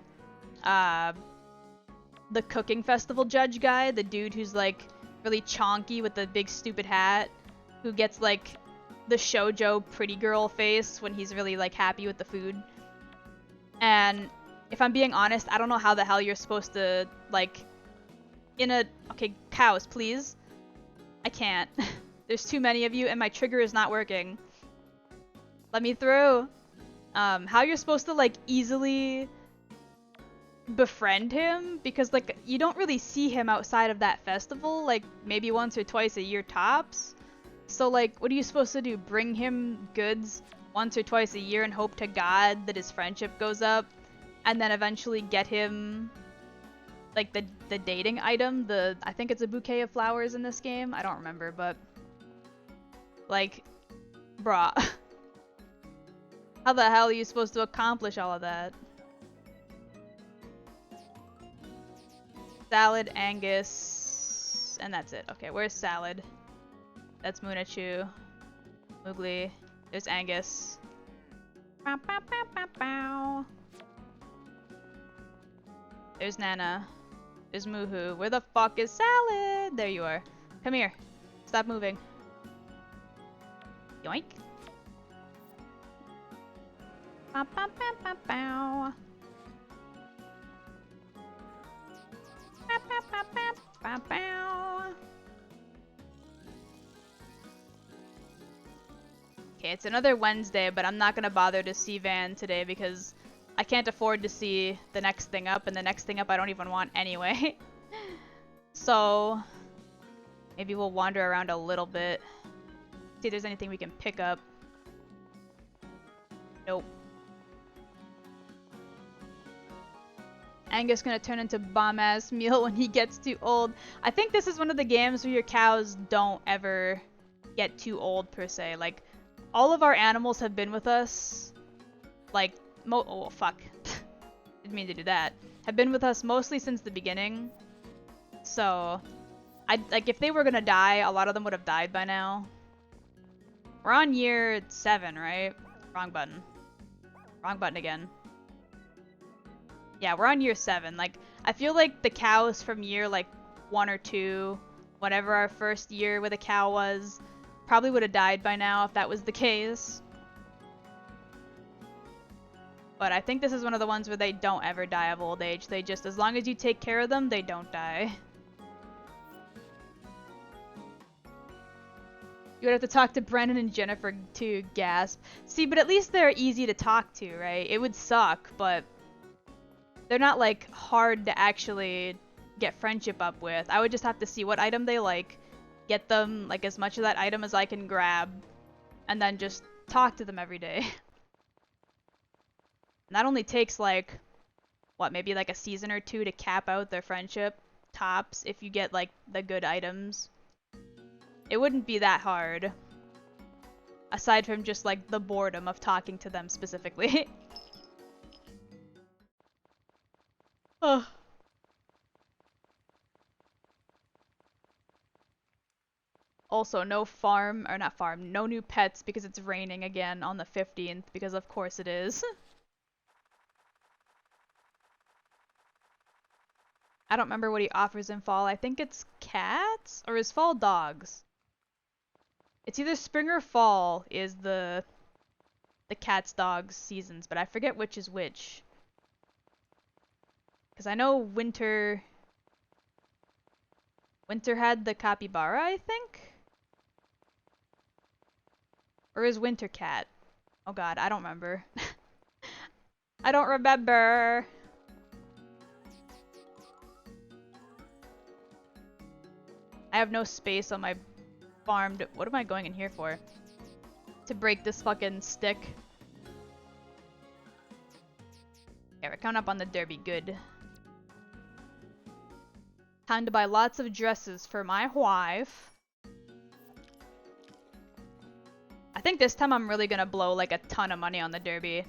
cooking festival judge guy, the dude who's like really chonky with the big stupid hat, who gets like the shoujo pretty girl face when he's really like happy with the food. And if I'm being honest, I don't know how the hell you're supposed to like okay, cows, please. I can't. There's too many of you and my trigger is not working. Let me through. How you're supposed to like easily befriend him, because like you don't really see him outside of that festival, like maybe once or twice a year tops. So like what are you supposed to do? Bring him goods once or twice a year and hope to God that his friendship goes up, and then eventually get him like the dating item, I think it's a bouquet of flowers in this game, I don't remember, but like bruh. How the hell are you supposed to accomplish all of that? Salad, Angus, and that's it. Okay, where's Salad? That's Munachu. Moogly. There's Angus. Bow, bow, bow, bow, bow. There's Nana. There's Moohoo. Where the fuck is Salad? There you are. Come here. Stop moving. Yoink. Bow, bow, bow, bow, bow. Okay, it's another Wednesday, but I'm not gonna bother to see Van today because I can't afford to see the next thing up, and the next thing up I don't even want anyway. So maybe we'll wander around a little bit. See if there's anything we can pick up. Nope. Angus gonna turn into bomb-ass meal when he gets too old. I think this is one of the games where your cows don't ever get too old, per se. Like, all of our animals have been with us, like, oh, fuck. Didn't mean to do that. Have been with us mostly since the beginning. So, like, if they were gonna die, a lot of them would have died by now. We're on year 7, right? Wrong button. Wrong button again. Yeah, we're on year 7. Like, I feel like the cows from year, like, 1 or 2, whatever our first year with a cow was, probably would have died by now if that was the case. But I think this is one of the ones where they don't ever die of old age. They just, as long as you take care of them, they don't die. You would have to talk to Brennan and Jennifer too, gasp. See, but at least they're easy to talk to, right? It would suck, but they're not, like, hard to actually get friendship up with. I would just have to see what item they like, get them, like, as much of that item as I can grab, and then just talk to them every day. And that only takes, like, what, maybe like a season or two to cap out their friendship, tops, if you get like the good items. It wouldn't be that hard. Aside from just like the boredom of talking to them specifically. Ugh. Also, no farm, or not farm, no new pets because it's raining again on the 15th, because of course it is. I don't remember what he offers in fall. I think it's cats? Or is fall dogs? It's either spring or fall is the cats, dogs seasons, but I forget which is which. Because I know winter had the capybara, I think? Or is winter cat? Oh god, I don't remember. I don't remember. I have no space on my farm to— what am I going in here for? To break this fucking stick. Yeah, we're coming up on the derby, good. Time to buy lots of dresses for my wife. I think this time I'm really gonna blow like a ton of money on the derby.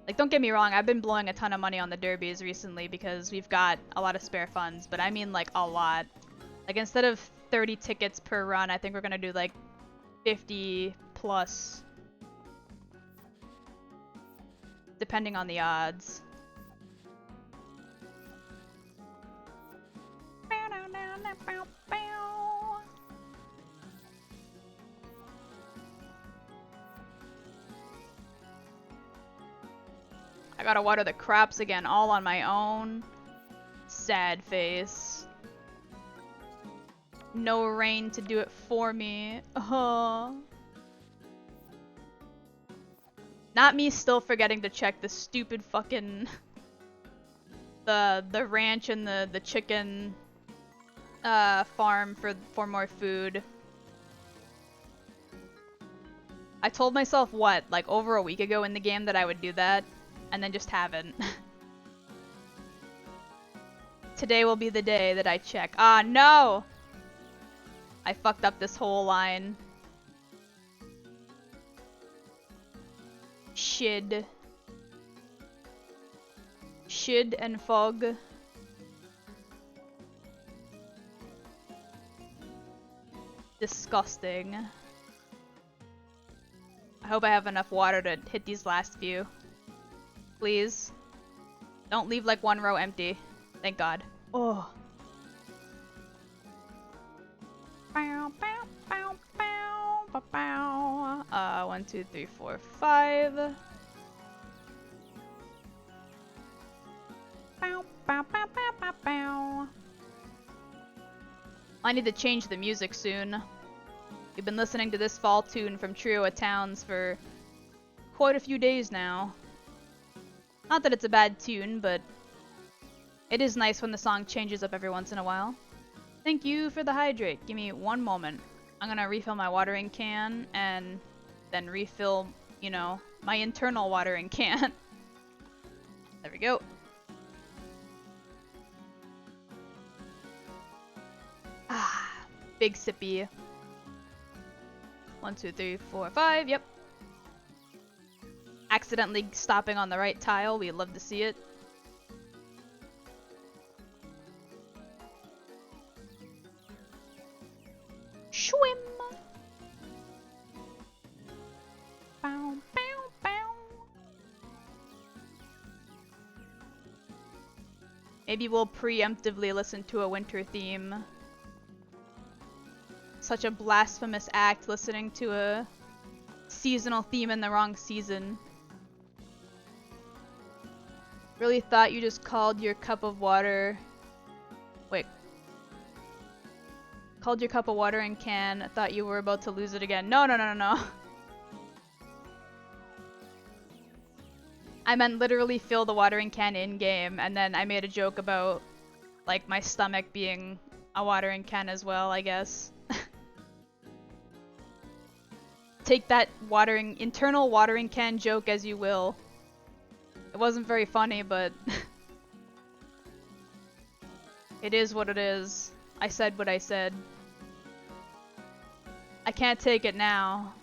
Like, don't get me wrong, I've been blowing a ton of money on the derbies recently because we've got a lot of spare funds, but I mean like a lot. Like, instead of 30 tickets per run, I think we're gonna do like 50 plus. Depending on the odds. I gotta water the crops again, all on my own. Sad face. No rain to do it for me. Not me still forgetting to check the stupid fucking the ranch and the chicken farm for more food. I told myself what, like over a week ago in the game that I would do that, and then just haven't. Today will be the day that I check. Ah, no! I fucked up this whole line. Shid. Shid and fog. Disgusting. I hope I have enough water to hit these last few. Please. Don't leave like one row empty. Thank God. Oh. 1, 2, 3, 4, 5. I need to change the music soon. We've been listening to this fall tune from Trio of Towns for quite a few days now. Not that it's a bad tune, but it is nice when the song changes up every once in a while. Thank you for the hydrate. Give me one moment. I'm gonna refill my watering can and then refill, you know, my internal watering can. There we go. Ah, big sippy. 1, 2, 3, 4, 5. Yep. Accidentally stopping on the right tile. We love to see it. Swim. Bow, bow, bow. Maybe we'll preemptively listen to a winter theme. Such a blasphemous act, listening to a seasonal theme in the wrong season. Really thought you just called your cup of water. Wait. Called your cup of water and can. Thought you were about to lose it again. No, no, no, no, no. I meant literally fill the watering can in-game, and then I made a joke about, like, my stomach being a watering can as well, I guess. Take that internal watering can joke as you will. It wasn't very funny, but It is what it is. I said what I said. I can't take it now.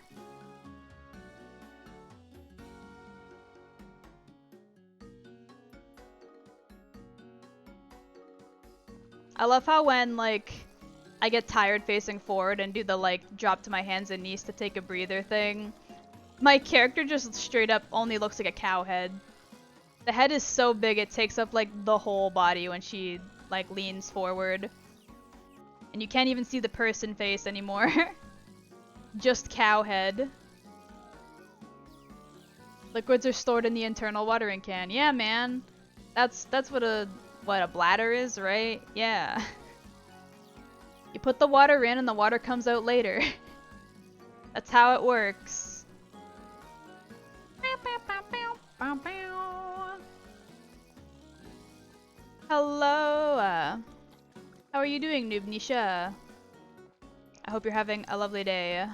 I love how when, like, I get tired facing forward and do the, like, drop to my hands and knees to take a breather thing, my character just straight up only looks like a cow head. The head is so big it takes up, like, the whole body when she, like, leans forward. And you can't even see the person face anymore. Just cow head. Liquids are stored in the internal watering can. Yeah, man. That's what a bladder is, right? Yeah. You put the water in and the water comes out later. That's how it works. Hello. How are you doing, Noob Nisha? I hope you're having a lovely day.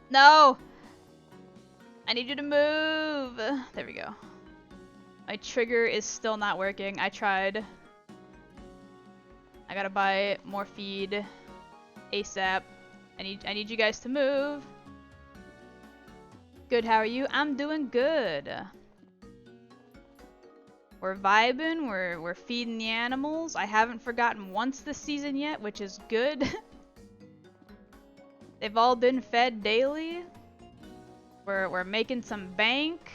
No! I need you to move! There we go. My trigger is still not working. I tried. I gotta buy more feed ASAP. I need you guys to move. Good, how are you? I'm doing good. We're vibing, we're feeding the animals. I haven't forgotten once this season yet, which is good. They've all been fed daily. We're making some bank.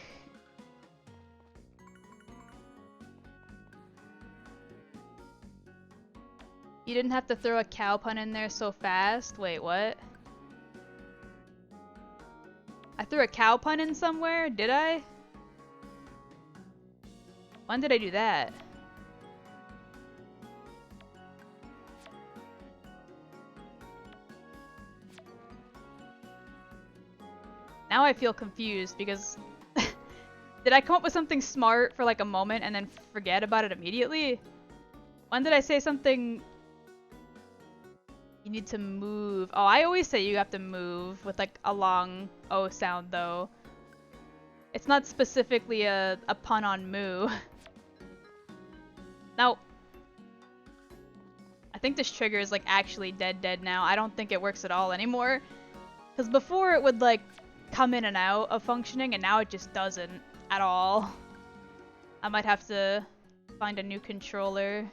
You didn't have to throw a cow pun in there so fast. Wait, what? I threw a cow pun in somewhere? Did I? When did I do that? Now I feel confused because did I come up with something smart for like a moment and then forget about it immediately? When did I say something? You need to move. Oh, I always say you have to move with like a long O sound though. It's not specifically a pun on moo. No. I think this trigger is like actually dead now. I don't think it works at all anymore. Because before it would like come in and out of functioning and now it just doesn't at all. I might have to find a new controller.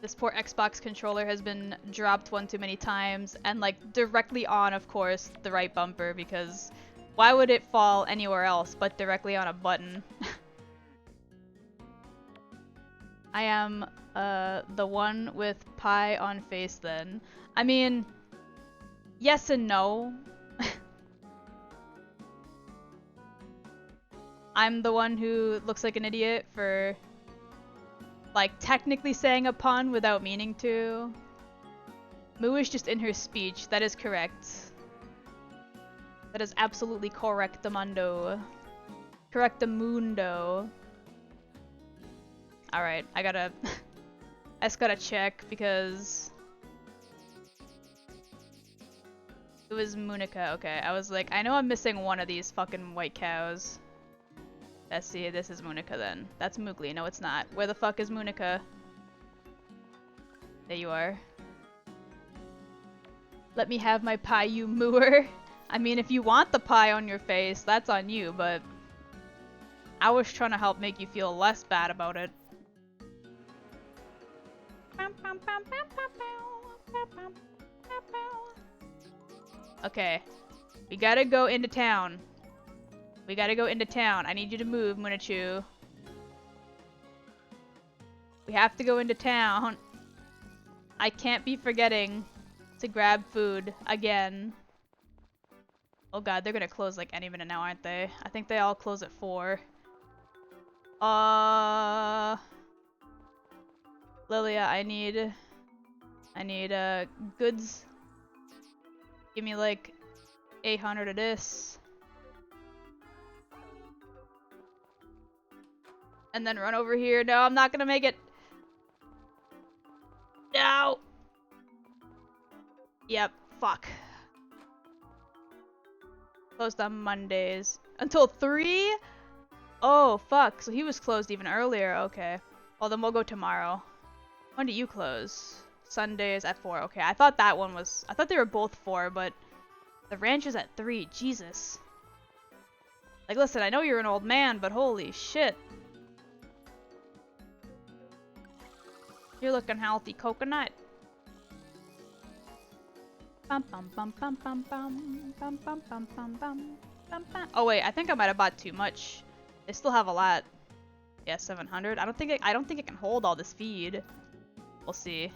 This poor Xbox controller has been dropped one too many times and like directly on, of course, the right bumper because why would it fall anywhere else but directly on a button? I am the one with pie on face then. I mean, yes and no. I'm the one who looks like an idiot for like technically saying a pun without meaning to. Moo is just in her speech. That is correct. That is absolutely correctamundo. Correctamundo. Alright, I just gotta check because it was Munica. Okay, I was like, I know I'm missing one of these fucking white cows. Let's see, this is Munica then. That's Moogly. No, it's not. Where the fuck is Munica? There you are. Let me have my pie, you mooer. I mean, if you want the pie on your face, that's on you, but I was trying to help make you feel less bad about it. Okay. We gotta go into town. We gotta go into town. I need you to move, Munichu. We have to go into town. I can't be forgetting to grab food again. Oh god, they're gonna close like any minute now, aren't they? I think they all close at 4. Lilia, I need goods. Give me like 800 of this. And then run over here. No, I'm not gonna make it. No! Yep, fuck. Closed on Mondays. Until 3? Oh, fuck. So he was closed even earlier. Okay. Well, then we'll go tomorrow. When do you close? Sundays at 4. Okay, I thought that one was... I thought they were both 4, but the ranch is at 3. Jesus. Like, listen, I know you're an old man, but holy shit. You're looking healthy, coconut. Bum bum bum bum bum bum bum bum bum bum bum bum bum. Oh wait, I think I might have bought too much. They still have a lot. Yeah, 700. I don't think it can hold all this feed. We'll see.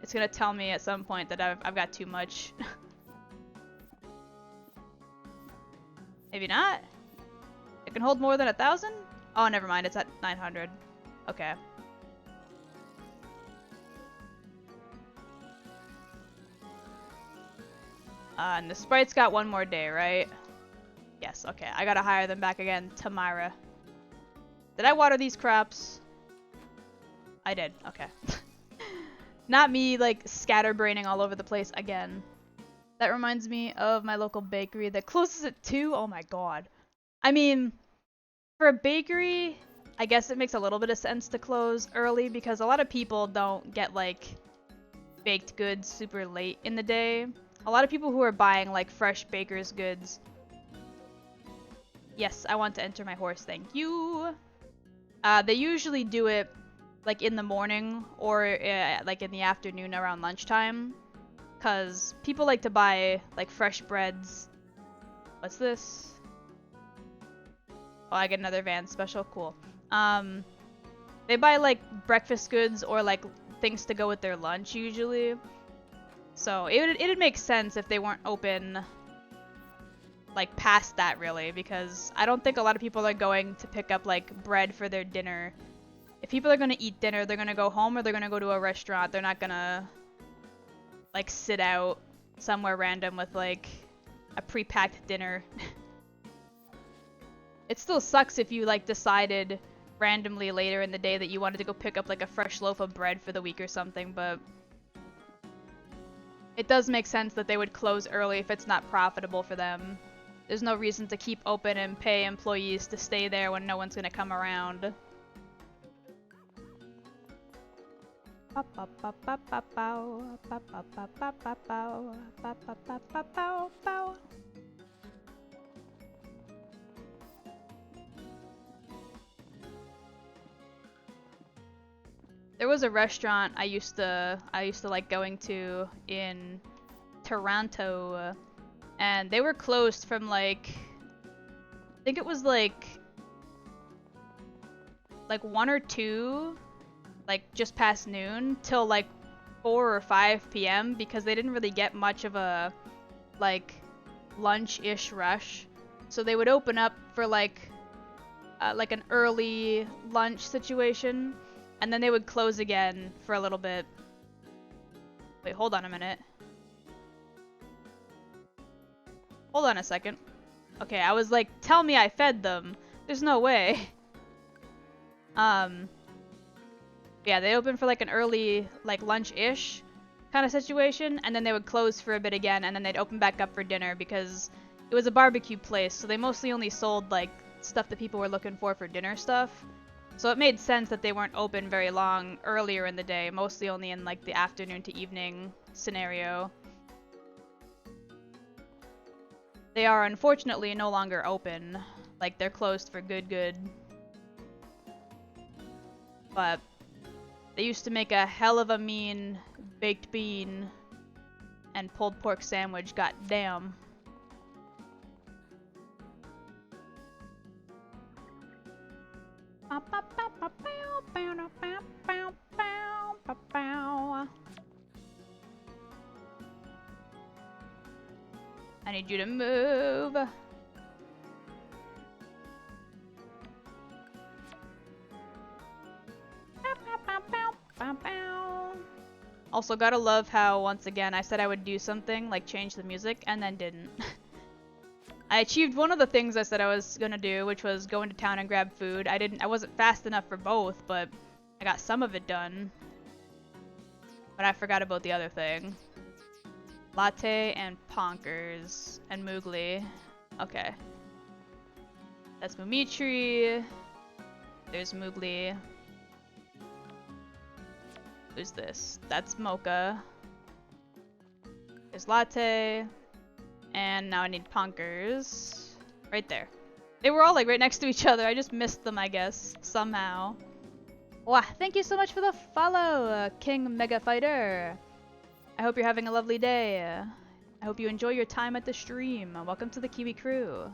It's gonna tell me at some point that I've got too much. Maybe not. It can hold more than 1,000? Oh, never mind. It's at 900. Okay. And the Sprite's got one more day, right? Yes, okay. I gotta hire them back again tomorrow. Did I water these crops? I did. Okay. Not me, like, scatterbraining all over the place again. That reminds me of my local bakery that closes at 2. Oh my god. I mean, for a bakery, I guess it makes a little bit of sense to close early because a lot of people don't get, like, baked goods super late in the day. A lot of people who are buying, like, fresh baker's goods. Yes, I want to enter my horse, thank you. They usually do it, like, in the morning or, like, in the afternoon around lunchtime. Because people like to buy, like, fresh breads. What's this? Oh, I get another van special. Cool. They buy, like, breakfast goods or, like, things to go with their lunch, usually. So, it'd make sense if they weren't open, like, past that, really. Because I don't think a lot of people are going to pick up, like, bread for their dinner. If people are going to eat dinner, they're going to go home or they're going to go to a restaurant. They're not going to, like, sit out somewhere random with, like, a pre-packed dinner. It still sucks if you, like, decided randomly later in the day that you wanted to go pick up, like, a fresh loaf of bread for the week or something, but it does make sense that they would close early if it's not profitable for them. There's no reason to keep open and pay employees to stay there when no one's gonna come around. There was a restaurant I used to like going to in Toronto, and they were closed from, like, I think it was like 1 or 2, like, just past noon till, like, 4 or 5 p.m. because they didn't really get much of a, like, lunch-ish rush. So they would open up for, like an early lunch situation, and then they would close again for a little bit. Wait, hold on a minute. Hold on a second. Okay, I was like, tell me I fed them. There's no way. Yeah, they opened for, like, an early, like, lunch-ish kind of situation, and then they would close for a bit again, and then they'd open back up for dinner because it was a barbecue place, so they mostly only sold, like, stuff that people were looking for dinner stuff. So it made sense that they weren't open very long earlier in the day, mostly only in, like, the afternoon to evening scenario. They are unfortunately no longer open. Like, they're closed for good. But they used to make a hell of a mean baked bean and pulled pork sandwich, goddamn. I need you to move. Also, gotta love how, once again, I said I would do something, like change the music, and then didn't. I achieved one of the things I said I was gonna do, which was go into town and grab food. I wasn't fast enough for both, but I got some of it done. But I forgot about the other thing. Latte and Ponkers and Moogly. Okay. That's Mumitri. There's Moogly. Who's this? That's Mocha. There's Latte. And now I need Ponkers. Right there. They were all like right next to each other. I just missed them, I guess. Somehow. Wow, thank you so much for the follow, King Mega Fighter. I hope you're having a lovely day. I hope you enjoy your time at the stream. Welcome to the Kiwi crew.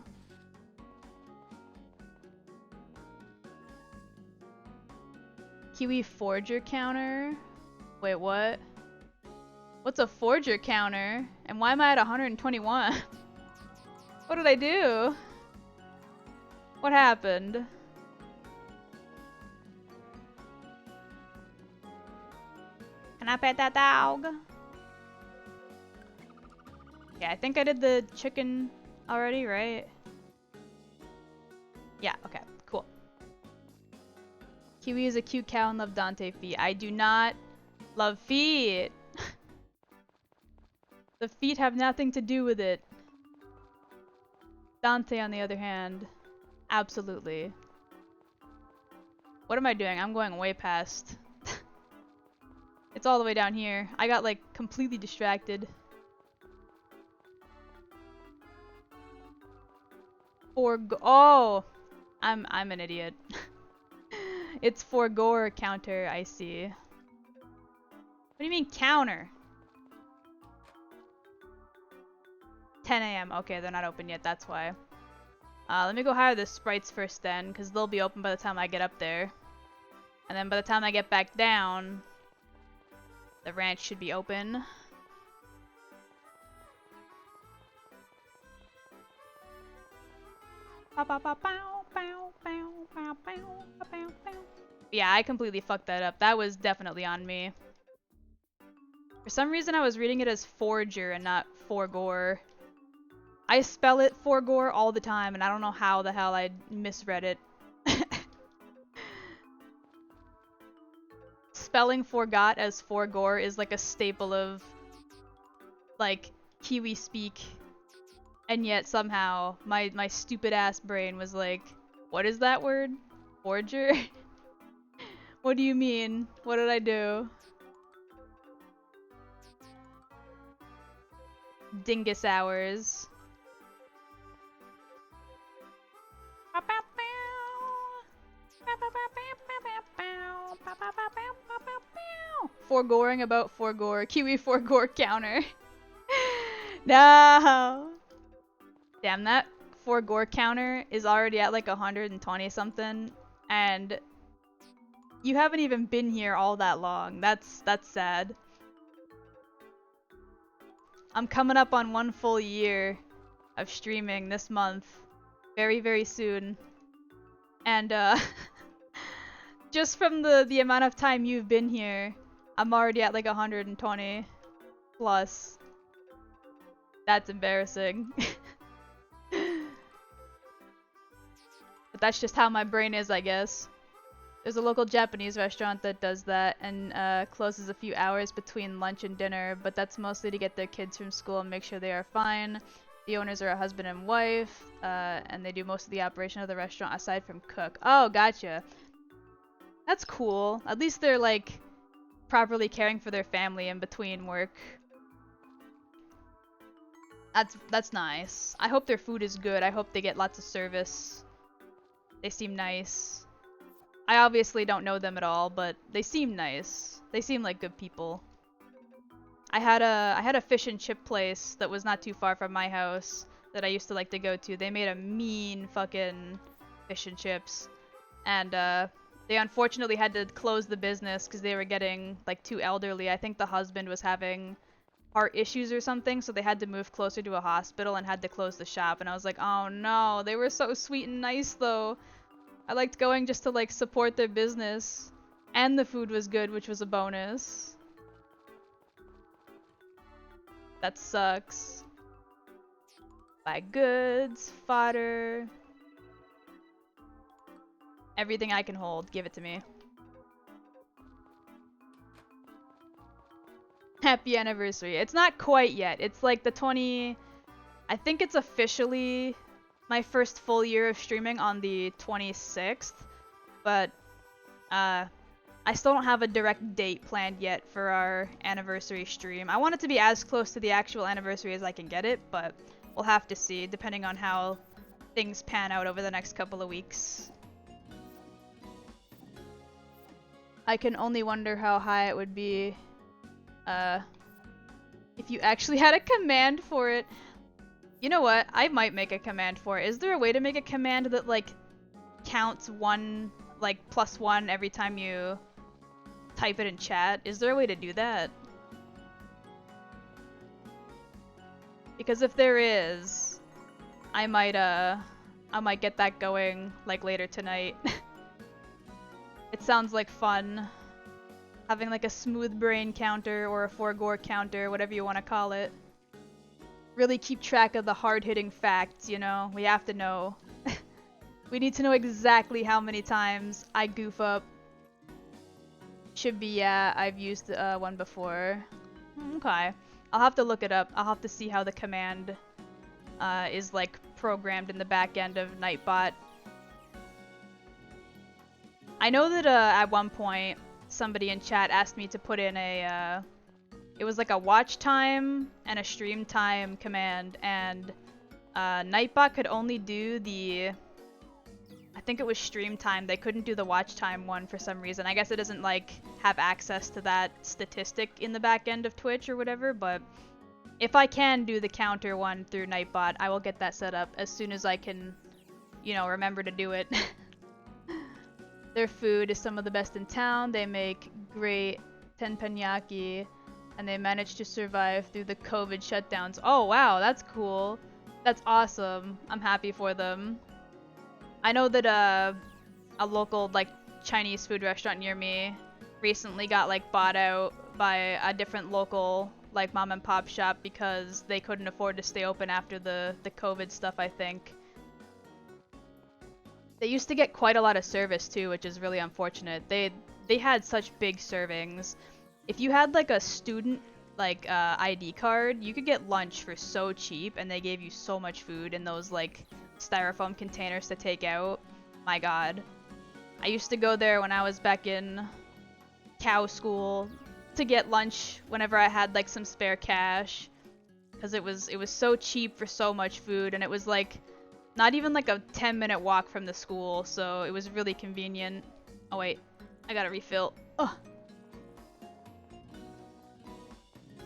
Kiwi Forger counter? Wait, what? What's a Forger counter? And why am I at 121? What did I do? What happened? Can I pet that dog? Yeah, I think I did the chicken already, right? Yeah, okay, cool. Kiwi is a cute cow and love Dante feet. I do not love feet. The feet have nothing to do with it. Dante, on the other hand, absolutely. What am I doing? I'm going way past. It's all the way down here. I got like completely distracted. Oh, I'm an idiot. It's for gore counter, I see. What do you mean counter? 10 a.m. Okay, they're not open yet, that's why. Let me go hire the sprites first then, because they'll be open by the time I get up there. And then by the time I get back down, the ranch should be open. Yeah, I completely fucked that up. That was definitely on me. For some reason I was reading it as Forger and not Forgore. I spell it Forgore all the time and I don't know how the hell I misread it. Spelling forgot as Forgore is like a staple of like Kiwi speak. And yet somehow my stupid ass brain was like, what is that word? Forger? What do you mean? What did I do? Dingus hours. Foregoing about Forgore. Kiwi Forgore counter. No! Damn, that Forgore counter is already at like 120 something, and you haven't even been here all that long. That's sad. I'm coming up on 1 full year of streaming this month. Very, very soon. And just from the amount of time you've been here, I'm already at like 120 plus. That's embarrassing. But that's just how my brain is, I guess. There's a local Japanese restaurant that does that and closes a few hours between lunch and dinner, but that's mostly to get their kids from school and make sure they are fine. The owners are a husband and wife, and they do most of the operation of the restaurant aside from cook. Oh, gotcha. That's cool. At least they're like properly caring for their family in between work. That's nice. I hope their food is good. I hope they get lots of service. They seem nice. I obviously don't know them at all, but they seem nice. They seem like good people. I had a fish and chip place that was not too far from my house that I used to like to go to. They made a mean fucking fish and chips. And they unfortunately had to close the business because they were getting like too elderly. I think the husband was having heart issues or something, so they had to move closer to a hospital and had to close the shop. And I was like, oh no, they were so sweet and nice though. I liked going just to like support their business. And the food was good, which was a bonus. That sucks. Buy goods, fodder. Everything I can hold, give it to me. Happy anniversary. It's not quite yet. It's like the 20... I think it's officially my first full year of streaming on the 26th, but I still don't have a direct date planned yet for our anniversary stream. I want it to be as close to the actual anniversary as I can get it, but we'll have to see depending on how things pan out over the next couple of weeks. I can only wonder how high it would be if you actually had a command for it. You know what? I might make a command for it. Is there a way to make a command that, like, counts one, like, +1 every time you type it in chat? Is there a way to do that? Because if there is, I might get that going, like, later tonight. It sounds like fun. Having, like, a smooth brain counter or a for-gore counter, whatever you want to call it. Really keep track of the hard-hitting facts, you know? We have to know. We need to know exactly how many times I goof up. Should be, yeah, I've used one before. Okay. I'll have to look it up. I'll have to see how the command is, like, programmed in the back end of Nightbot. I know that at one point, somebody in chat asked me to put in a, it was like a watch time and a stream time command, and Nightbot could only do the, I think it was stream time. They couldn't do the watch time one for some reason. I guess it doesn't, like, have access to that statistic in the back end of Twitch or whatever, but if I can do the counter one through Nightbot, I will get that set up as soon as I can, you know, remember to do it. Their food is some of the best in town. They make great teppanyaki, and they managed to survive through the COVID shutdowns. Oh wow, that's cool. That's awesome. I'm happy for them. I know that a local, like, Chinese food restaurant near me recently got, like, bought out by a different local, like, mom and pop shop because they couldn't afford to stay open after the COVID stuff, I think. They used to get quite a lot of service too, which is really unfortunate. They had such big servings. If you had, like, a student, like, ID card, you could get lunch for so cheap, and they gave you so much food in those, like, styrofoam containers to take out. My god. I used to go there when I was back in cow school to get lunch whenever I had, like, some spare cash, because it was so cheap for so much food, and it was, like, not even, like, a 10-minute walk from the school, so it was really convenient. Oh wait, I gotta refill. Ugh.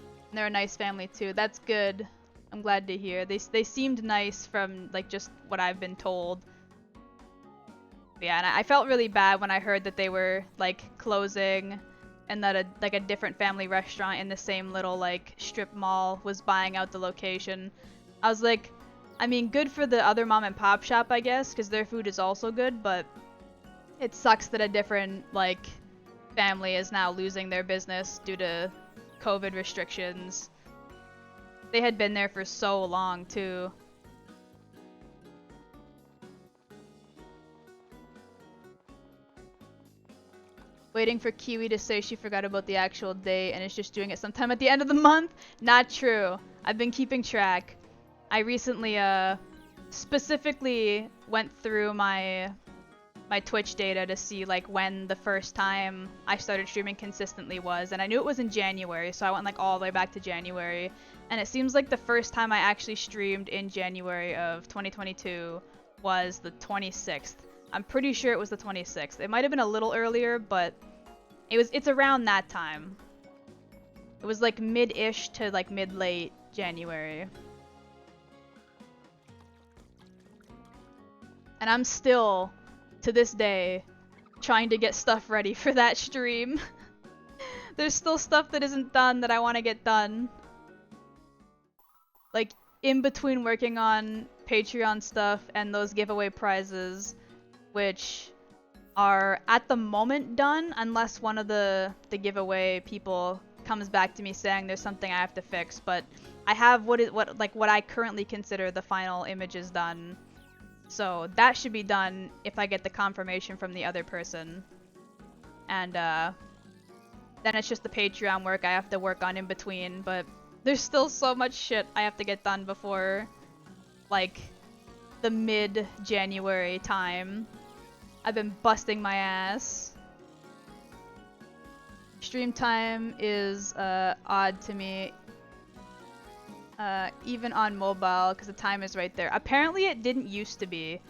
And they're a nice family too. That's good. I'm glad to hear. They seemed nice from, like, just what I've been told. But yeah, and I felt really bad when I heard that they were, like, closing, and that a different family restaurant in the same little, like, strip mall was buying out the location. I was like, I mean, good for the other mom and pop shop, I guess, because their food is also good, but it sucks that a different, like, family is now losing their business due to COVID restrictions. They had been there for so long, too. Waiting for Kiwi to say she forgot about the actual date and is just doing it sometime at the end of the month? Not true. I've been keeping track. I recently specifically went through my Twitch data to see, like, when the first time I started streaming consistently was, and I knew it was in January, so I went, like, all the way back to January, and it seems like the first time I actually streamed in January of 2022 was the 26th. I'm pretty sure it was the 26th. It might have been a little earlier, but it's around that time. It was, like, mid-ish to, like, mid-late January. And I'm still, to this day, trying to get stuff ready for that stream. There's still stuff that isn't done that I want to get done. Like, in between working on Patreon stuff and those giveaway prizes, which are at the moment done, unless one of the giveaway people comes back to me saying there's something I have to fix. But I have what I currently consider the final images done. So that should be done if I get the confirmation from the other person. And Then it's just the Patreon work I have to work on in between, but there's still so much shit I have to get done before, like, the mid-January time. I've been busting my ass. Stream time is odd to me, even on mobile, because the time is right there. Apparently it didn't used to be.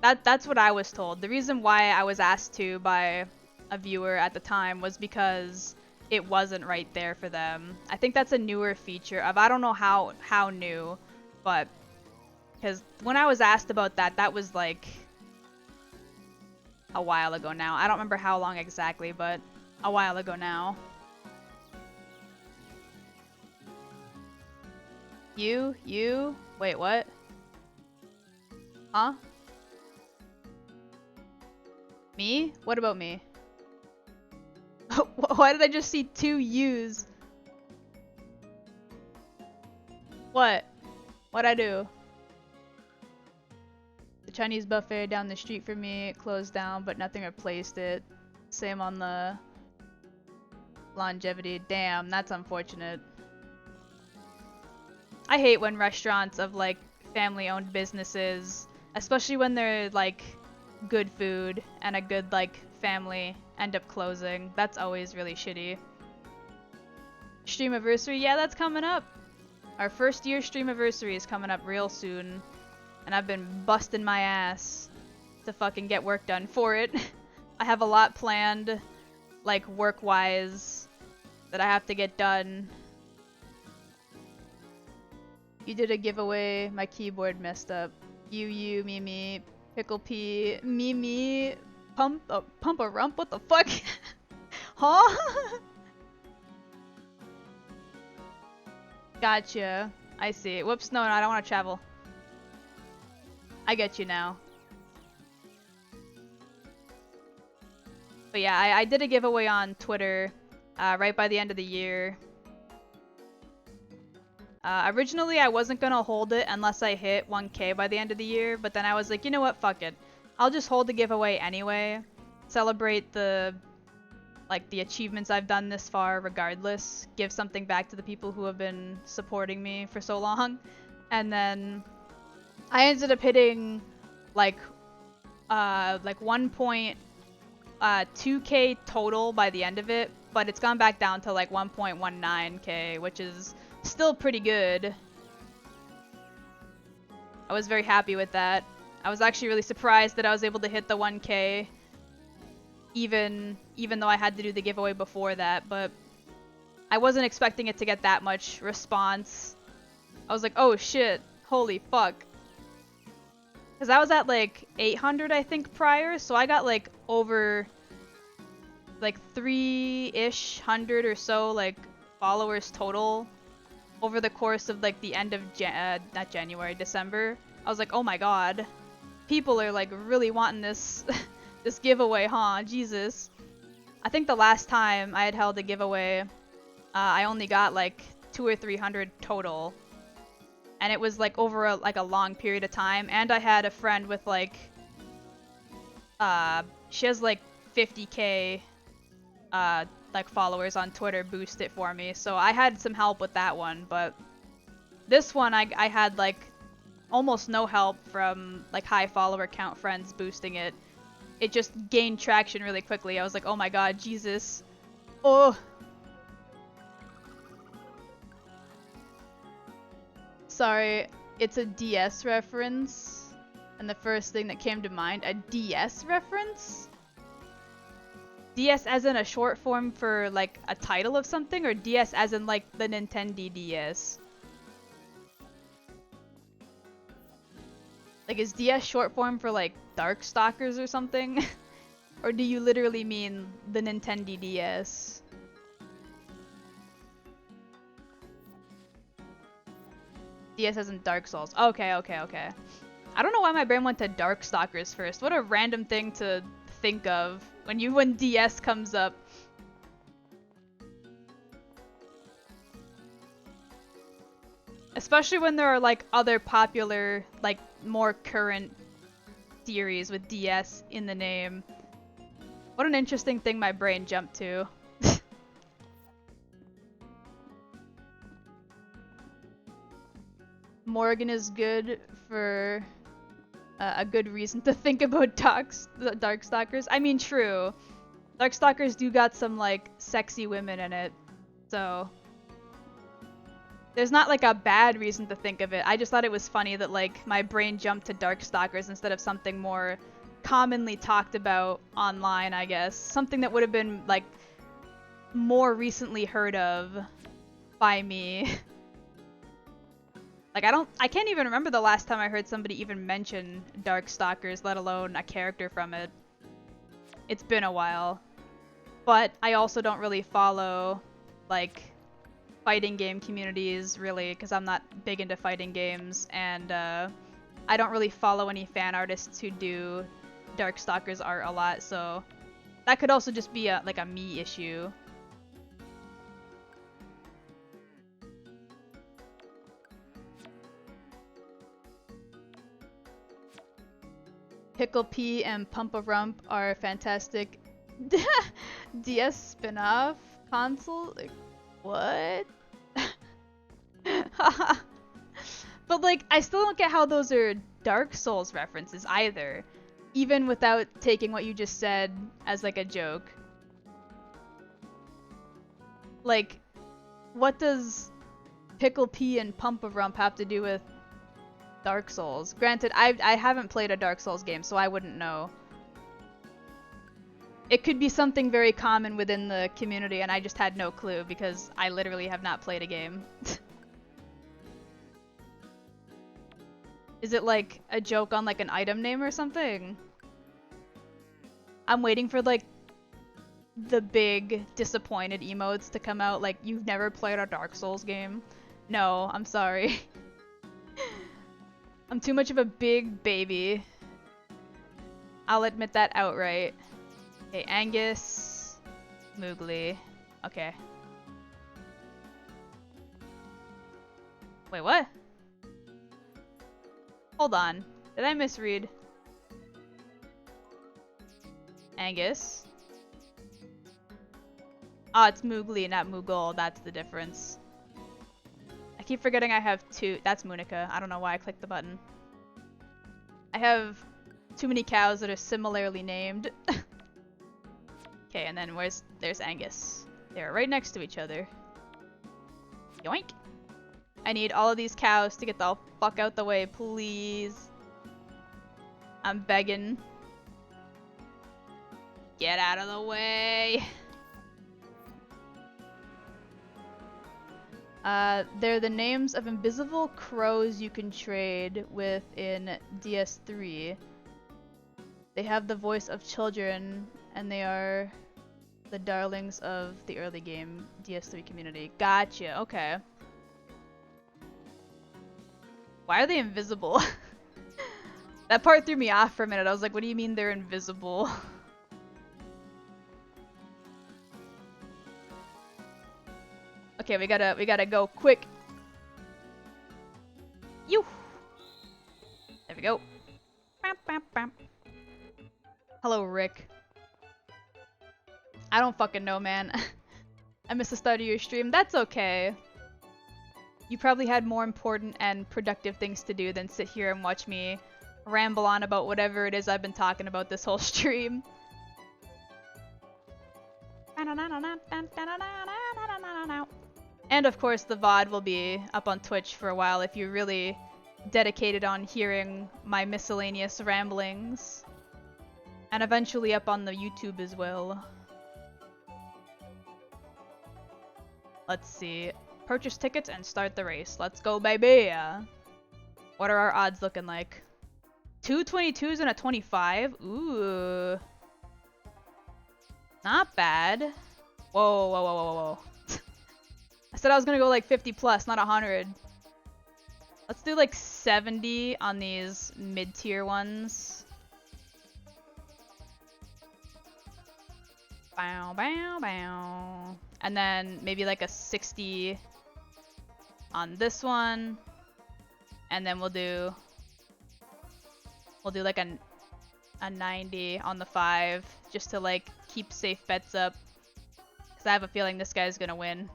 That's what I was told. The reason why I was asked to by a viewer at the time was because it wasn't right there for them. I think that's a newer feature of, I don't know how new, but because when I was asked about that, that was like a while ago now. I don't remember how long exactly, but a while ago now. You? Wait, what? Huh? Me? What about me? Why did I just see 2 U's? What? What'd I do? The Chinese buffet down the street from me closed down, but nothing replaced it. Same on the longevity. Damn, that's unfortunate. I hate when restaurants of like family-owned businesses, especially when they're like good food and a good like family, end up closing. That's always really shitty. Streamiversary, yeah, that's coming up. Our first year Streamiversary is coming up real soon, and I've been busting my ass to fucking get work done for it. I have a lot planned, like work-wise, that I have to get done. You did a giveaway, my keyboard messed up. You, me, Pickle P, me, pump a rump, what the fuck? Huh? Gotcha. I see. Whoops, no, I don't want to travel. I get you now. But yeah, I did a giveaway on Twitter right by the end of the year. Originally, I wasn't gonna hold it unless I hit 1K by the end of the year, but then I was like, you know what, fuck it. I'll just hold the giveaway anyway. Celebrate the achievements I've done this far regardless. Give something back to the people who have been supporting me for so long. And then I ended up hitting like 1.2K total by the end of it, but it's gone back down to like 1.19K, which is still pretty good. I was very happy with that. I was actually really surprised that I was able to hit the 1K even though I had to do the giveaway before that, but I wasn't expecting it to get that much response. I was like, oh shit, holy fuck. Because I was at like 800 I think prior, so I got like over like 3-ish hundred or so like followers total over the course of like the end of not January, December. I was like, oh my god, people are like really wanting this this giveaway, huh? Jesus. I think the last time I had held a giveaway, I only got like 200 or 300 total, and it was like over a long period of time. And I had a friend with like, she has like 50K like followers on Twitter boost it for me, so I had some help with that one. But this one I had like almost no help from like high follower count friends boosting it. It just gained traction really quickly. I was like, oh my god, Jesus. Oh. Sorry, it's a DS reference. And the first thing that came to mind, a DS reference? DS as in a short form for like a title of something, or DS as in like the Nintendo DS? Like, is DS short form for like Darkstalkers or something? Or do you literally mean the Nintendo DS? DS as in Dark Souls. Okay. I don't know why my brain went to Darkstalkers first. What a random thing to think of when DS comes up. Especially when there are like other popular, like more current series with DS in the name. What an interesting thing my brain jumped to. Morgan is good for a good reason to think about Darkstalkers. I mean, true. Darkstalkers do got some, like, sexy women in it, so... There's not, like, a bad reason to think of it. I just thought it was funny that, like, my brain jumped to Darkstalkers instead of something more commonly talked about online, I guess. Something that would have been, like, more recently heard of by me. Like, I can't even remember the last time I heard somebody even mention Darkstalkers, let alone a character from it. It's been a while. But I also don't really follow, like, fighting game communities, really, because I'm not big into fighting games, and I don't really follow any fan artists who do Darkstalkers art a lot, so that could also just be like a me issue. Pickle Pea and Pump a Rump are fantastic DS spin-off console. Like, what? But like, I still don't get how those are Dark Souls references either, even without taking what you just said as like a joke. Like, what does Pickle Pea and Pump a Rump have to do with Dark Souls? Granted, I haven't played a Dark Souls game, so I wouldn't know. It could be something very common within the community, and I just had no clue because I literally have not played a game. Is it like a joke on like an item name or something? I'm waiting for like the big disappointed emotes to come out, like, you've never played a Dark Souls game? No, I'm sorry. I'm too much of a big baby. I'll admit that outright. Okay, Angus, Moogly. Okay. Wait, what? Hold on. Did I misread? Angus. Ah, it's Moogly, not Moogle. That's the difference. I keep forgetting I have two. That's Munica. I don't know why I clicked the button. I have too many cows that are similarly named. Okay, and then there's Angus. They're right next to each other. Yoink. I need all of these cows to get the fuck out the way, please. I'm begging. Get out of the way. They're the names of invisible crows you can trade with in DS3. They have the voice of children, and they are the darlings of the early game DS3 community. Gotcha, okay. Why are they invisible? That part threw me off for a minute. I was like, what do you mean they're invisible? Okay, we gotta go quick. You. There we go. Bam, bam, bam. Hello, Rick. I don't fucking know, man. I missed the start of your stream. That's okay. You probably had more important and productive things to do than sit here and watch me ramble on about whatever it is I've been talking about this whole stream. And of course, the VOD will be up on Twitch for a while if you're really dedicated on hearing my miscellaneous ramblings. And eventually up on the YouTube as well. Let's see. Purchase tickets and start the race. Let's go, baby! What are our odds looking like? 2 22s and a 25? Ooh. Not bad. Whoa, whoa, whoa, whoa, whoa. I said I was gonna go like 50 plus, not 100. Let's do like 70 on these mid-tier ones. Bow, bow, bow. And then maybe like a 60 on this one. And then we'll do like a 90 on the 5 just to like keep safe bets up. Cause I have a feeling this guy's gonna win.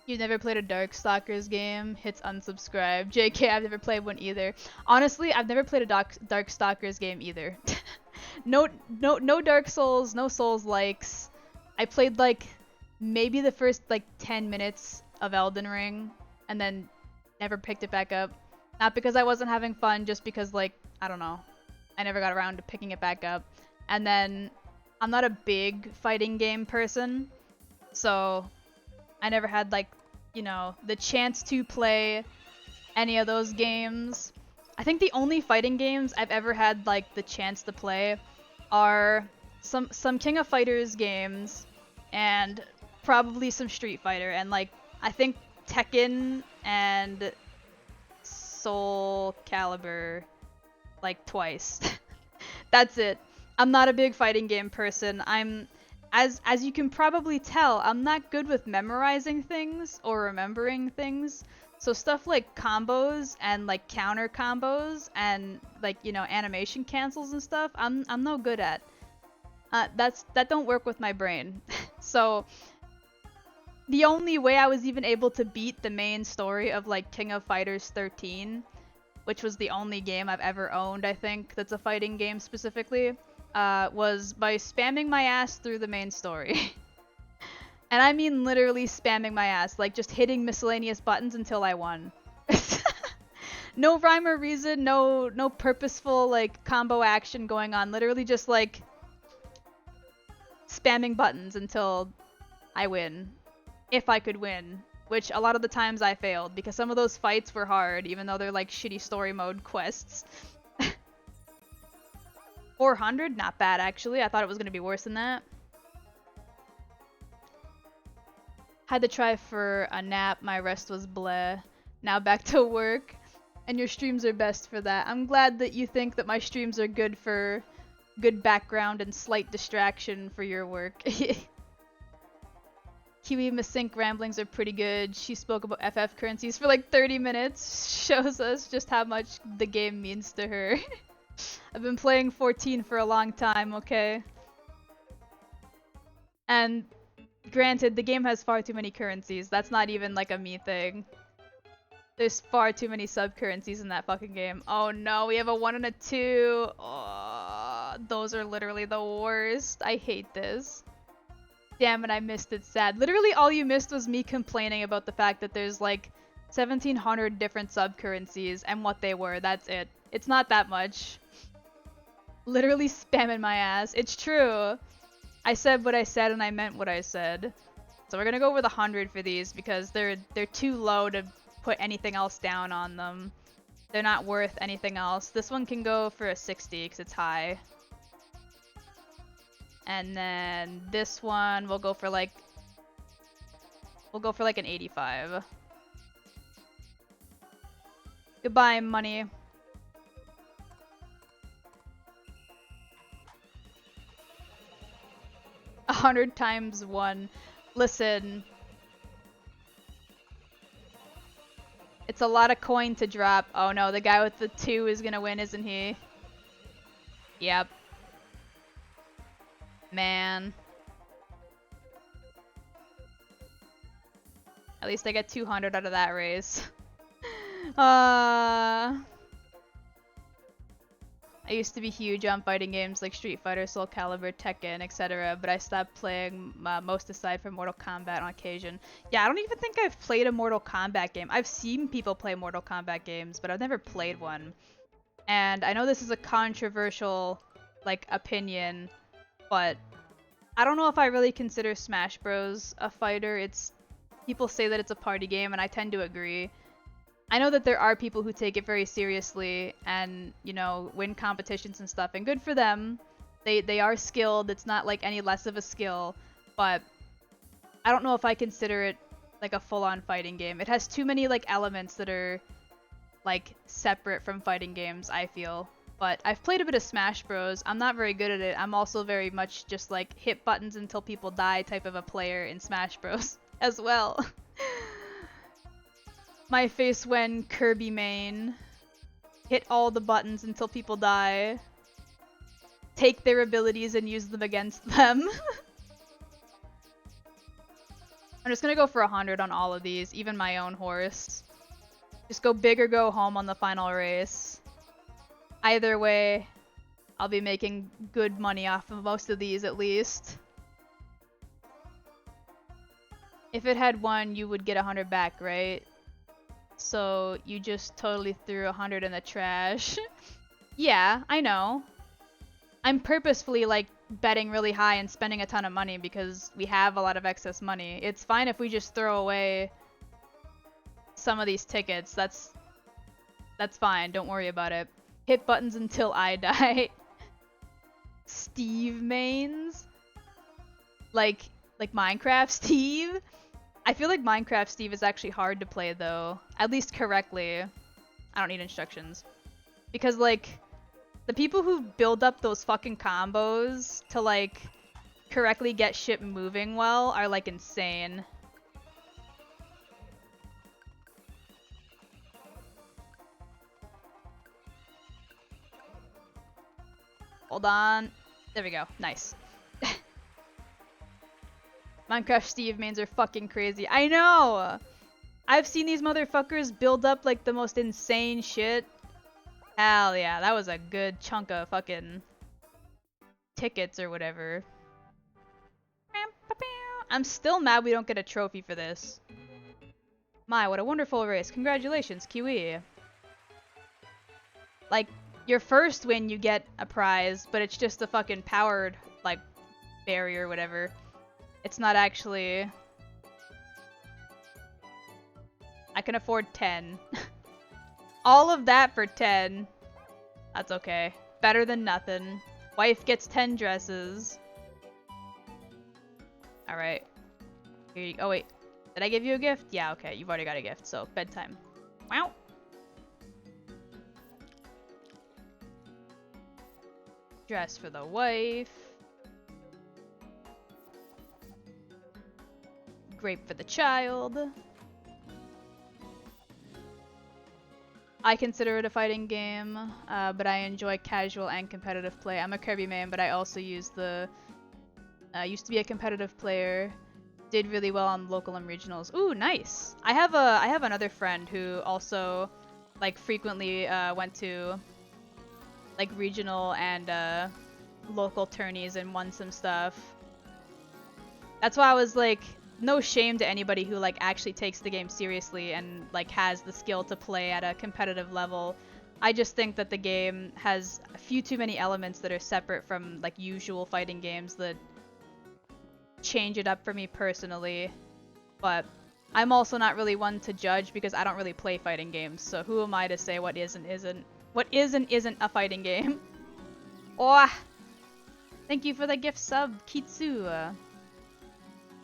You've never played a Darkstalkers game? Hits unsubscribe. JK, I've never played one either. Honestly, I've never played a Darkstalkers game either. No Dark Souls, no Souls likes. I played like maybe the first like 10 minutes of Elden Ring and then never picked it back up. Not because I wasn't having fun, just because like, I don't know. I never got around to picking it back up. And then I'm not a big fighting game person, so I never had like, you know, the chance to play any of those games. I think the only fighting games I've ever had like the chance to play are some King of Fighters games and probably some Street Fighter, and like I think Tekken and Soul Calibur like twice. That's it. I'm not a big fighting game person. As you can probably tell, I'm not good with memorizing things or remembering things. So stuff like combos and like counter combos and like, you know, animation cancels and stuff, I'm no good at. That don't work with my brain. So the only way I was even able to beat the main story of like King of Fighters 13, which was the only game I've ever owned, I think, that's a fighting game specifically, was by spamming my ass through the main story. And I mean literally spamming my ass, like just hitting miscellaneous buttons until I won. No rhyme or reason, no purposeful like combo action going on, literally just like spamming buttons until I win. If I could win. Which a lot of the times I failed, because some of those fights were hard, even though they're like shitty story mode quests. 400? Not bad, actually. I thought it was going to be worse than that. Had to try for a nap, my rest was bleh. Now back to work. And your streams are best for that. I'm glad that you think that my streams are good for good background and slight distraction for your work. Kiwi Masync ramblings are pretty good. She spoke about FF currencies for like 30 minutes. Shows us just how much the game means to her. I've been playing 14 for a long time, okay? And granted, the game has far too many currencies. That's not even like a me thing. There's far too many sub-currencies in that fucking game. Oh no, we have a 1 and a 2. Oh, those are literally the worst. I hate this. Damn it, I missed it, sad. Literally all you missed was me complaining about the fact that there's like 1,700 different sub-currencies and what they were. That's it. It's not that much. Literally spamming my ass. It's true. I said what I said and I meant what I said. So we're gonna go with 100 for these because they're too low to put anything else down on them. They're not worth anything else. This one can go for a 60 because it's high. And then this one we'll go for like an 85. Goodbye, money. A 100 times 1. Listen. It's a lot of coin to drop. Oh no, the guy with the 2 is gonna win, isn't he? Yep. Man. At least I get 200 out of that race. I used to be huge on fighting games like Street Fighter, Soul Calibur, Tekken, etc., but I stopped playing most aside from Mortal Kombat on occasion. Yeah, I don't even think I've played a Mortal Kombat game. I've seen people play Mortal Kombat games, but I've never played one. And I know this is a controversial, like, opinion, but I don't know if I really consider Smash Bros. A fighter. People say that it's a party game, and I tend to agree. I know that there are people who take it very seriously and, you know, win competitions and stuff, and good for them. They are skilled. It's not like any less of a skill, but I don't know if I consider it like a full-on fighting game. It has too many like elements that are like separate from fighting games, I feel. But I've played a bit of Smash Bros. I'm not very good at it. I'm also very much just like hit buttons until people die type of a player in Smash Bros. As well. My face when Kirby main. Hit all the buttons until people die. Take their abilities and use them against them. I'm just gonna go for 100 on all of these, even my own horse. Just go big or go home on the final race. Either way, I'll be making good money off of most of these at least. If it had won, you would get 100 back, right? So you just totally threw 100 in the trash. Yeah, I know. I'm purposefully like betting really high and spending a ton of money because we have a lot of excess money. It's fine if we just throw away some of these tickets. That's fine. Don't worry about it. Hit buttons until I die. Steve mains? Like Minecraft Steve? I feel like Minecraft Steve is actually hard to play though. At least correctly. I don't need instructions. Because like, the people who build up those fucking combos to like correctly get shit moving well are like insane. Hold on. There we go. Nice. Minecraft Steve mains are fucking crazy. I know! I've seen these motherfuckers build up like the most insane shit. Hell yeah, that was a good chunk of fucking tickets or whatever. I'm still mad we don't get a trophy for this. My, what a wonderful race. Congratulations, Kiwi. Like, your first win you get a prize, but it's just a fucking powered, like, barrier or whatever. It's not actually... I can afford 10. All of that for 10. That's okay. Better than nothing. Wife gets 10 dresses. Alright. Oh wait. Did I give you a gift? Yeah, okay. You've already got a gift, so bedtime. Wow. Dress for the wife. Grape for the child. I consider it a fighting game, but I enjoy casual and competitive play. I'm a Kirby main, but I also use the... used to be a competitive player. Did really well on local and regionals. Ooh, nice! I have another friend who also, like, frequently went to, like, regional and local tourneys and won some stuff. That's why I was like, no shame to anybody who like actually takes the game seriously and like has the skill to play at a competitive level. I just think that the game has a few too many elements that are separate from like usual fighting games that change it up for me personally. But I'm also not really one to judge because I don't really play fighting games. So who am I to say what is and isn't a fighting game? Oh, thank you for the gift sub, Kitsu.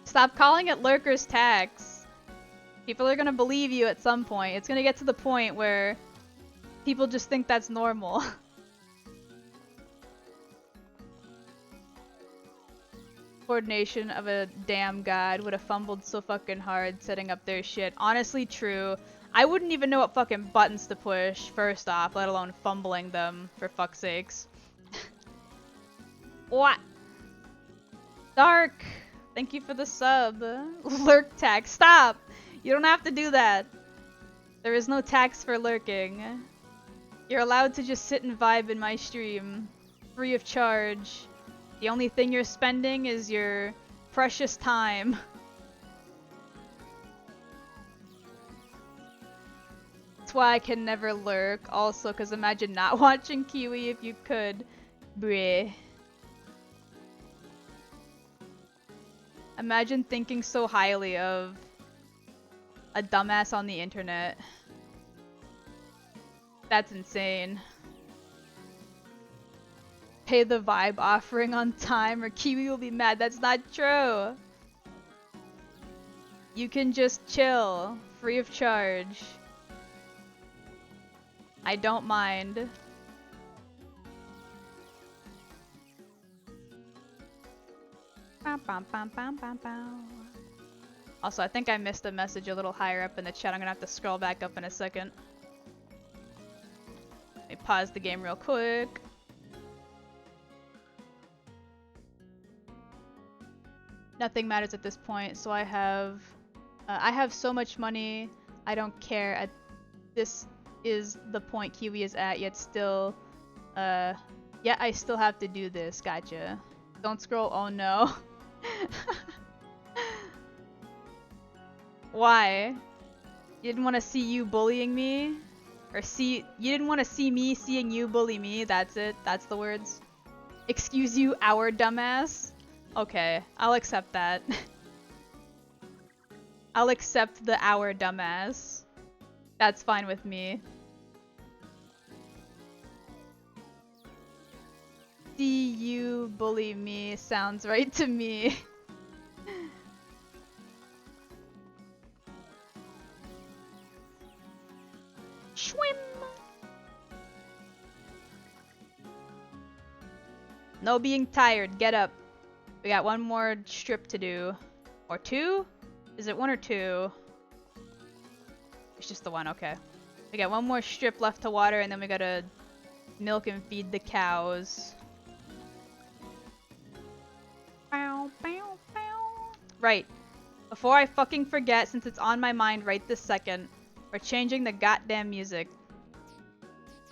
Stop calling it lurker's tax. People are gonna believe you at some point. It's gonna get to the point where people just think that's normal. Coordination of a damn god would have fumbled so fucking hard setting up their shit. Honestly, true. I wouldn't even know what fucking buttons to push, first off, let alone fumbling them, for fuck's sakes. What? Dark! Thank you for the sub. Lurk tax. Stop! You don't have to do that. There is no tax for lurking. You're allowed to just sit and vibe in my stream. Free of charge. The only thing you're spending is your precious time. That's why I can never lurk. Also, because imagine not watching Kiwi if you could. Bleh. Imagine thinking so highly of a dumbass on the internet. That's insane. Pay the vibe offering on time or Kiwi will be mad. That's not true. You can just chill, free of charge. I don't mind. Also, I think I missed a message a little higher up in the chat. I'm gonna have to scroll back up in a second. Let me pause the game real quick. Nothing matters at this point, so I have so much money, I don't care. At this is the point Kiwi is at, yet still, yeah, I still have to do this. Gotcha. Don't scroll. Oh no. Why? You didn't want to see you bullying me? Or you didn't want to see me seeing you bully me? That's it? That's the words? Excuse you, our dumbass? Okay, I'll accept that. I'll accept the our dumbass. That's fine with me. See you bully me sounds right to me. Swim! No being tired, get up. We got one more strip to do. Or two? Is it one or two? It's just the one, okay. We got one more strip left to water and then we gotta milk and feed the cows. Bow, bow, bow. Right. Before I fucking forget, since it's on my mind right this second, we're changing the goddamn music.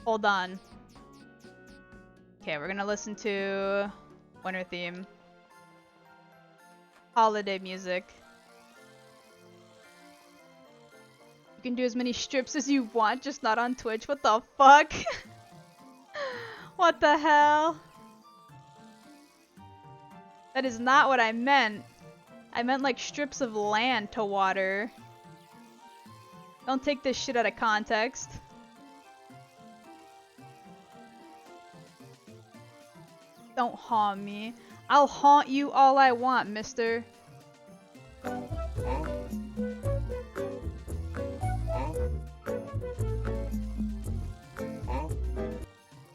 Hold on. Okay, we're gonna listen to winter theme. Holiday music. You can do as many strips as you want, just not on Twitch. What the fuck? What the hell? That is not what I meant. I meant like strips of land to water. Don't take this shit out of context. Don't haunt me. I'll haunt you all I want, mister.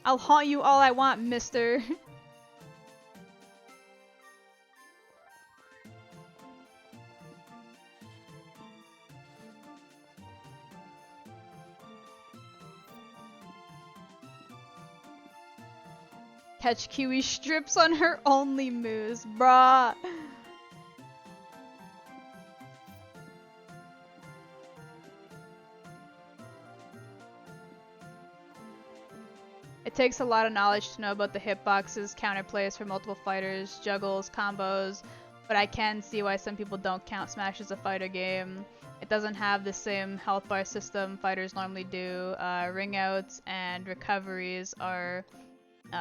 I'll haunt you all I want, mister. Catch Kiwi strips on her only moose, brah. It takes a lot of knowledge to know about the hitboxes, counterplays for multiple fighters, juggles, combos, but I can see why some people don't count Smash as a fighter game. It doesn't have the same health bar system fighters normally do. Ring outs and recoveries are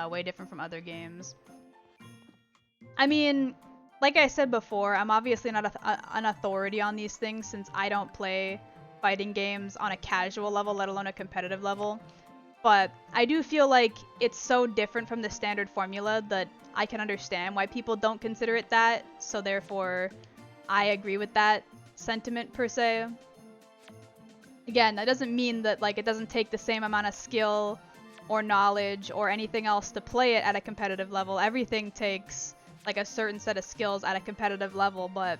way different from other games. I mean, like I said before, I'm obviously not an authority on these things since I don't play fighting games on a casual level, let alone a competitive level. But I do feel like it's so different from the standard formula that I can understand why people don't consider it that, so therefore I agree with that sentiment per se. Again, that doesn't mean that like it doesn't take the same amount of skill or knowledge or anything else to play it at a competitive level. Everything takes like a certain set of skills at a competitive level, but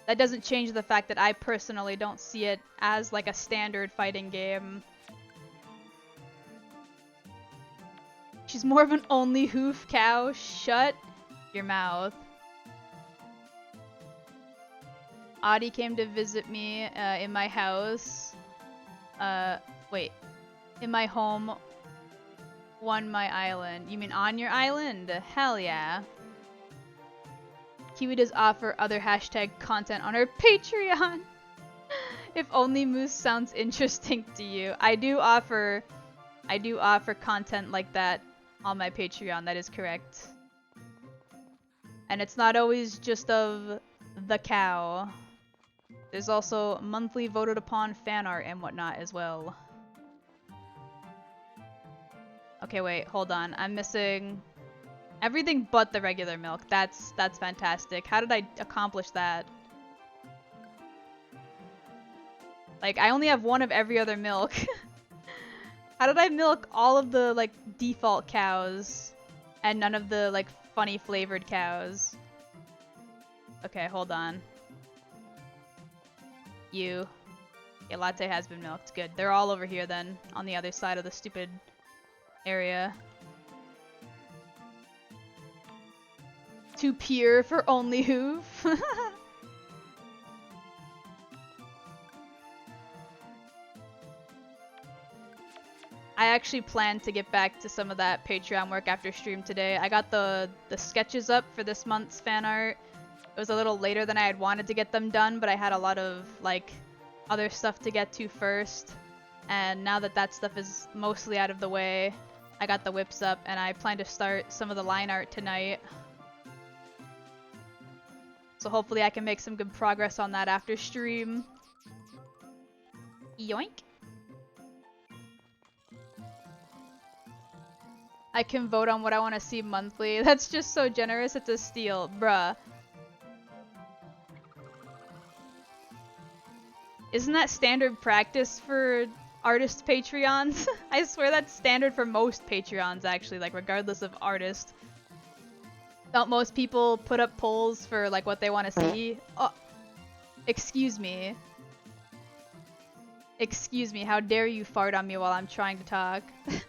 that doesn't change the fact that I personally don't see it as like a standard fighting game. She's more of an only hoof cow. Shut your mouth. Audie came to visit me in my house. Wait. In my home. Won my island. You mean on your island? Hell yeah. Kiwi does offer other hashtag content on her Patreon. If only Moose sounds interesting to you. I do offer content like that on my Patreon, that is correct. And it's not always just of the cow. There's also monthly voted upon fan art and whatnot as well. Okay, wait, hold on. I'm missing everything but the regular milk. That's fantastic. How did I accomplish that? Like, I only have one of every other milk. How did I milk all of the, like, default cows and none of the, like, funny flavored cows? Okay, hold on. You. Okay, latte has been milked. Good. They're all over here then, on the other side of the stupid area. Too pure for only hoof. I actually plan to get back to some of that Patreon work after stream today. I got the sketches up for this month's fan art. It was a little later than I had wanted to get them done, but I had a lot of like other stuff to get to first. And now that that stuff is mostly out of the way, I got the whips up and I plan to start some of the line art tonight. So hopefully I can make some good progress on that after stream. Yoink. I can vote on what I want to see monthly. That's just so generous, it's a steal, bruh. Isn't that standard practice for artist Patreons? I swear that's standard for most Patreons actually, like regardless of artist. Don't most people put up polls for like what they want to see? Oh, excuse me. Excuse me, how dare you fart on me while I'm trying to talk? But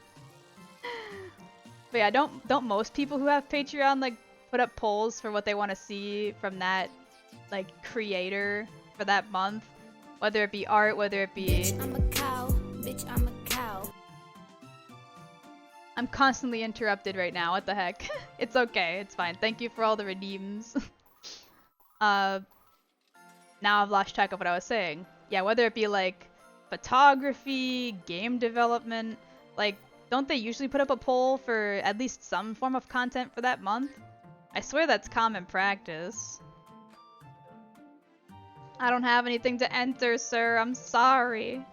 yeah, don't most people who have Patreon like put up polls for what they want to see from that like creator for that month? Whether it be art, whether it be... Bitch, I'm a cow. Bitch, I'm a cow. I'm constantly interrupted right now, what the heck? It's okay, it's fine. Thank you for all the redeems. Now I've lost track of what I was saying. Yeah, whether it be like photography, game development, like don't they usually put up a poll for at least some form of content for that month? I swear that's common practice. I don't have anything to enter, sir. I'm sorry.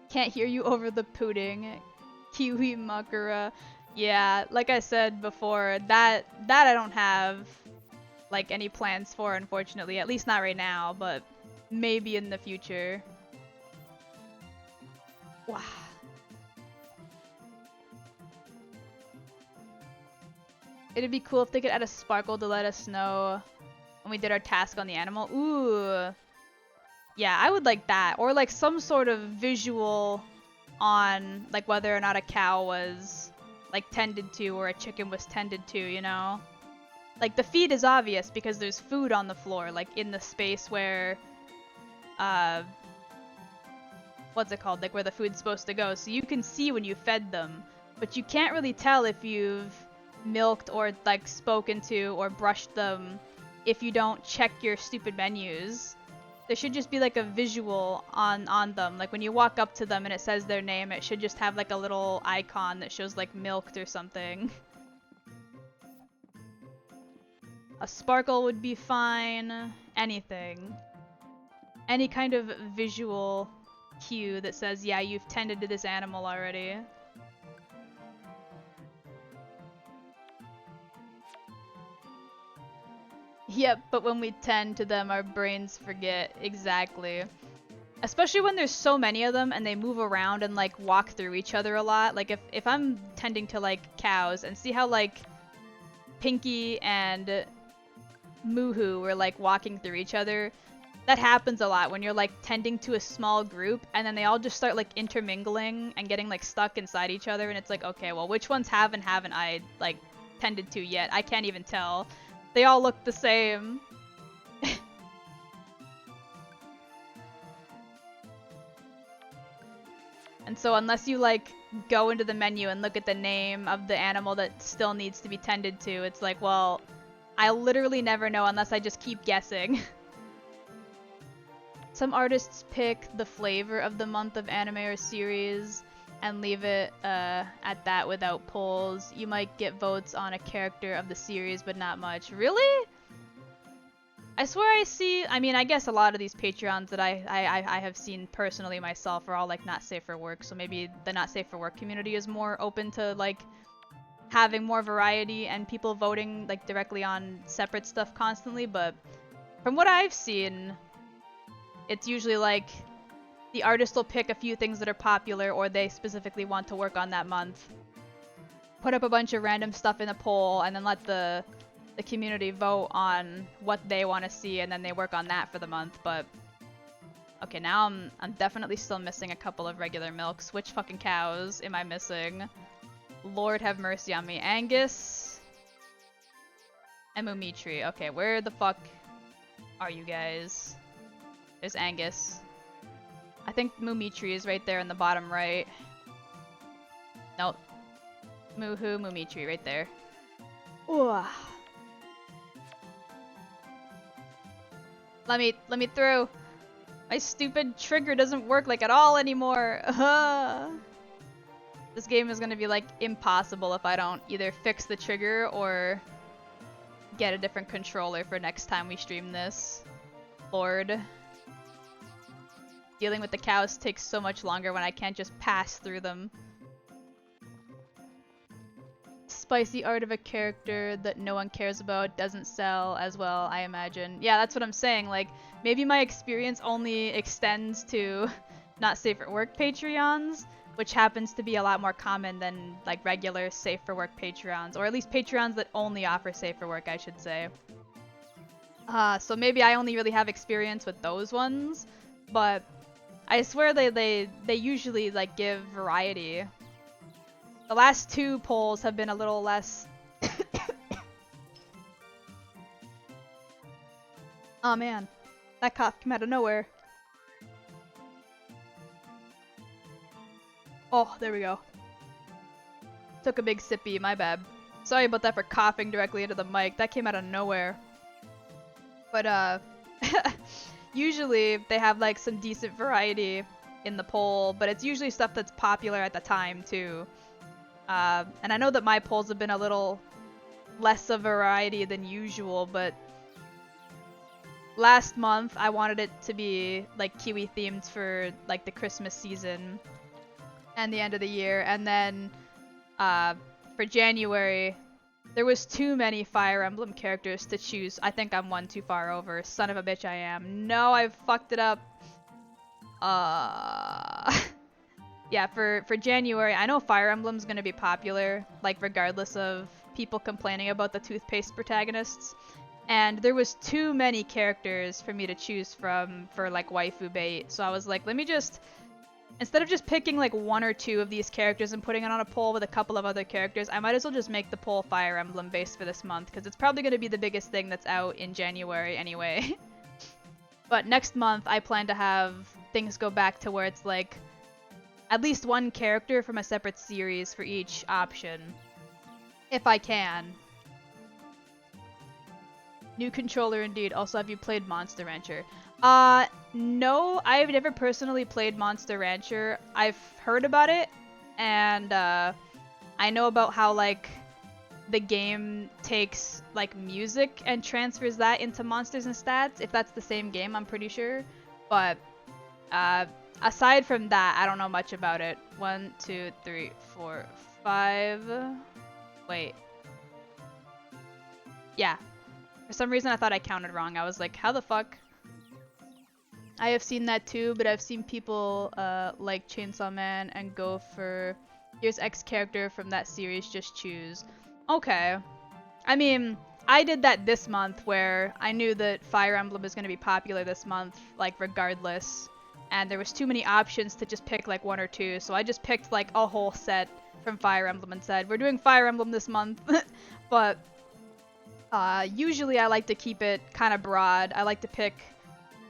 Can't hear you over the pudding. Kiwi Makura. Yeah, like I said before, that I don't have like any plans for, unfortunately. At least not right now, but maybe in the future. Wow. It'd be cool if they could add a sparkle to let us know when we did our task on the animal. Ooh. Yeah, I would like that. Or like some sort of visual on like whether or not a cow was like tended to or a chicken was tended to, you know? Like the feed is obvious because there's food on the floor, like in the space where what's it called? Like where the food's supposed to go. So you can see when you fed them, but you can't really tell if you've milked or like spoken to or brushed them if you don't check your stupid menus. There should just be like a visual on them. Like when you walk up to them and it says their name, it should just have like a little icon that shows like milked or something. A sparkle would be fine. Anything. Any kind of visual cue that says, yeah, you've tended to this animal already. Yep, but when we tend to them, our brains forget. Exactly. Especially when there's so many of them and they move around and like walk through each other a lot. Like if I'm tending to like cows and see how like Pinky and Moohoo were like walking through each other, that happens a lot when you're like tending to a small group and then they all just start like intermingling and getting like stuck inside each other and it's like, okay, well which ones have and haven't I like tended to yet? I can't even tell. They all look the same. And so unless you like go into the menu and look at the name of the animal that still needs to be tended to, it's like, well, I literally never know unless I just keep guessing. Some artists pick the flavor of the month of anime or series and leave it at that without polls. You might get votes on a character of the series, but not much. Really? I swear I see, I mean, I guess a lot of these Patreons that I have seen personally myself are all like not safe for work, so maybe the not safe for work community is more open to like having more variety and people voting like directly on separate stuff constantly, but from what I've seen, it's usually like the artist will pick a few things that are popular or they specifically want to work on that month, put up a bunch of random stuff in a poll, and then let the community vote on what they want to see, and then they work on that for the month. But okay, now I'm definitely still missing a couple of regular milks. Which fucking cows am I missing? Lord have mercy on me. Angus. and Mumitri. Okay, where the fuck are you guys? There's Angus. I think Mumitri is right there in the bottom right. Nope. Mumitri right there. Ooh. Let me through. My stupid trigger doesn't work like at all anymore. This game is gonna be like impossible if I don't either fix the trigger or get a different controller for next time we stream this. Lord. Dealing with the cows takes so much longer when I can't just pass through them. Spicy art of a character that no one cares about doesn't sell as well, I imagine. Yeah, that's what I'm saying. Like, maybe my experience only extends to not safe for work Patreons, which happens to be a lot more common than like regular safe for work Patreons, or at least Patreons that only offer safe for work, I should say. So maybe I only really have experience with those ones, but I swear they usually like give variety. The last two polls have been a little less. Oh man, that cough came out of nowhere. Oh, there we go. Took a big sippy, my bad. Sorry about that for coughing directly into the mic. That came out of nowhere. But usually they have like some decent variety in the poll, but it's usually stuff that's popular at the time too. And I know that my polls have been a little less of variety than usual, but last month I wanted it to be like Kiwi themed for like the Christmas season and the end of the year, and then for January there was too many Fire Emblem characters to choose. I think I'm one too far over. Son of a bitch I am. No, I've fucked it up. Yeah, for January, I know Fire Emblem's gonna be popular, like regardless of people complaining about the toothpaste protagonists. And there was too many characters for me to choose from for like waifu bait, so I was like, let me just, instead of just picking like one or two of these characters and putting it on a poll with a couple of other characters, I might as well just make the poll Fire Emblem based for this month, because it's probably gonna be the biggest thing that's out in January anyway. But next month, I plan to have things go back to where it's like at least one character from a separate series for each option. If I can. New controller indeed. Also, have you played Monster Rancher? No, I've never personally played Monster Rancher. I've heard about it, and I know about how like the game takes like music and transfers that into monsters and stats. If that's the same game, I'm pretty sure. But aside from that, I don't know much about it. 1, 2, 3, 4, 5. Wait. Yeah. For some reason I thought I counted wrong. I was like, how the fuck? I have seen that too, but I've seen people like Chainsaw Man and go for here's X character from that series, just choose. Okay. I mean, I did that this month where I knew that Fire Emblem is going to be popular this month, like regardless. And there was too many options to just pick like one or two, so I just picked like a whole set from Fire Emblem and said, we're doing Fire Emblem this month. But usually I like to keep it kind of broad. I like to pick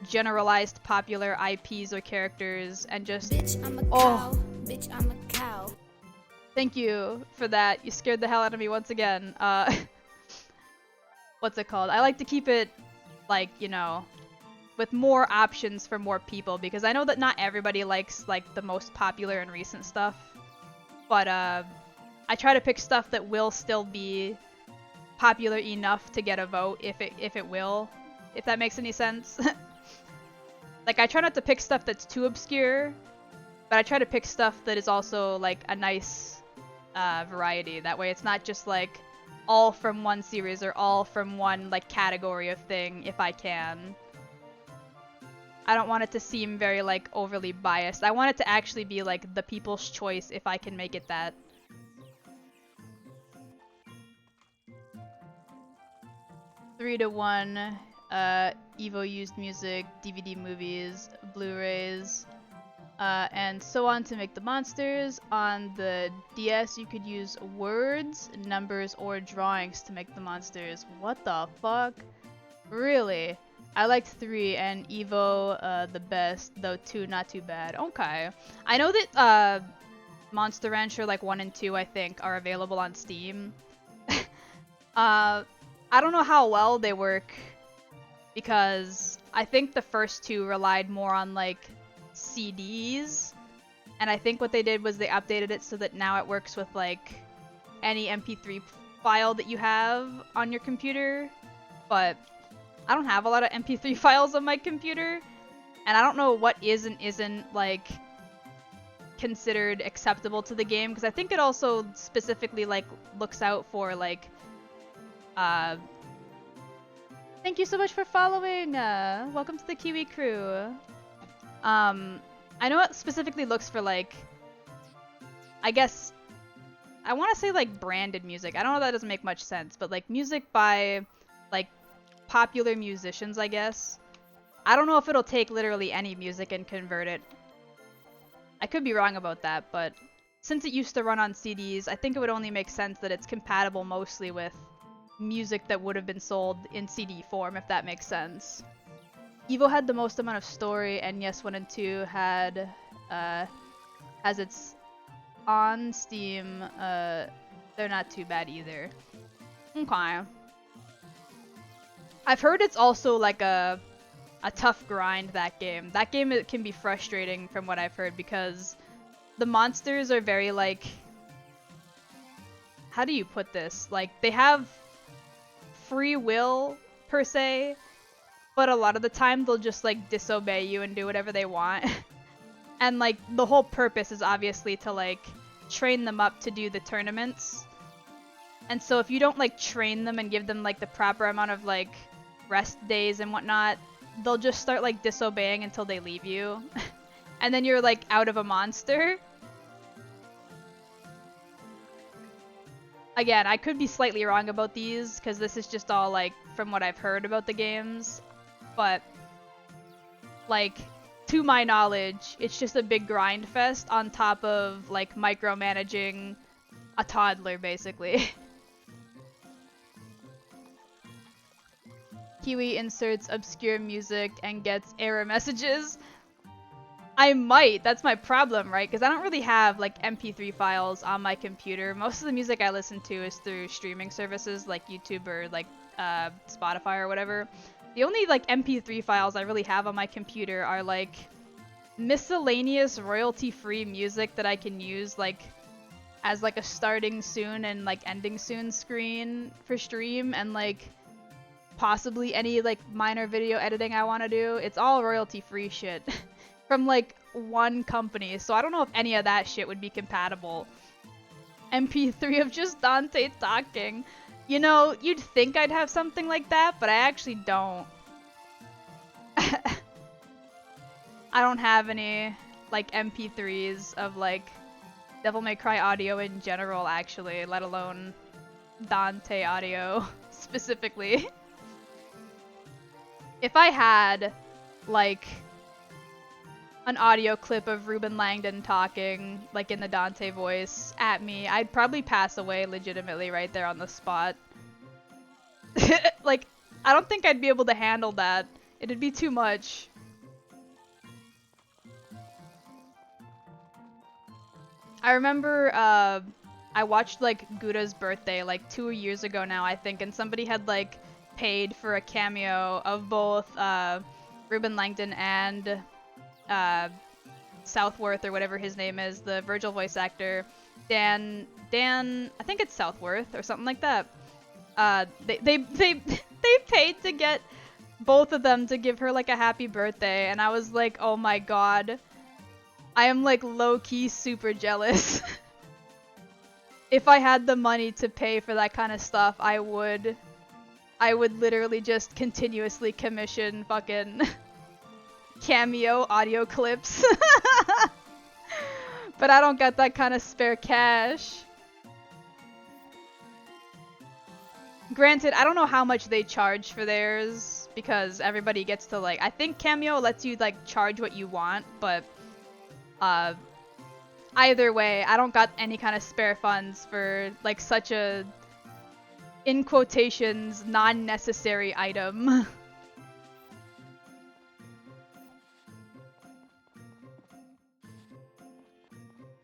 generalized popular IPs or characters and just... Bitch, I'm a cow. Bitch, I'm a cow. Thank you for that. You scared the hell out of me once again. What's it called? I like to keep it, like, you know, with more options for more people, because I know that not everybody likes, like, the most popular and recent stuff. But, I try to pick stuff that will still be popular enough to get a vote, if it will. If that makes any sense. Like, I try not to pick stuff that's too obscure, but I try to pick stuff that is also, like, a nice variety. That way it's not just, like, all from one series or all from one, like, category of thing, if I can. I don't want it to seem very, like, overly biased. I want it to actually be, like, the people's choice if I can make it that. Three to one, Evo used music, DVD movies, Blu-rays. and so on to make the monsters. On the DS, you could use words, numbers, or drawings to make the monsters. What the fuck? Really? I liked 3 and Evo the best, though 2 not too bad. Okay. I know that Monster Rancher like 1 and 2 I think are available on Steam. I don't know how well they work because I think the first 2 relied more on like CDs, and I think what they did was they updated it so that now it works with like any MP3 file that you have on your computer, but I don't have a lot of MP3 files on my computer, and I don't know what is and isn't like considered acceptable to the game, because I think it also specifically like looks out for like thank you so much for following. Welcome to the Kiwi crew. I know it specifically looks for like, I guess, I want to say like branded music. I don't know if that doesn't make much sense, but like music by like popular musicians, I guess. I don't know if it'll take literally any music and convert it. I could be wrong about that, but since it used to run on CDs, I think it would only make sense that it's compatible mostly with music that would have been sold in CD form, if that makes sense. Evo had the most amount of story, and yes, 1 and 2 had, as it's on Steam, they're not too bad either. Okay. I've heard it's also like a tough grind, that game. That game, it can be frustrating from what I've heard, because the monsters are very like, how do you put this? Like, they have free will, per se, but a lot of the time they'll just like disobey you and do whatever they want. And like the whole purpose is obviously to like train them up to do the tournaments. And so if you don't like train them and give them like the proper amount of like rest days and whatnot, they'll just start like disobeying until they leave you. And then you're like out of a monster. Again, I could be slightly wrong about these, because this is just all, like, from what I've heard about the games. But, like, to my knowledge, it's just a big grind fest on top of, like, micromanaging a toddler, basically. Kiwi inserts obscure music and gets error messages. I might. That's my problem, right? Because I don't really have like MP3 files on my computer. Most of the music I listen to is through streaming services like YouTube or like Spotify or whatever. The only like MP3 files I really have on my computer are like miscellaneous royalty-free music that I can use like as like a starting soon and like ending soon screen for stream, and like possibly any like minor video editing I want to do. It's all royalty-free shit. From like one company, so I don't know if any of that shit would be compatible. MP3 of just Dante talking. You know, you'd think I'd have something like that, but I actually don't. I don't have any like MP3s of like Devil May Cry audio in general, actually, let alone Dante audio specifically. If I had like an audio clip of Ruben Langdon talking, like in the Dante voice, at me, I'd probably pass away legitimately right there on the spot. Like, I don't think I'd be able to handle that. It'd be too much. I remember, I watched, like, Gouda's birthday, like, 2 years ago now, I think, and somebody had, like, paid for a cameo of both, Ruben Langdon and Southworth or whatever his name is, the Virgil voice actor, Dan, I think it's Southworth or something like that. They paid to get both of them to give her like a happy birthday, and I was like, oh my god, I am like low-key super jealous. If I had the money to pay for that kind of stuff, I would literally just continuously commission fucking cameo audio clips. But I don't got that kind of spare cash. Granted, I don't know how much they charge for theirs, because everybody gets to like, I think Cameo lets you like charge what you want, but Uh, either way, I don't got any kind of spare funds for like such a, in quotations, non-necessary item.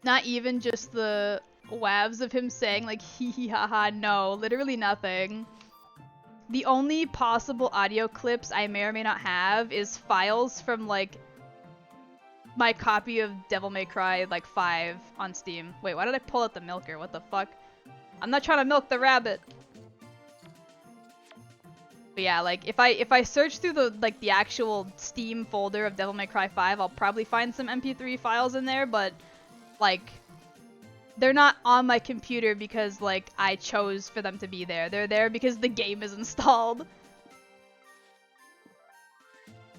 Not even just the wavs of him saying like hee hee ha ha, no, literally nothing. The only possible audio clips I may or may not have is files from like my copy of Devil May Cry like 5 on Steam. Wait, why did I pull out the milker? What the fuck? I'm not trying to milk the rabbit. But yeah, like if I search through the actual Steam folder of Devil May Cry 5, I'll probably find some MP3 files in there, but like they're not on my computer because like I chose for them to be there. They're there because the game is installed.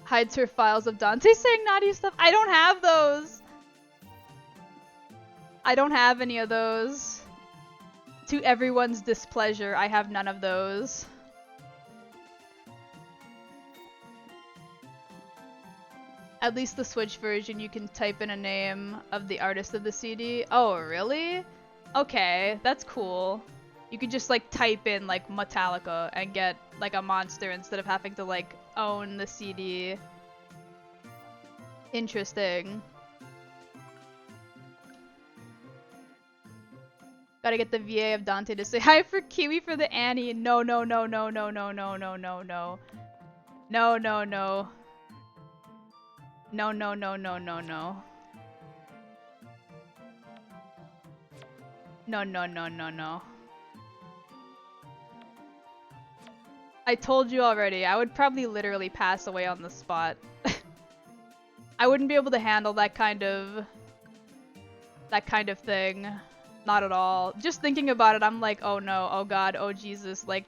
Hides her files of Dante saying naughty stuff. I don't have those. I don't have any of those. To everyone's displeasure, I have none of those. At least the Switch version, you can type in a name of the artist of the CD. Oh, really? Okay, that's cool. You could just like type in like Metallica and get like a monster instead of having to like own the CD. Interesting. Gotta get the VA of Dante to say hi for Kiwi for the Annie. No, no, no, no, no, no, no, no, no, no. No, no, no. No, no, no, no, no, no. No, no, no, no, no. I told you already, I would probably literally pass away on the spot. I wouldn't be able to handle that kind of thing. Not at all. Just thinking about it, I'm like, oh no, oh god, oh Jesus, like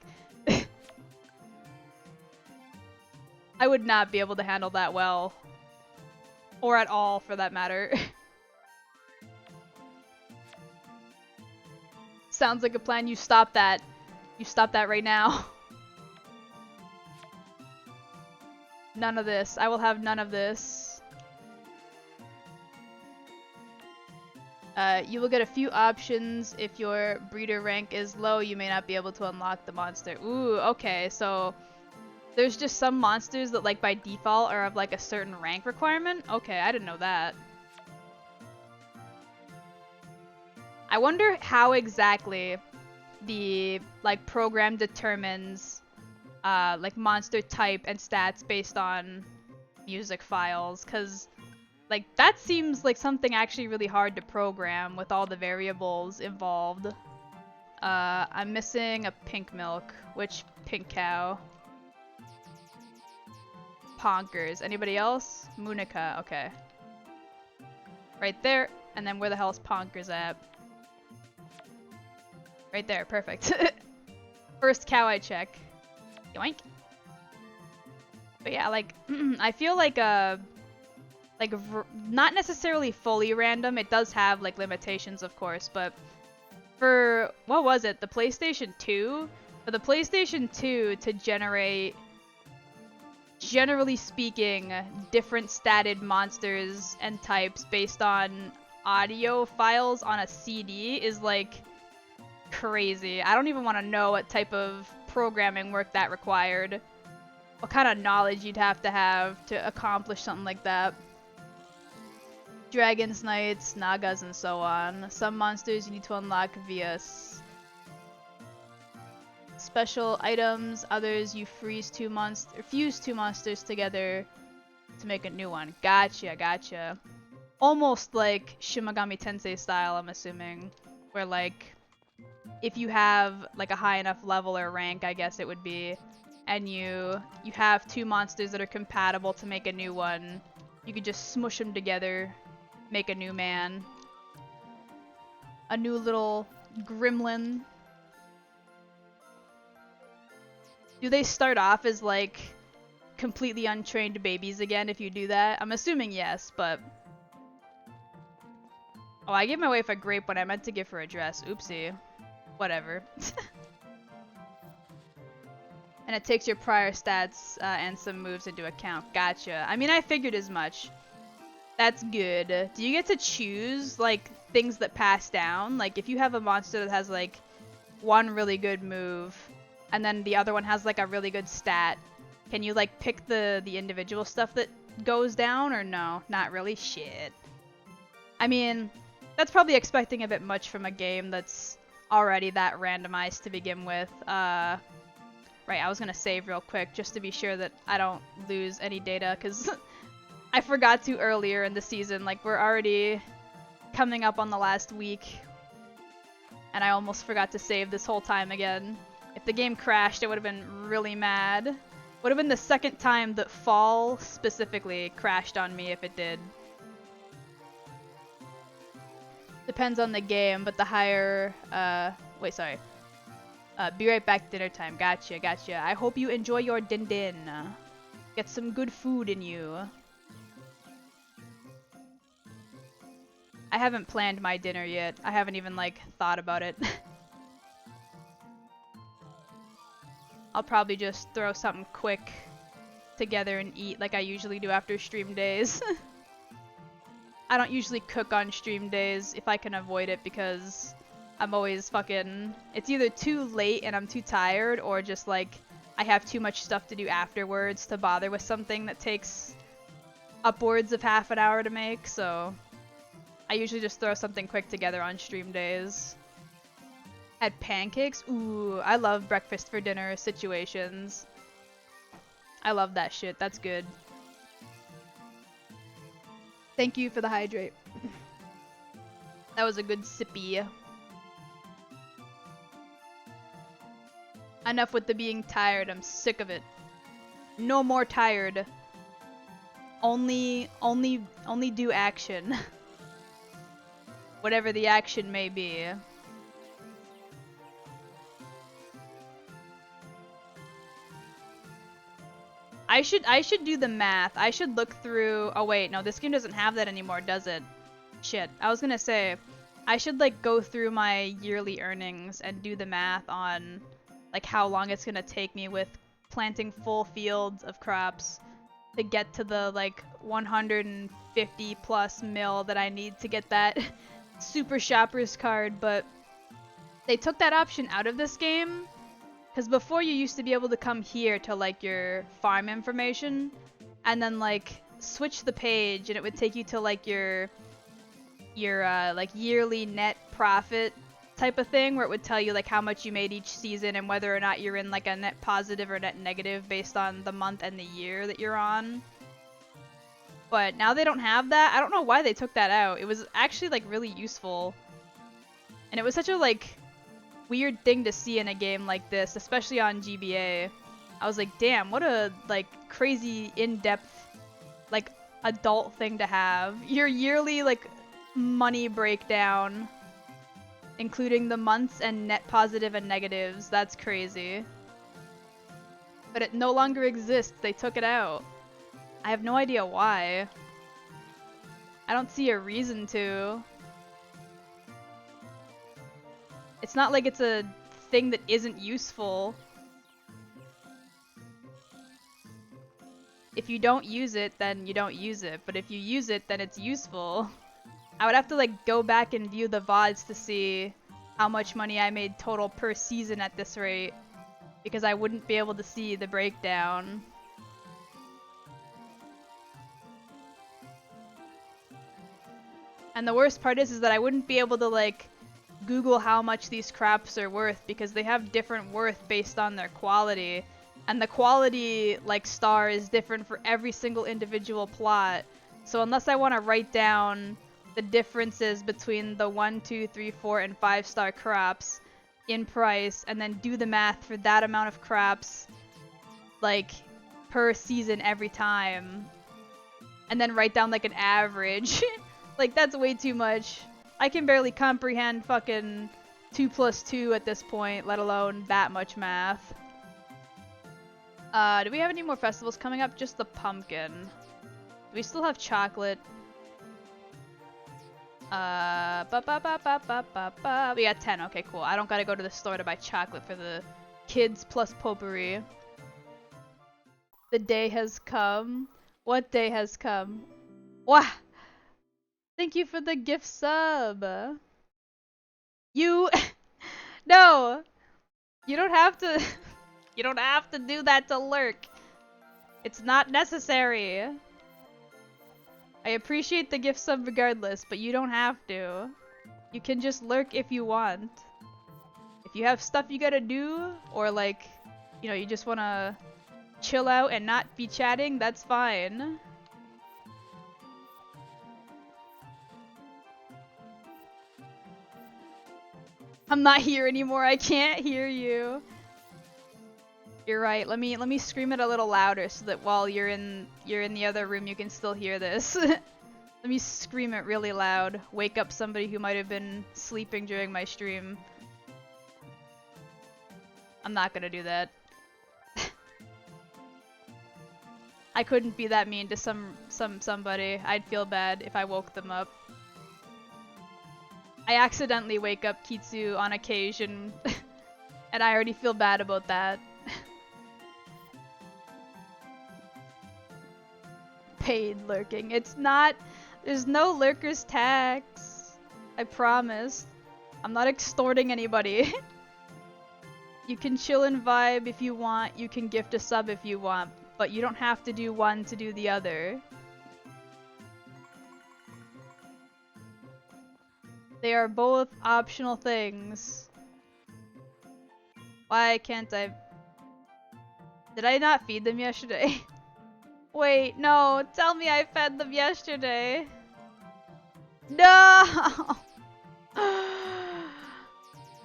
I would not be able to handle that well. Or at all, for that matter. Sounds like a plan. You stop that. You stop that right now. None of this. I will have none of this. You will get a few options. If your breeder rank is low, you may not be able to unlock the monster. Ooh, okay, so there's just some monsters that like by default are of like a certain rank requirement? Okay, I didn't know that. I wonder how exactly the like program determines like monster type and stats based on music files, cause like that seems like something actually really hard to program with all the variables involved. I'm missing a pink milk. Which pink cow? Ponkers. Anybody else? Munica. Okay. Right there. And then where the hell is Ponkers at? Right there. Perfect. First cow I check. Yoink. But yeah, like, I feel like, not necessarily fully random. It does have, like, limitations, of course, but for, what was it? The PlayStation 2? For the PlayStation 2 to generate, generally speaking, different statted monsters and types based on audio files on a CD is, like, crazy. I don't even want to know what type of programming work that required. What kind of knowledge you'd have to accomplish something like that. Dragons, knights, nagas, and so on. Some monsters you need to unlock via special items. Others you fuse two monsters together to make a new one. Gotcha, gotcha. Almost like Shin Megami Tensei style, I'm assuming. Where like, if you have like a high enough level or rank, I guess it would be, and you have two monsters that are compatible to make a new one, you could just smush them together, make a new man. A new little gremlin. Do they start off as like completely untrained babies again if you do that? I'm assuming yes, but... Oh, I gave my wife a grape when I meant to give her a dress. Oopsie. Whatever. And it takes your prior stats and some moves into account. Gotcha. I mean, I figured as much. That's good. Do you get to choose, like, things that pass down? Like, if you have a monster that has, like, one really good move, and then the other one has, like, a really good stat, can you, like, pick the individual stuff that goes down, or no? Not really? Shit. I mean, that's probably expecting a bit much from a game that's already that randomized to begin with. Right, I was gonna save real quick just to be sure that I don't lose any data, because I forgot to earlier in the season. Like, we're already coming up on the last week, and I almost forgot to save this whole time again. If the game crashed, I would have been really mad. Would have been the second time that Fall specifically crashed on me if it did. Depends on the game, but the higher, wait, sorry. Be right back, dinner time. Gotcha, gotcha. I hope you enjoy your din-din. Get some good food in you. I haven't planned my dinner yet. I haven't even, like, thought about it. I'll probably just throw something quick together and eat like I usually do after stream days. I don't usually cook on stream days if I can avoid it, because I'm always fucking... It's either too late and I'm too tired, or just, like, I have too much stuff to do afterwards to bother with something that takes upwards of half an hour to make, so... I usually just throw something quick together on stream days. Had pancakes? Ooh, I love breakfast for dinner situations. I love that shit. That's good. Thank you for the hydrate. That was a good sippy. Enough with the being tired. I'm sick of it. No more tired. Only do action. Whatever the action may be. I should do the math. I should look through... Oh wait, no, this game doesn't have that anymore, does it? Shit. I was gonna say, I should, like, go through my yearly earnings and do the math on, like, how long it's gonna take me with planting full fields of crops to get to the, like, 150 plus mil that I need to get that Super Shoppers card, but they took that option out of this game, because before you used to be able to come here to, like, your farm information, and then, like, switch the page, and it would take you to, like, your like, yearly net profit type of thing, where it would tell you, like, how much you made each season and whether or not you're in, like, a net positive or net negative based on the month and the year that you're on. But now they don't have that. I don't know why they took that out. It was actually, like, really useful. And it was such a, like, weird thing to see in a game like this, especially on GBA. I was like, damn, what a, like, crazy in-depth, like, adult thing to have. Your yearly, like, money breakdown, including the months and net positive and negatives. That's crazy. But it no longer exists. They took it out. I have no idea why. I don't see a reason to. It's not like it's a thing that isn't useful. If you don't use it, then you don't use it. But if you use it, then it's useful. I would have to, like, go back and view the VODs to see how much money I made total per season at this rate, because I wouldn't be able to see the breakdown. And the worst part is that I wouldn't be able to, like, Google how much these crops are worth, because they have different worth based on their quality. And the quality, like, star is different for every single individual plot. So unless I want to write down the differences between the 1, 2, 3, 4, and 5-star crops in price, and then do the math for that amount of crops, like, per season every time, and then write down, like, an average, like, that's way too much. I can barely comprehend fucking 2 plus 2 at this point, let alone that much math. Do we have any more festivals coming up? Just the pumpkin. Do we still have chocolate? We got 10. Okay, cool. I don't gotta go to the store to buy chocolate for the kids plus potpourri. The day has come. What day has come? Wah! Thank you for the gift sub. You no, you don't have to you don't have to do that to lurk. It's not necessary. I appreciate the gift sub regardless, but you don't have to. You can just lurk if you want. If you have stuff you gotta do, or like, you know, you just wanna chill out and not be chatting, that's fine. I'm not here anymore, I can't hear you. You're right, let me scream it a little louder so that while you're in the other room you can still hear this. Let me scream it really loud. Wake up somebody who might have been sleeping during my stream. I'm not gonna do that. I couldn't be that mean to somebody. I'd feel bad if I woke them up. I accidentally wake up Kitsu on occasion, and I already feel bad about that. Paid lurking. It's not. There's no lurker's tax. I promise. I'm not extorting anybody. You can chill and vibe if you want. You can gift a sub if you want. But you don't have to do one to do the other. They are both optional things. Why can't I? Did I not feed them yesterday? Wait, no. Tell me I fed them yesterday. No!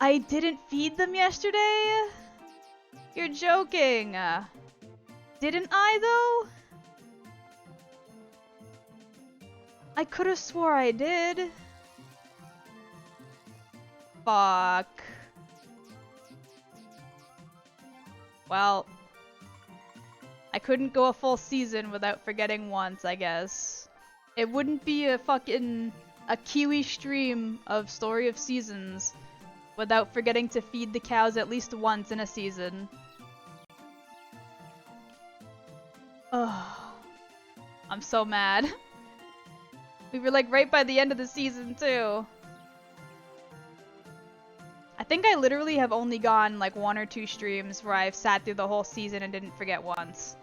I didn't feed them yesterday? You're joking. Didn't I, though? I could have swore I did. Fuck. Well, I couldn't go a full season without forgetting once, I guess. It wouldn't be a Kiwi stream of Story of Seasons without forgetting to feed the cows at least once in a season. Ugh. I'm so mad. We were like right by the end of the season too. I think I literally have only gone like 1 or 2 streams where I've sat through the whole season and didn't forget once.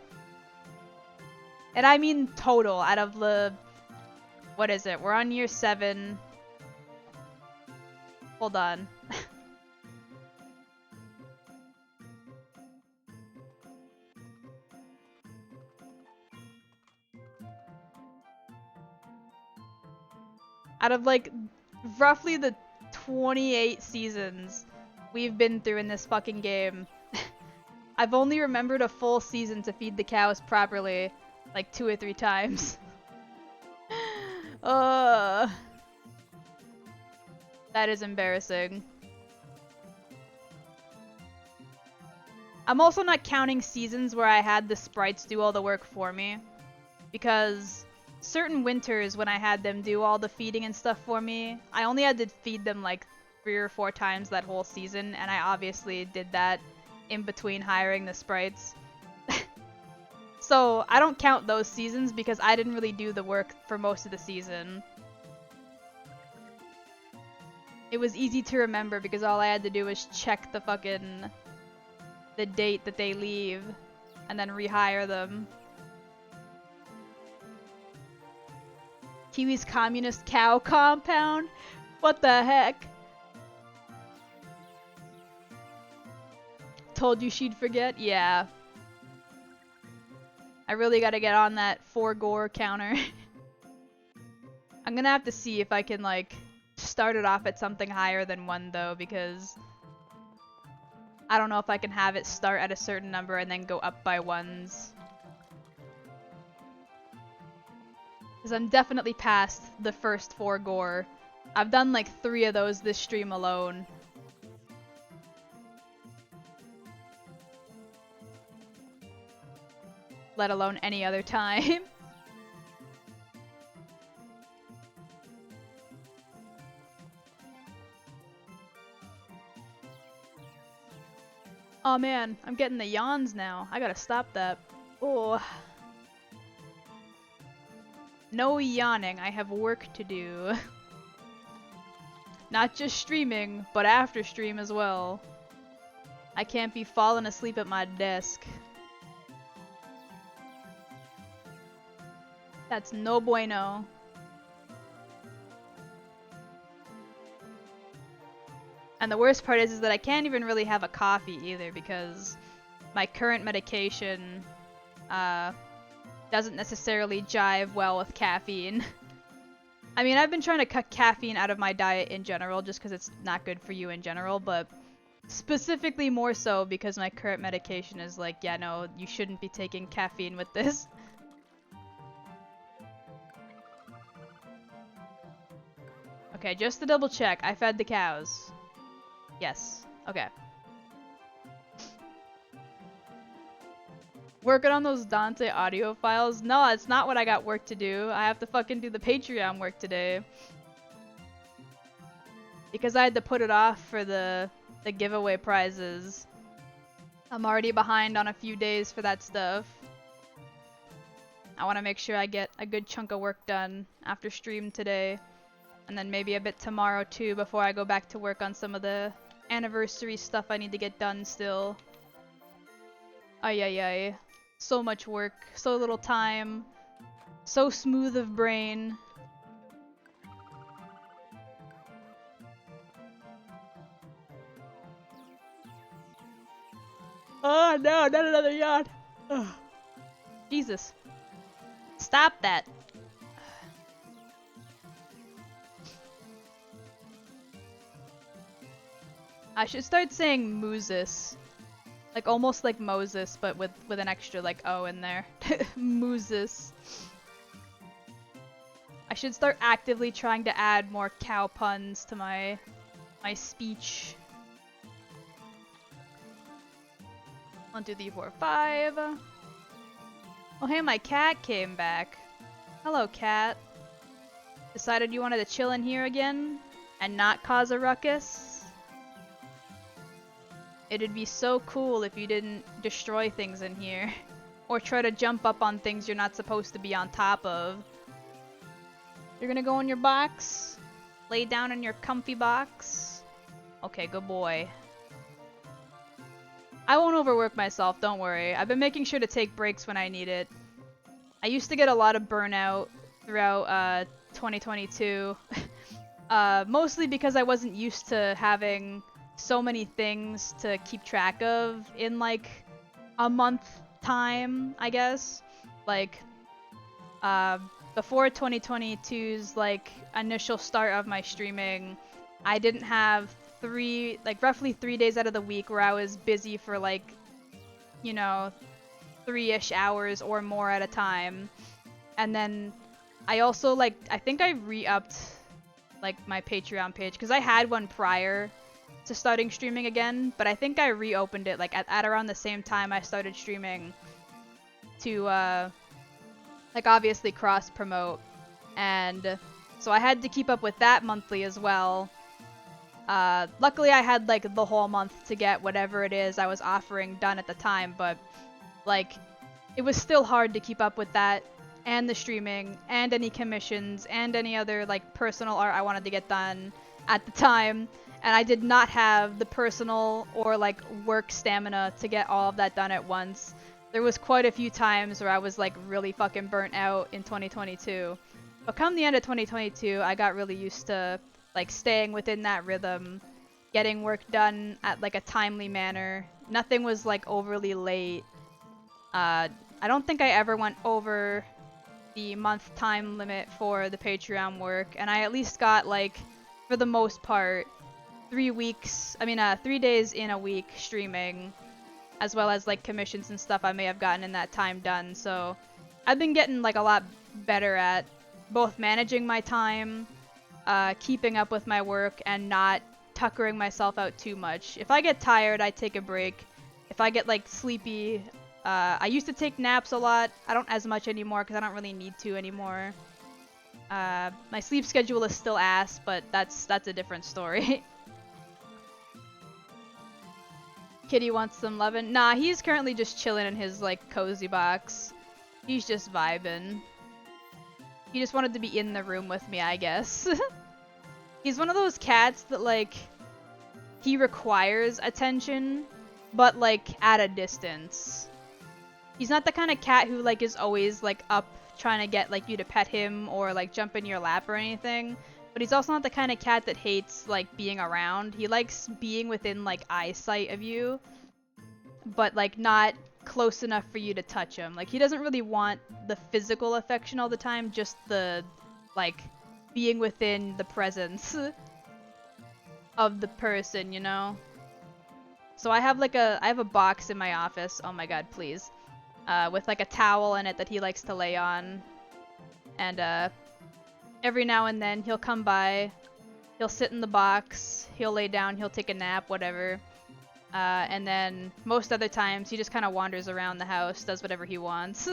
And I mean total, out of the... What is it? We're on year 7. Hold on. Out of like roughly the 28 seasons we've been through in this fucking game, I've only remembered a full season to feed the cows properly like 2 or 3 times. That is embarrassing. I'm also not counting seasons where I had the sprites do all the work for me, because certain winters when I had them do all the feeding and stuff for me, I only had to feed them like 3 or 4 times that whole season, and I obviously did that in between hiring the sprites. So I don't count those seasons because I didn't really do the work for most of the season. It was easy to remember because all I had to do was check the date that they leave and then rehire them. Kiwi's communist cow compound? What the heck? Told you she'd forget? Yeah. I really gotta get on that 4 gore counter. I'm gonna have to see if I can like start it off at something higher than 1 though, because I don't know if I can have it start at a certain number and then go up by 1s. Because I'm definitely past the first 4 gore. I've done like 3 of those this stream alone. Let alone any other time. Oh man, I'm getting the yawns now. I gotta stop that. Oh. No yawning, I have work to do. Not just streaming, but after stream as well. I can't be falling asleep at my desk. That's no bueno. And the worst part is that I can't even really have a coffee either because my current medication doesn't necessarily jive well with caffeine. I mean, I've been trying to cut caffeine out of my diet in general just because it's not good for you in general, but specifically more so because my current medication is like, yeah, no, you shouldn't be taking caffeine with this. Okay, just to double check, I fed the cows. Yes. Okay. Working on those Dante audio files? No, it's not what I got work to do. I have to fucking do the Patreon work today. Because I had to put it off for the giveaway prizes. I'm already behind on a few days for that stuff. I want to make sure I get a good chunk of work done after stream today. And then maybe a bit tomorrow too before I go back to work on some of the anniversary stuff I need to get done still. Ay ay ay. So much work, so little time, so smooth of brain. Oh no, not another yawn. Ugh. Jesus. Stop that. I should start saying Moses. Like almost like Moses, but with an extra like O in there. Moses. I should start actively trying to add more cow puns to my speech. 1, 2, 3, 4, 5. Oh hey, my cat came back. Hello, cat. Decided you wanted to chill in here again and not cause a ruckus? It'd be so cool if you didn't destroy things in here. Or try to jump up on things you're not supposed to be on top of. You're gonna go in your box? Lay down in your comfy box? Okay, good boy. I won't overwork myself, don't worry. I've been making sure to take breaks when I need it. I used to get a lot of burnout throughout 2022. Mostly because I wasn't used to having so many things to keep track of in like a month time, I guess. Like before 2022's like initial start of my streaming, I didn't have roughly 3 days out of the week where I was busy for like, you know, 3-ish hours or more at a time. And then I also like, I think I re-upped like my Patreon page because I had one prior to starting streaming again, but I think I reopened it like at around the same time I started streaming to like obviously cross promote, and so I had to keep up with that monthly as well. Luckily I had like the whole month to get whatever it is I was offering done at the time, but like it was still hard to keep up with that and the streaming and any commissions and any other like personal art I wanted to get done at the time. And I did not have the personal or like work stamina to get all of that done at once. There was quite a few times where I was like really fucking burnt out in 2022. But come the end of 2022, I got really used to like staying within that rhythm, getting work done at like a timely manner. Nothing was like overly late. I don't think I ever went over the month time limit for the Patreon work, and I at least got like, for the most part, 3 days in a week streaming, as well as like commissions and stuff I may have gotten in that time done. So I've been getting like a lot better at both managing my time, keeping up with my work, and not tuckering myself out too much. If I get tired, I take a break. If I get like sleepy, I used to take naps a lot. I don't as much anymore because I don't really need to anymore. My sleep schedule is still ass, but that's a different story. Kitty wants some lovin'. Nah, he's currently just chilling in his like cozy box. He's just vibing. He just wanted to be in the room with me, I guess. He's one of those cats that, like, he requires attention, but, like, at a distance. He's not the kind of cat who, like, is always, like, up trying to get, like, you to pet him or, like, jump in your lap or anything. But he's also not the kind of cat that hates, like, being around. He likes being within, like, eyesight of you, but, like, not close enough for you to touch him. Like, he doesn't really want the physical affection all the time, just the, like, being within the presence of the person, you know? So I have, like, I have a box in my office, oh my god, please, with, like, a towel in it that he likes to lay on, and, every now and then he'll come by, he'll sit in the box, he'll lay down, he'll take a nap, whatever. And then most other times he just kind of wanders around the house, does whatever he wants.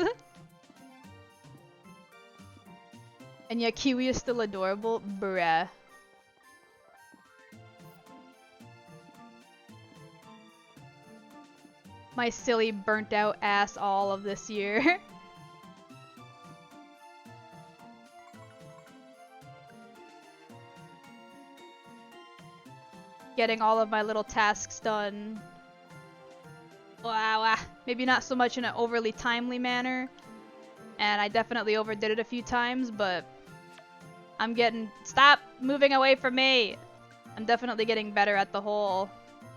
And yeah, Kiwi is still adorable? Bruh. My silly burnt out ass all of this year. Getting all of my little tasks done. Wow, maybe not so much in an overly timely manner, and I definitely overdid it a few times, but I'm getting— stop moving away from me! I'm definitely getting better at the whole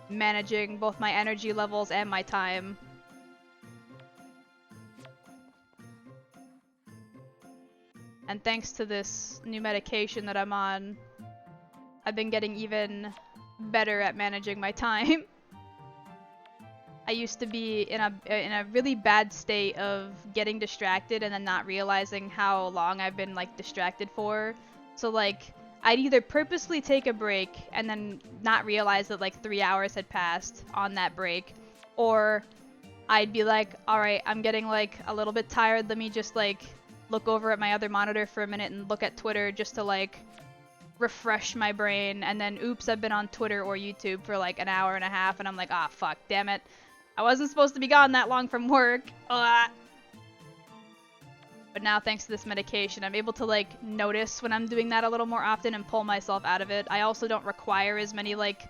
managing both my energy levels and my time. And thanks to this new medication that I'm on, I've been getting even better at managing my time. I used to be in a really bad state of getting distracted and then not realizing how long I've been, like, distracted for. So, like, I'd either purposely take a break and then not realize that, like, 3 hours had passed on that break, or I'd be like, alright, I'm getting, like, a little bit tired, let me just, like, look over at my other monitor for a minute and look at Twitter just to, like, refresh my brain, and then oops, I've been on Twitter or YouTube for, like, an hour and a half, and I'm like, ah, fuck, damn it. I wasn't supposed to be gone that long from work. Ugh. But now, thanks to this medication, I'm able to, like, notice when I'm doing that a little more often and pull myself out of it. I also don't require as many, like,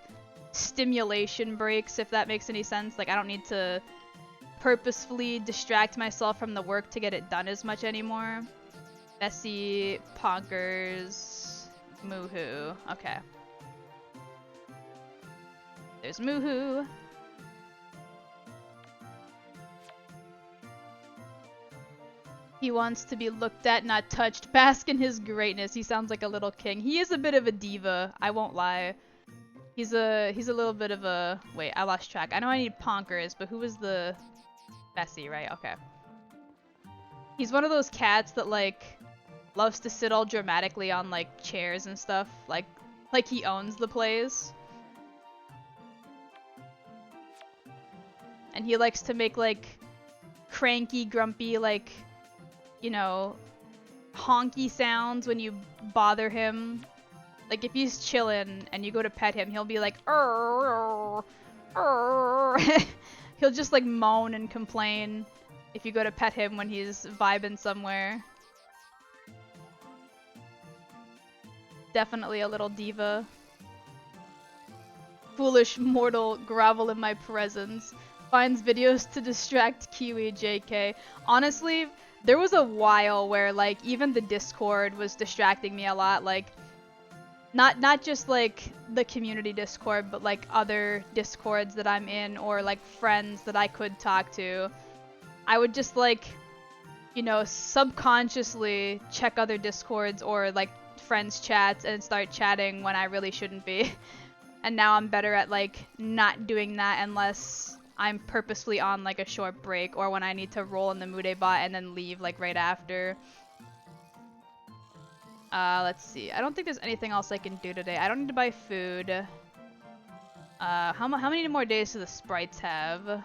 stimulation breaks, if that makes any sense. Like, I don't need to purposefully distract myself from the work to get it done as much anymore. Bessie, Ponkers, Moohoo. Okay. There's Moohoo. He wants to be looked at, not touched. Bask in his greatness. He sounds like a little king. He is a bit of a diva, I won't lie. He's a little bit of a— wait, I lost track. I know I need Ponkers, but who was the— Bessie, right? Okay. He's one of those cats that, like, loves to sit all dramatically on, like, chairs and stuff. Like he owns the place. And he likes to make, like, cranky, grumpy, like, you know, honky sounds when you bother him. Like, if he's chillin' and you go to pet him, he'll be like, "Arr, arr." He'll just, like, moan and complain if you go to pet him when he's vibing somewhere. Definitely a little diva. Foolish mortal, grovel in my presence. Finds videos to distract Kiwi, JK. Honestly, there was a while where, like, even the Discord was distracting me a lot. Like, not just, like, the community Discord, but, like, other Discords that I'm in, or, like, friends that I could talk to. I would just, like, you know, subconsciously check other Discords or, like, friends' chats and start chatting when I really shouldn't be. And now I'm better at, like, not doing that unless I'm purposefully on, like, a short break, or when I need to roll in the Mude bot and then leave, like, right after. Let's see. I don't think there's anything else I can do today. I don't need to buy food. How many more days do the sprites have?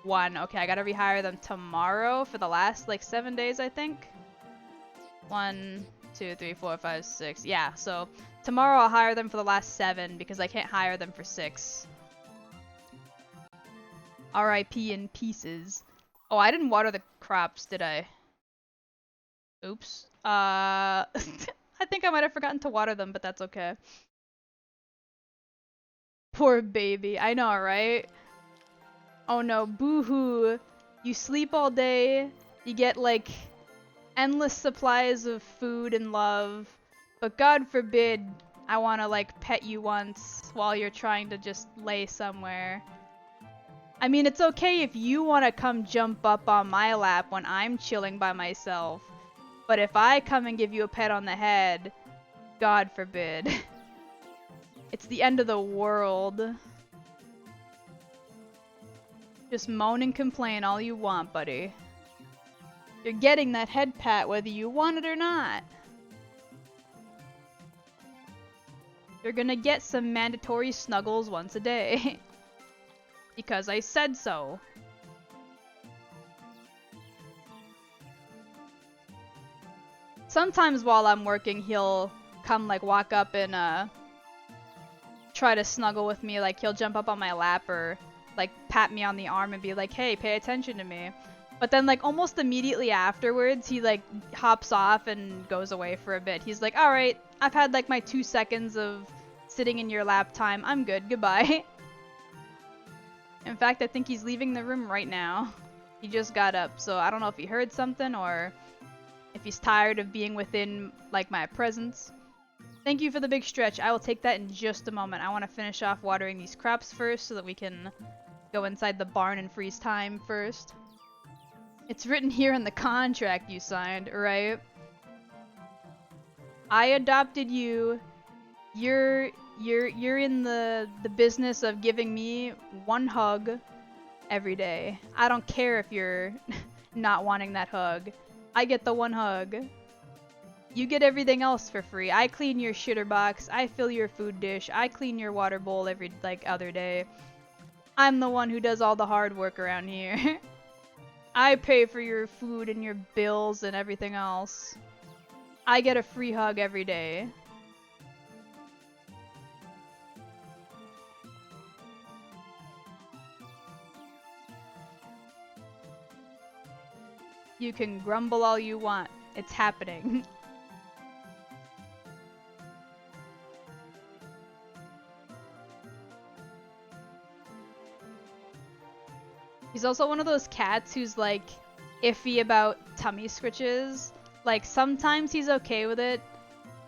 1. Okay, I gotta rehire them tomorrow for the last, like, 7 days, I think. 1, 2, 3, 4, 5, 6. Yeah, so tomorrow I'll hire them for the last 7 because I can't hire them for 6. RIP in pieces. Oh, I didn't water the crops, did I? Oops. I think I might have forgotten to water them, but that's okay. Poor baby. I know, right? Oh no, boo-hoo. You sleep all day, you get like endless supplies of food and love, but God forbid I want to like pet you once while you're trying to just lay somewhere. I mean, it's okay if you want to come jump up on my lap when I'm chilling by myself, but if I come and give you a pet on the head, God forbid. It's the end of the world. Just moan and complain all you want, buddy. You're getting that head pat whether you want it or not. You're gonna get some mandatory snuggles once a day. Because I said so. Sometimes while I'm working, he'll come like walk up and try to snuggle with me. Like he'll jump up on my lap or like pat me on the arm and be like, hey, pay attention to me. But then like almost immediately afterwards, he like hops off and goes away for a bit. He's like, alright, I've had like my 2 seconds of sitting in your lap time. I'm good, goodbye. In fact, I think he's leaving the room right now. He just got up, so I don't know if he heard something or if he's tired of being within like my presence. Thank you for the big stretch. I will take that in just a moment. I want to finish off watering these crops first so that we can go inside the barn and freeze time first. It's written here in the contract you signed, right? I adopted you. You're in the business of giving me one hug every day. I don't care if you're not wanting that hug. I get the one hug. You get everything else for free. I clean your shitter box. I fill your food dish. I clean your water bowl every like other day. I'm the one who does all the hard work around here. I pay for your food and your bills and everything else. I get a free hug every day. You can grumble all you want. It's happening. He's also one of those cats who's like iffy about tummy scritches. Like sometimes he's okay with it,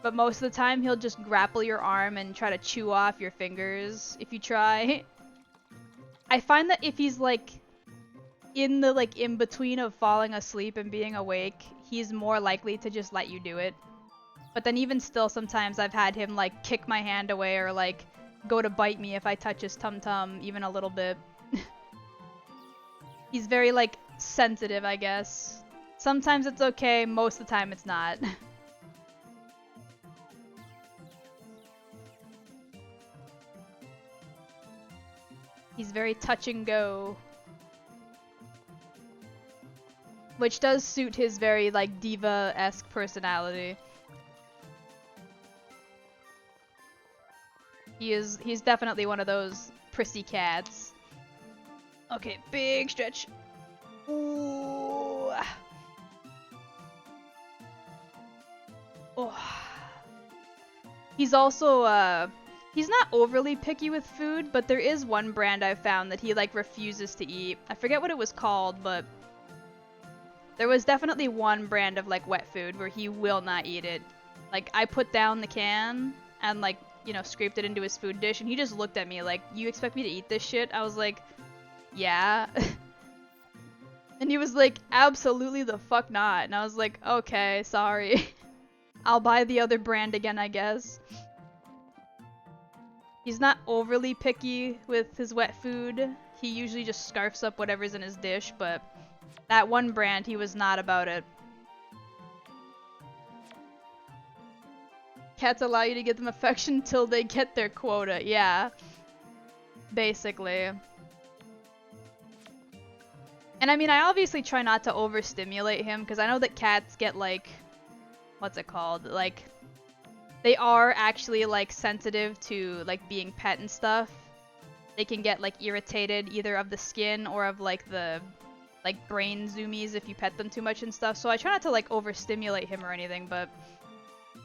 but most of the time he'll just grapple your arm and try to chew off your fingers if you try. I find that if he's like in the like in between of falling asleep and being awake, he's more likely to just let you do it. But then even still, sometimes I've had him like kick my hand away or like go to bite me if I touch his tum-tum even a little bit. He's very like sensitive, I guess. Sometimes it's okay, most of the time it's not. He's very touch and go. Which does suit his very like diva-esque personality. He's definitely one of those prissy cats. Okay, big stretch. Ooh. Oh. He's also he's not overly picky with food, but there is one brand I've found that he like refuses to eat. I forget what it was called, but there was definitely one brand of like wet food where he will not eat it. Like I put down the can and like, you know, scraped it into his food dish and he just looked at me like, "You expect me to eat this shit?" I was like, "Yeah." And he was like, "Absolutely the fuck not." And I was like, "Okay, sorry." I'll buy the other brand again, I guess. He's not overly picky with his wet food. He usually just scarfs up whatever's in his dish, but that one brand, he was not about it. Cats allow you to give them affection till they get their quota. Yeah. Basically. And I mean, I obviously try not to overstimulate him, because I know that cats get like, what's it called? Like, they are actually like sensitive to like being pet and stuff. They can get like irritated either of the skin or of like the like brain zoomies if you pet them too much and stuff. So I try not to like overstimulate him or anything, but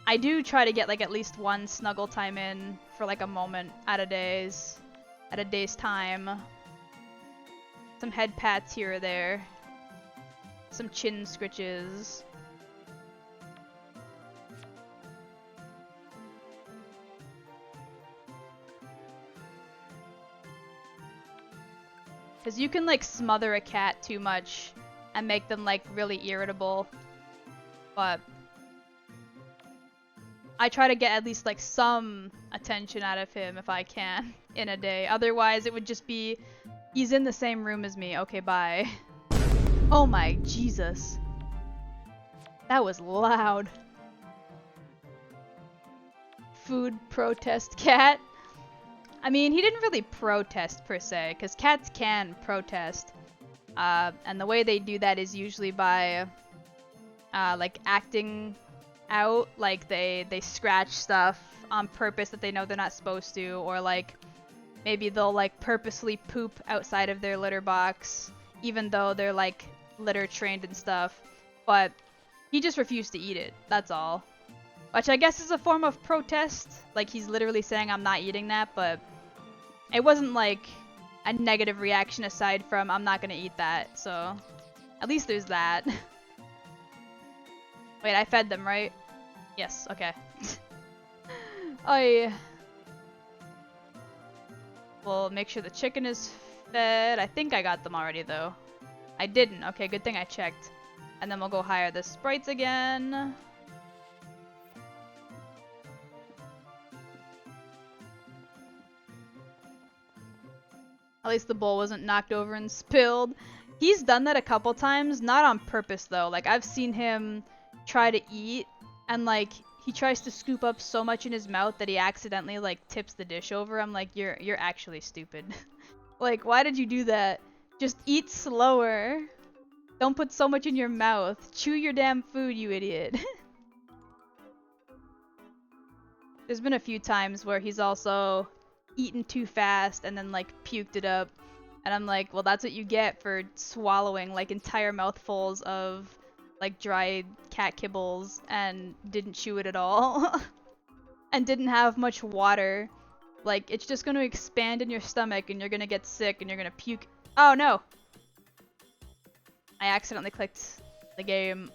I do try to get like at least one snuggle time in for like a moment at a day's time. Some head pats here or there. Some chin scritches. Because you can like smother a cat too much and make them like really irritable. But I try to get at least like some attention out of him if I can in a day. Otherwise it would just be, he's in the same room as me. Okay, bye. Oh my Jesus. That was loud. Food protest cat. I mean, he didn't really protest per se, because cats can protest. And the way they do that is usually by like acting out, like they scratch stuff on purpose that they know they're not supposed to, or like maybe they'll like purposely poop outside of their litter box, even though they're like litter trained and stuff. But he just refused to eat it, that's all. Which I guess is a form of protest, like he's literally saying I'm not eating that, but it wasn't like a negative reaction aside from I'm not gonna eat that, so at least there's that. Wait, I fed them, right? Yes, okay. We'll make sure the chicken is fed. I think I got them already though. I didn't. Okay, good thing I checked. And then we'll go hire the sprites again. At least the bowl wasn't knocked over and spilled. He's done that a couple times, not on purpose though. Like I've seen him try to eat and like he tries to scoop up so much in his mouth that he accidentally like tips the dish over. I'm like, you're actually stupid. Like, why did you do that? Just eat slower. Don't put so much in your mouth. Chew your damn food, you idiot. There's been a few times where he's also eaten too fast and then like puked it up. And I'm like, well, that's what you get for swallowing like entire mouthfuls of like dried cat kibbles and didn't chew it at all. And didn't have much water. Like, it's just gonna expand in your stomach and you're gonna get sick and you're gonna puke. Oh no! I accidentally clicked the game.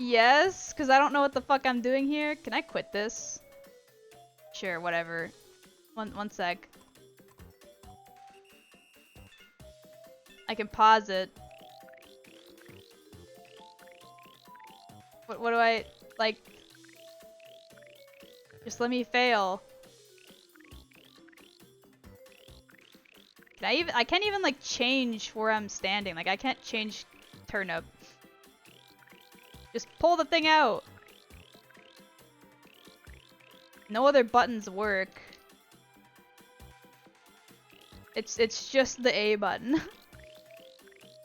Yes, because I don't know what the fuck I'm doing here. Can I quit this? Sure, whatever. One sec. I can pause it. What do I, like... Just let me fail. I can't even like change where I'm standing. Like I can't change turnip. Just pull the thing out. No other buttons work. It's just the A button. Am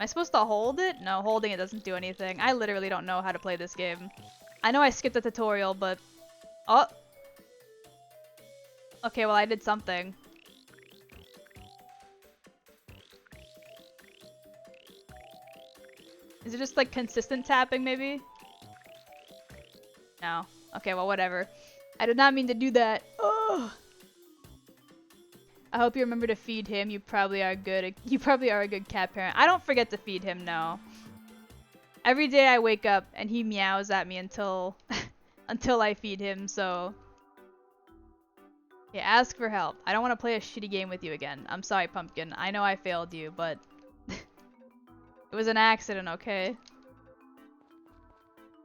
I supposed to hold it? No, holding it doesn't do anything. I literally don't know how to play this game. I know I skipped the tutorial, but... Oh! Okay, well I did something. Is it just like consistent tapping maybe? No. Okay, well whatever. I did not mean to do that. Oh. I hope you remember to feed him. You probably are good. You probably are a good cat parent. I don't forget to feed him, no. Every day I wake up and he meows at me until until I feed him, so yeah, ask for help. I don't want to play a shitty game with you again. I'm sorry, Pumpkin. I know I failed you, but it was an accident, okay?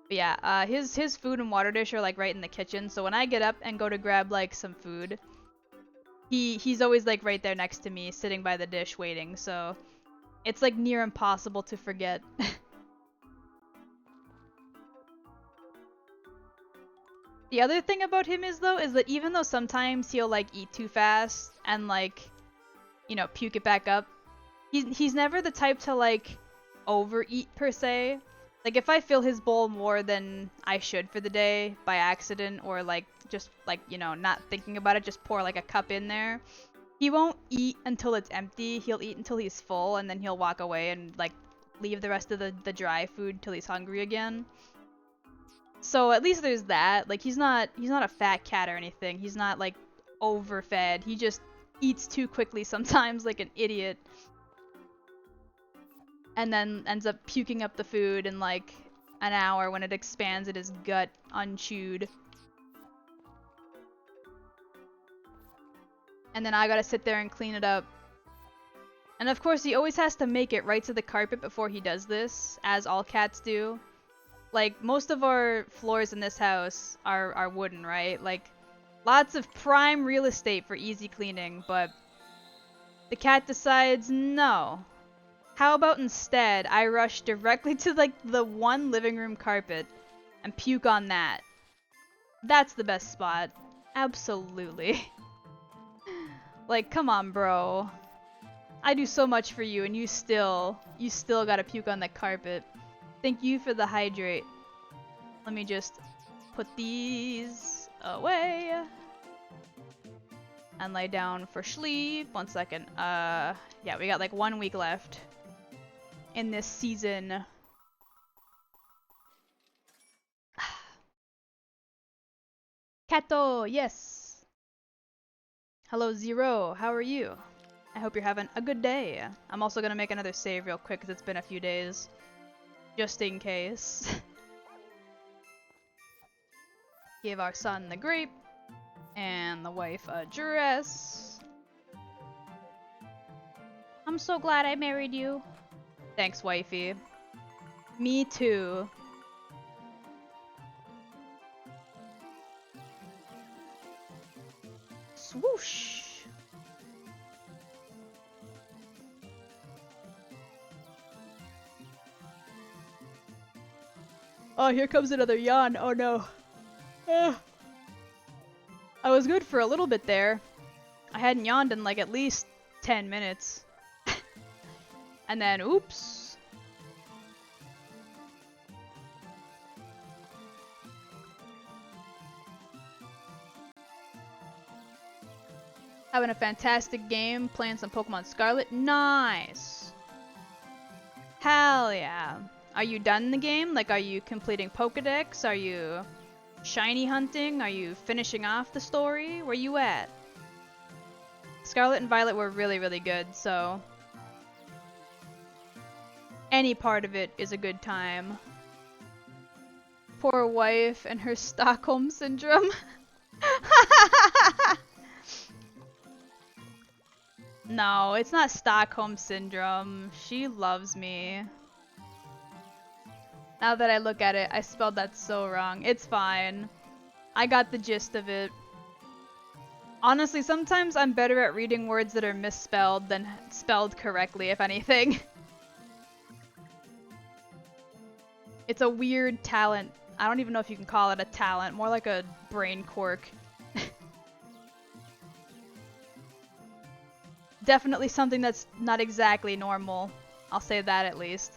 But yeah, his food and water dish are like right in the kitchen, so when I get up and go to grab like some food, he's always like right there next to me, sitting by the dish waiting, so it's like near impossible to forget. The other thing about him is though, is that even though sometimes he'll like eat too fast and like, you know, puke it back up, he's never the type to like overeat per se. Like if I fill his bowl more than I should for the day by accident or like just like, you know, not thinking about it, just pour like a cup in there, He won't eat until it's empty. He'll eat until he's full, and then he'll walk away and like leave the rest of the dry food till he's hungry again. So at least there's that. Like he's not a fat cat or anything. He's not like overfed. He just eats too quickly sometimes like an idiot. And then ends up puking up the food in like an hour when it expands in his gut unchewed. And then I gotta sit there and clean it up. And of course he always has to make it right to the carpet before he does this, as all cats do. Like, most of our floors in this house are wooden, right? Like, lots of prime real estate for easy cleaning, but the cat decides no. How about instead I rush directly to like the one living room carpet and puke on that? That's the best spot. Absolutely. Like, come on, bro. I do so much for you and you still gotta puke on the carpet. Thank you for the hydrate. Let me just put these away. And lay down for sleep. 1 second. Yeah, we got like 1 week left in this season. Kato, yes. Hello, Zero. How are you? I hope you're having a good day. I'm also gonna make another save real quick because it's been a few days. Just in case. Give our son the grape. And the wife a dress. I'm so glad I married you. Thanks, wifey. Me too. Swoosh. Oh, here comes another yawn. Oh no. I was good for a little bit there. I hadn't yawned in like at least 10 minutes. And then, oops. Having a fantastic game, playing some Pokemon Scarlet. Nice! Hell yeah. Are you done in the game? Like, are you completing Pokedex? Are you shiny hunting? Are you finishing off the story? Where you at? Scarlet and Violet were really, really good, so any part of it is a good time. Poor wife and her Stockholm Syndrome. No, it's not Stockholm Syndrome. She loves me. Now that I look at it, I spelled that so wrong. It's fine. I got the gist of it. Honestly, sometimes I'm better at reading words that are misspelled than spelled correctly, if anything. It's a weird talent. I don't even know if you can call it a talent, more like a brain quirk. Definitely something that's not exactly normal. I'll say that at least.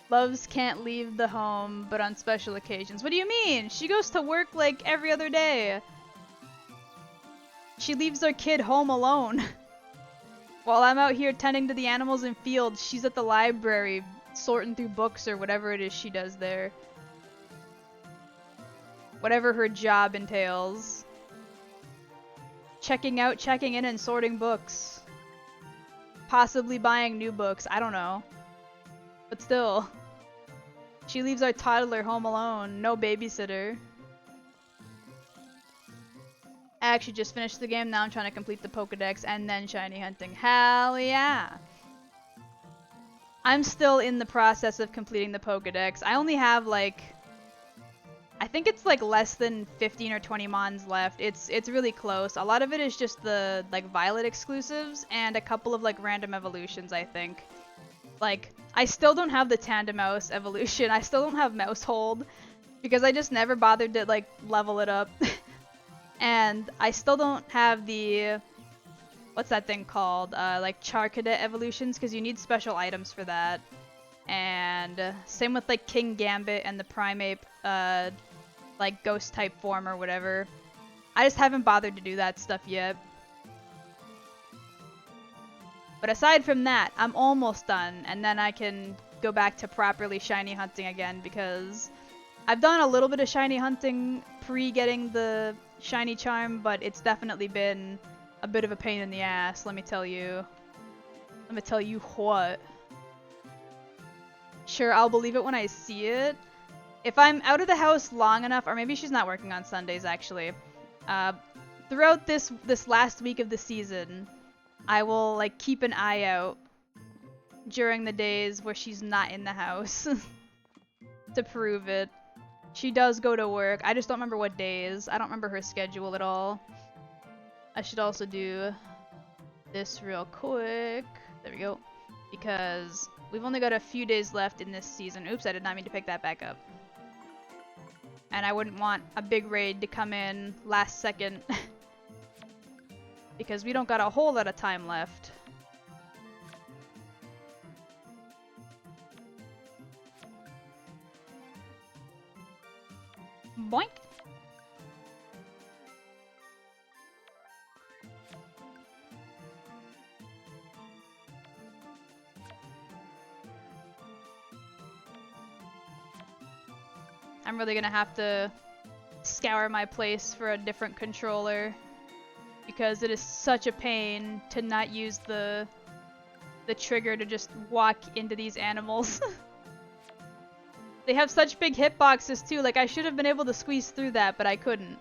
Loves can't leave the home, but on special occasions. What do you mean? She goes to work like every other day. She leaves our kid home alone. While I'm out here tending to the animals in fields, she's at the library sorting through books or whatever it is she does there. Whatever her job entails. Checking out, checking in, and sorting books. Possibly buying new books, I don't know. But still. She leaves our toddler home alone, no babysitter. I actually just finished the game, now I'm trying to complete the Pokedex and then shiny hunting. Hell yeah! I'm still in the process of completing the Pokedex. I only have like, I think it's like less than 15 or 20 mons left. It's really close. A lot of it is just the like Violet exclusives and a couple of like random evolutions, I think. Like, I still don't have the Tandemaus evolution. I still don't have Mouse Hold because I just never bothered to like level it up. And I still don't have the, what's that thing called? Like Charcadet evolutions, because you need special items for that. And same with like King Gambit and the Primeape like ghost type form or whatever. I just haven't bothered to do that stuff yet. But aside from that, I'm almost done, and then I can go back to properly shiny hunting again, because I've done a little bit of shiny hunting pre-getting the shiny charm, but it's definitely been a bit of a pain in the ass, let me tell you. Let me tell you what. Sure, I'll believe it when I see it. If I'm out of the house long enough, or maybe she's not working on Sundays actually, throughout this last week of the season, I will like keep an eye out during the days where she's not in the house to prove it. She does go to work. I just don't remember what days. I don't remember her schedule at all. I should also do this real quick. There we go. Because we've only got a few days left in this season. Oops, I did not mean to pick that back up. And I wouldn't want a big raid to come in last second. Because we don't got a whole lot of time left. Boink! I'm really gonna have to scour my place for a different controller, because it is such a pain to not use the trigger to just walk into these animals. They have such big hitboxes too, like I should have been able to squeeze through that, but I couldn't.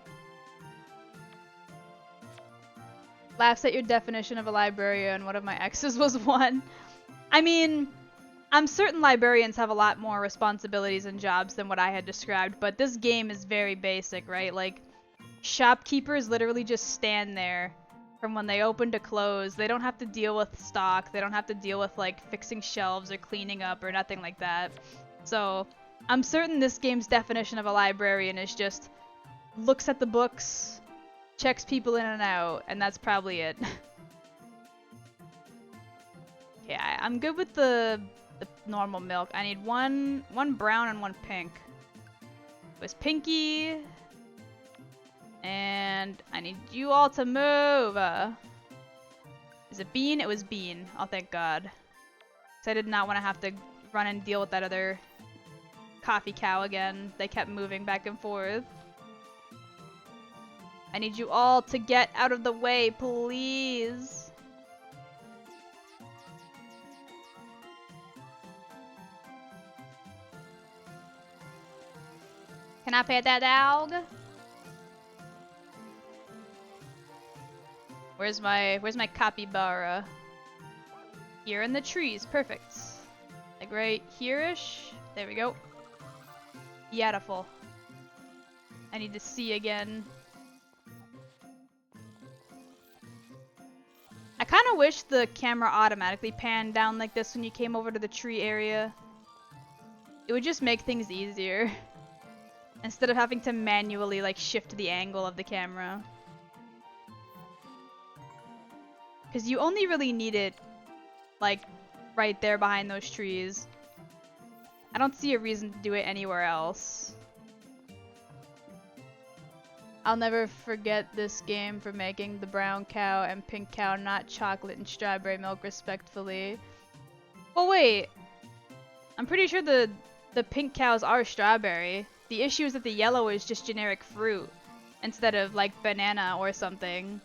Laughs at your definition of a librarian, one of my exes was one. I mean, I'm certain librarians have a lot more responsibilities and jobs than what I had described, but this game is very basic, right? Like, shopkeepers literally just stand there from when they open to close. They don't have to deal with stock. They don't have to deal with, like, fixing shelves or cleaning up or nothing like that. So, I'm certain this game's definition of a librarian is just looks at the books, checks people in and out, and that's probably it. Okay, I'm good with the normal milk. I need one brown and one pink. It was Pinky. And I need you all to move. Is it Bean? It was Bean. Oh, thank God. So I did not want to have to run and deal with that other coffee cow again. They kept moving back and forth. I need you all to get out of the way, please. Can I pet that dog? Where's my capybara? Here in the trees, perfect. Like right here-ish. There we go. Beautiful. I need to see again. I kind of wish the camera automatically panned down like this when you came over to the tree area. It would just make things easier. Instead of having to manually like shift the angle of the camera. Because you only really need it like right there behind those trees. I don't see a reason to do it anywhere else. I'll never forget this game for making the brown cow and pink cow not chocolate and strawberry milk respectfully. Oh wait, I'm pretty sure the pink cows are strawberry. The issue is that the yellow is just generic fruit instead of like banana or something.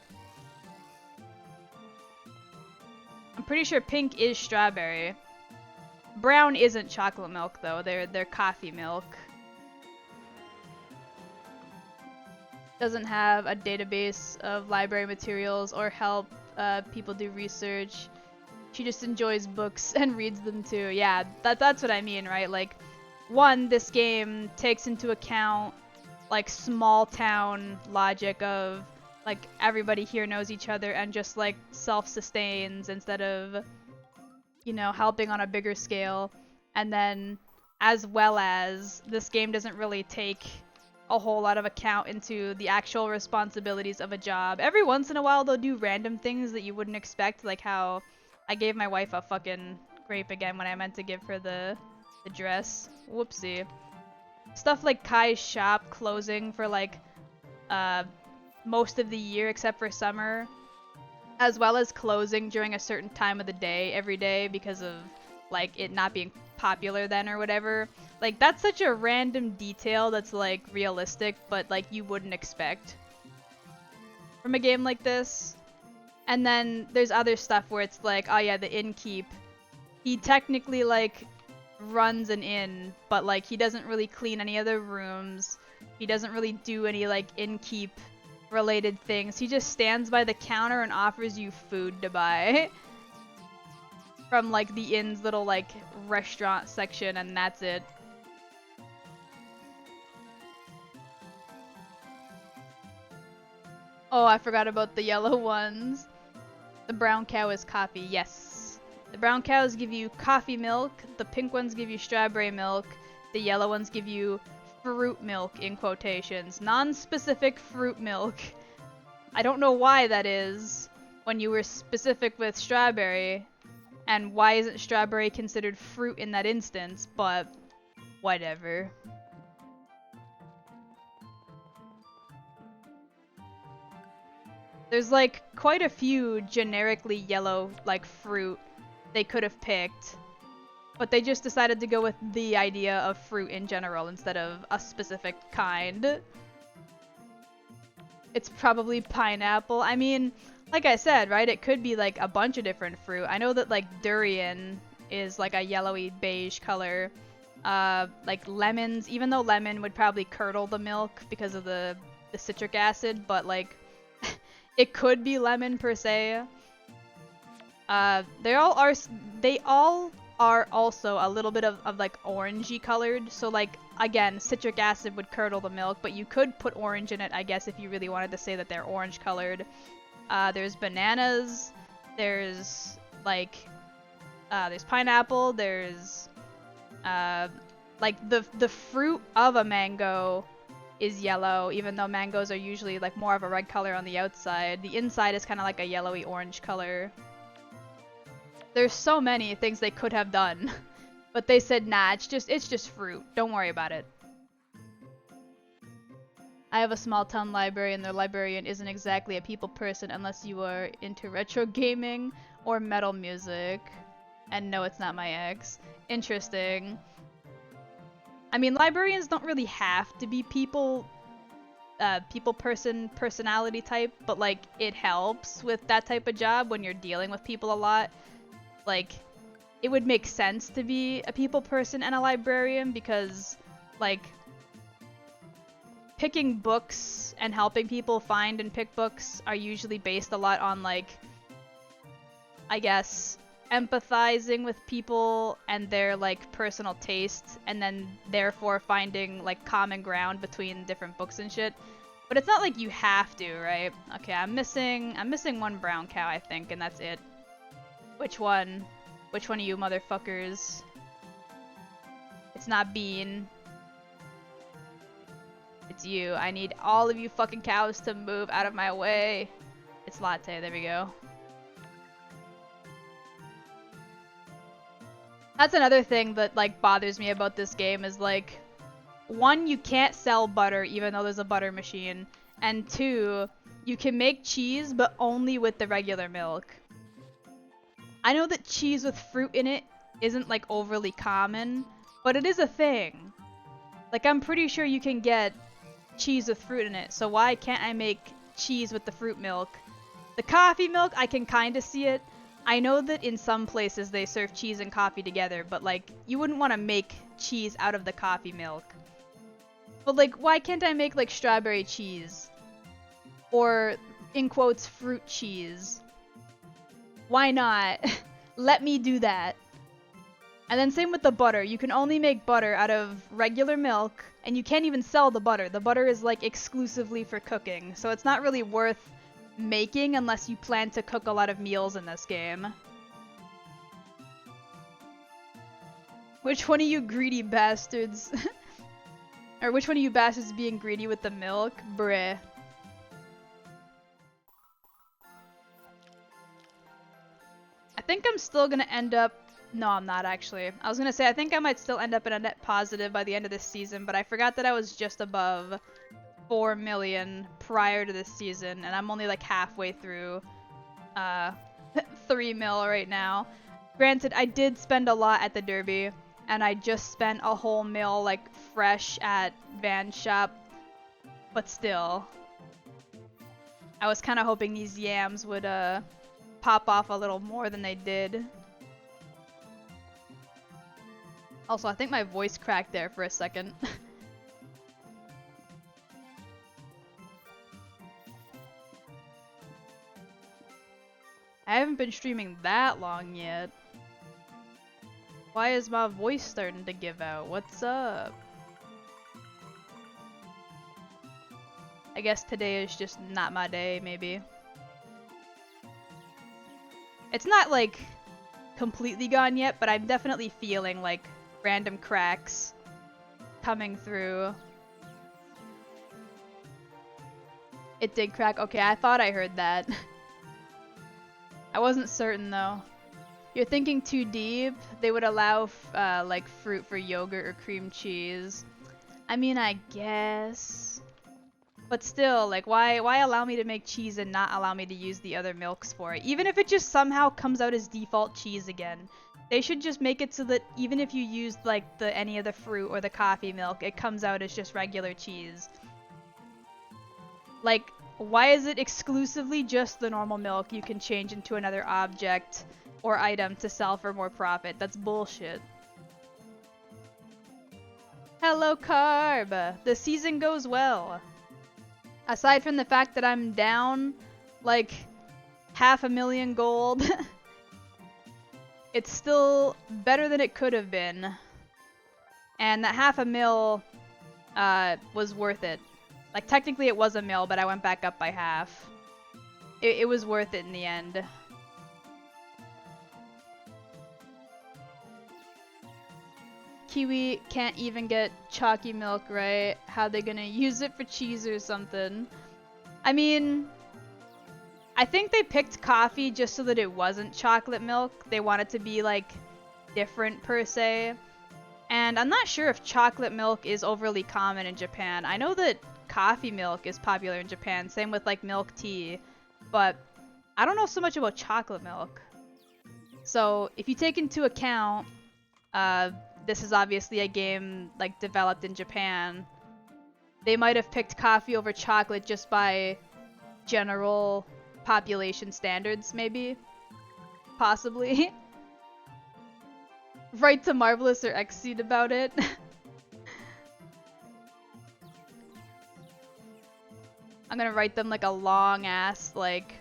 I'm pretty sure pink is strawberry. Brown isn't chocolate milk though, they're coffee milk. Doesn't have a database of library materials or help people do research. She just enjoys books and reads them too. Yeah, that's what I mean, right? Like, one, this game takes into account like small town logic of like everybody here knows each other and just like self-sustains instead of, you know, helping on a bigger scale. And then as well as this game doesn't really take a whole lot of account into the actual responsibilities of a job. Every once in a while they'll do random things that you wouldn't expect, like how I gave my wife a fucking grape again when I meant to give her the dress. Whoopsie. stuff like Kai's shop closing for like most of the year except for summer, as well as closing during a certain time of the day every day because of like it not being popular then or whatever. Like that's such a random detail that's like realistic, but like you wouldn't expect from a game like this. And then there's other stuff where it's like, oh yeah, the innkeep, he technically like runs an inn, but like he doesn't really clean any other rooms. He doesn't really do any like innkeep related things. He just stands by the counter and offers you food to buy from like the inn's little like restaurant section, and that's it. Oh, I forgot about the yellow ones. The brown cow is coffee, yes. The brown cows give you coffee milk, the pink ones give you strawberry milk, the yellow ones give you fruit milk, in quotations. Non-specific fruit milk. I don't know why that is when you were specific with strawberry, and why isn't strawberry considered fruit in that instance, but whatever. There's like quite a few generically yellow like fruit they could have picked, but they just decided to go with the idea of fruit in general instead of a specific kind. It's probably pineapple. I mean, like I said, right, it could be like a bunch of different fruit. I know that like durian is like a yellowy beige color. Like lemons, even though lemon would probably curdle the milk because of the citric acid, but like it could be lemon per se. They all are also a little bit of like orangey colored. So like again, citric acid would curdle the milk, but you could put orange in it, I guess, if you really wanted to say that they're orange colored. There's bananas. There's like there's pineapple. There's like the fruit of a mango is yellow, even though mangoes are usually like more of a red color on the outside. The inside is kind of like a yellowy orange color. There's so many things they could have done, but they said, nah, it's just fruit. Don't worry about it. I have a small town library, and the librarian isn't exactly a people person unless you are into retro gaming or metal music. And no, it's not my ex. Interesting. I mean, librarians don't really have to be people personality type, but like it helps with that type of job when you're dealing with people a lot. Like, it would make sense to be a people person and a librarian because, like, picking books and helping people find and pick books are usually based a lot on, like, I guess, empathizing with people and their like personal tastes, and then therefore finding like common ground between different books and shit. But it's not like you have to, right? Okay, I'm missing one brown cow, I think, and that's it. Which one? Which one of you motherfuckers? It's not Bean. It's you. I need all of you fucking cows to move out of my way. It's Latte, there we go. That's another thing that like bothers me about this game is like, one, you can't sell butter even though there's a butter machine, and two, you can make cheese but only with the regular milk. I know that cheese with fruit in it isn't like overly common, but it is a thing. Like I'm pretty sure you can get cheese with fruit in it, so why can't I make cheese with the fruit milk? The coffee milk, I can kinda see it. I know that in some places they serve cheese and coffee together, but like, you wouldn't want to make cheese out of the coffee milk. But like, why can't I make like strawberry cheese? Or, in quotes, fruit cheese? Why not? Let me do that. And then same with the butter. You can only make butter out of regular milk, and you can't even sell the butter. The butter is like exclusively for cooking, so it's not really worth making unless you plan to cook a lot of meals in this game. Which one of you greedy bastards? Or which one of you bastards is being greedy with the milk? Bruh. I think I'm still gonna end up No, I'm not actually. I was gonna say, I think I might still end up in a net positive by the end of this season, but I forgot that I was just above 4 million prior to this season, and I'm only like halfway through 3 mil right now. Granted, I did spend a lot at the Derby, and I just spent a whole mil like fresh at Van Shop, but still. I was kind of hoping these yams would pop off a little more than they did. Also, I think my voice cracked there for a second. I haven't been streaming that long yet. Why is my voice starting to give out? What's up? I guess today is just not my day, maybe. It's not like completely gone yet, but I'm definitely feeling like random cracks coming through. It did crack. Okay, I thought I heard that. I wasn't certain though. You're thinking too deep. They would allow like fruit for yogurt or cream cheese. I mean, I guess. But still, like, why allow me to make cheese and not allow me to use the other milks for it? Even if it just somehow comes out as default cheese again. They should just make it so that even if you used, like, any of the fruit or the coffee milk, it comes out as just regular cheese. Like, why is it exclusively just the normal milk you can change into another object or item to sell for more profit? That's bullshit. Hello, Carb! The season goes well. Aside from the fact that I'm down, like, 500,000 gold, it's still better than it could have been. And that 500,000 was worth it. Like, technically it was a mil, but I went back up by half. It was worth it in the end. Kiwi can't even get chalky milk right. How they gonna use it for cheese or something? I mean, I think they picked coffee just so that it wasn't chocolate milk. They wanted to be like different per se. And I'm not sure if chocolate milk is overly common in Japan. I know that coffee milk is popular in Japan, same with like milk tea, but I don't know so much about chocolate milk. So if you take into account this is obviously a game like developed in Japan, they might have picked coffee over chocolate just by general population standards, maybe. Possibly. Write to Marvelous or Xseed about it. I'm gonna write them like a long ass, like,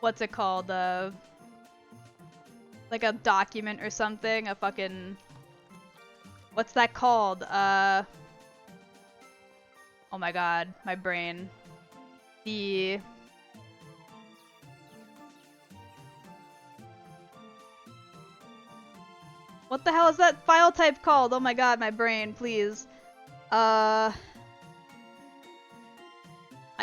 what's it called, like a document or something, a fucking, what's that called? Oh my god, my brain. What the hell is that file type called? Oh my god, my brain, please. I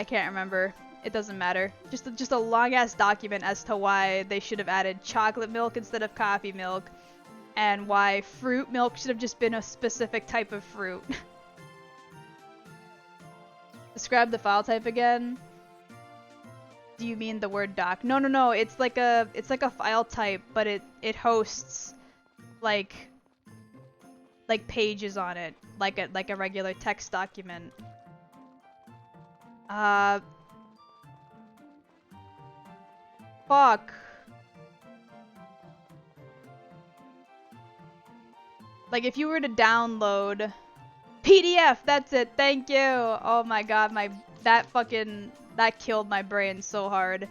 can't remember. It doesn't matter. Just a long-ass document as to why they should have added chocolate milk instead of coffee milk, and why fruit milk should have just been a specific type of fruit. Describe the file type again. Do you mean the word doc? No. It's like a file type, but it hosts like pages on it, like a regular text document. Fuck. Like if you were to download PDF, that's it. Thank you. Oh my god, that killed my brain so hard.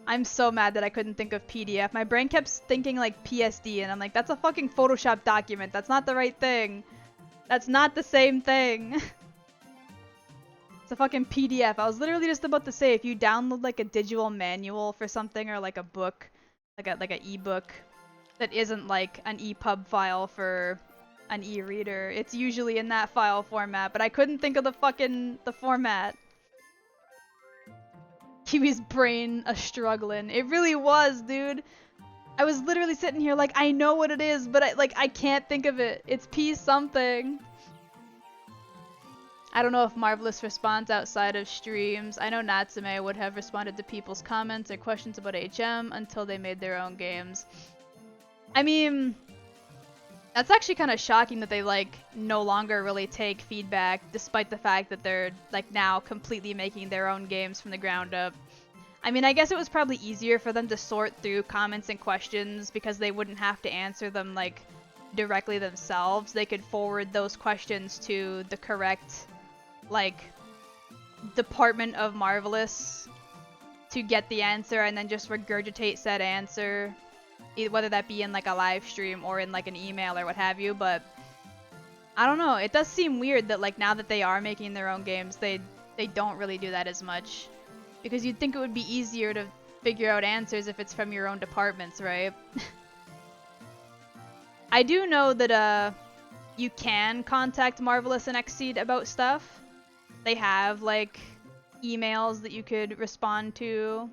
I'm so mad that I couldn't think of PDF. My brain kept thinking like PSD, and I'm like, that's a fucking Photoshop document. That's not the right thing. That's not the same thing. It's a fucking PDF. I was literally just about to say, if you download like a digital manual for something, or like a book, like an ebook that isn't like an EPUB file for an e-reader, it's usually in that file format, but I couldn't think of the format. Kiwi's brain a struggling. It really was, dude. I was literally sitting here like, I know what it is, but I can't think of it. It's P something. I don't know if Marvelous responds outside of streams. I know Natsume would have responded to people's comments or questions about HM until they made their own games. I mean, that's actually kind of shocking that they like no longer really take feedback, despite the fact that they're like now completely making their own games from the ground up. I mean, I guess it was probably easier for them to sort through comments and questions because they wouldn't have to answer them like directly themselves. They could forward those questions to the correct like department of Marvelous to get the answer and then just regurgitate said answer, whether that be in like a live stream or in like an email or what have you. But I don't know, it does seem weird that like now that they are making their own games, they don't really do that as much, because you'd think it would be easier to figure out answers if it's from your own departments, right? I do know that you can contact Marvelous and Xseed about stuff. They have like emails that you could respond to,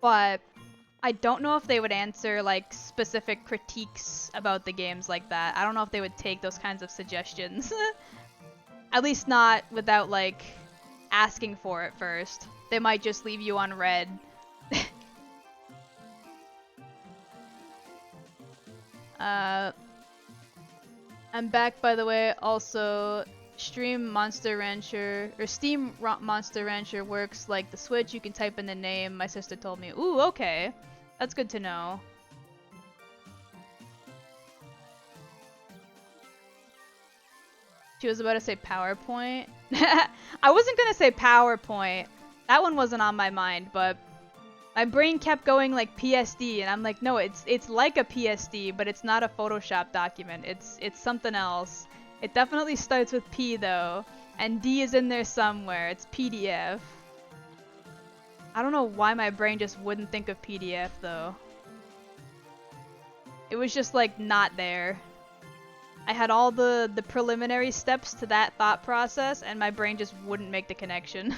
but I don't know if they would answer like specific critiques about the games like that. I don't know if they would take those kinds of suggestions. At least not without like asking for it first. They might just leave you on red. I'm back, by the way. Also, Steam Monster Rancher works like the Switch. You can type in the name. My sister told me. Ooh, okay. That's good to know. She was about to say PowerPoint. I wasn't gonna say PowerPoint. That one wasn't on my mind, but my brain kept going like PSD, and I'm like, no, it's like a PSD, but it's not a Photoshop document. It's something else. It definitely starts with P though, and D is in there somewhere. It's PDF. I don't know why my brain just wouldn't think of PDF though. It was just like not there. I had all the preliminary steps to that thought process, and my brain just wouldn't make the connection.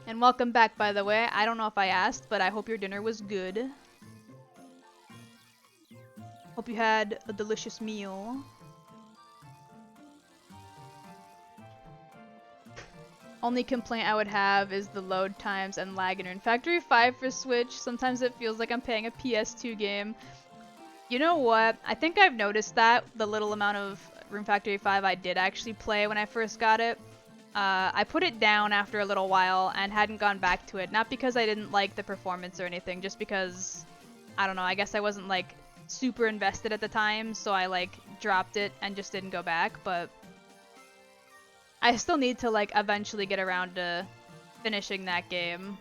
And welcome back, by the way. I don't know if I asked, but I hope your dinner was good. Hope you had a delicious meal. Only complaint I would have is the load times and lag in Factory 5 for Switch. Sometimes it feels like I'm playing a PS2 game. You know what? I think I've noticed that, the little amount of Room Factory 5 I did actually play when I first got it. I put it down after a little while and hadn't gone back to it. Not because I didn't like the performance or anything, just because, I don't know, I guess I wasn't like super invested at the time, so I like dropped it and just didn't go back, but I still need to like eventually get around to finishing that game.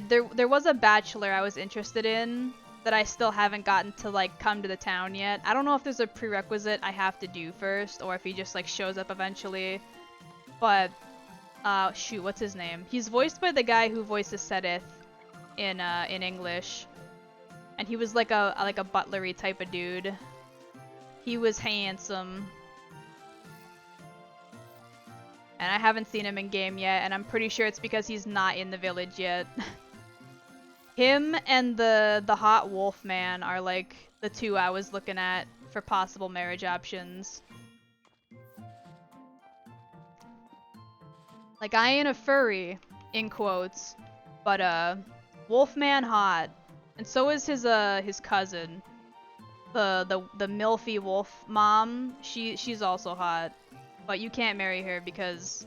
There was a Bachelor I was interested in that I still haven't gotten to like come to the town yet. I don't know if there's a prerequisite I have to do first or if he just like shows up eventually. But shoot, what's his name? He's voiced by the guy who voices Sedith in English. And he was like a butlery type of dude. He was handsome. And I haven't seen him in game yet, and I'm pretty sure it's because he's not in the village yet. Him and the hot wolf man are like the two I was looking at for possible marriage options. Like, I ain't a furry, in quotes, but Wolfman hot, and so is his cousin, the milfy wolf mom. She's also hot, but you can't marry her because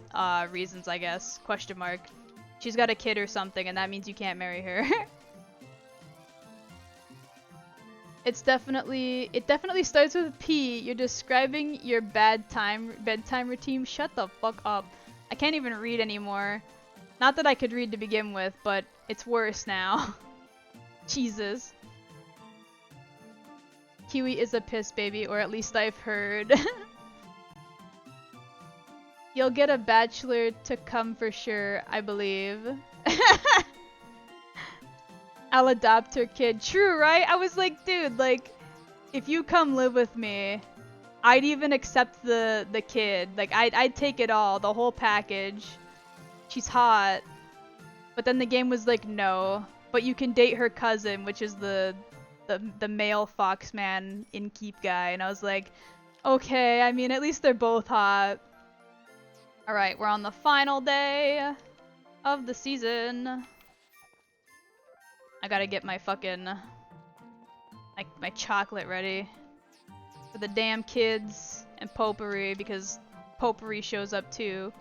reasons, I guess. Question mark. She's got a kid or something, and that means you can't marry her. It definitely starts with P. You're describing your bedtime routine. Shut the fuck up. I can't even read anymore. Not that I could read to begin with, but it's worse now. Jesus. Kiwi is a piss baby, or at least I've heard. You'll get a bachelor to come for sure, I believe. I'll adopt her kid. True, right? I was like, dude, like, if you come live with me, I'd even accept the kid. Like, I'd take it all, the whole package. She's hot. But then the game was like, no, but you can date her cousin, which is the male Foxman innkeep guy. And I was like, okay, I mean, at least they're both hot. Alright, we're on the final day of the season. I gotta get my fucking, my chocolate ready for the damn kids and Potpourri, because Potpourri shows up too.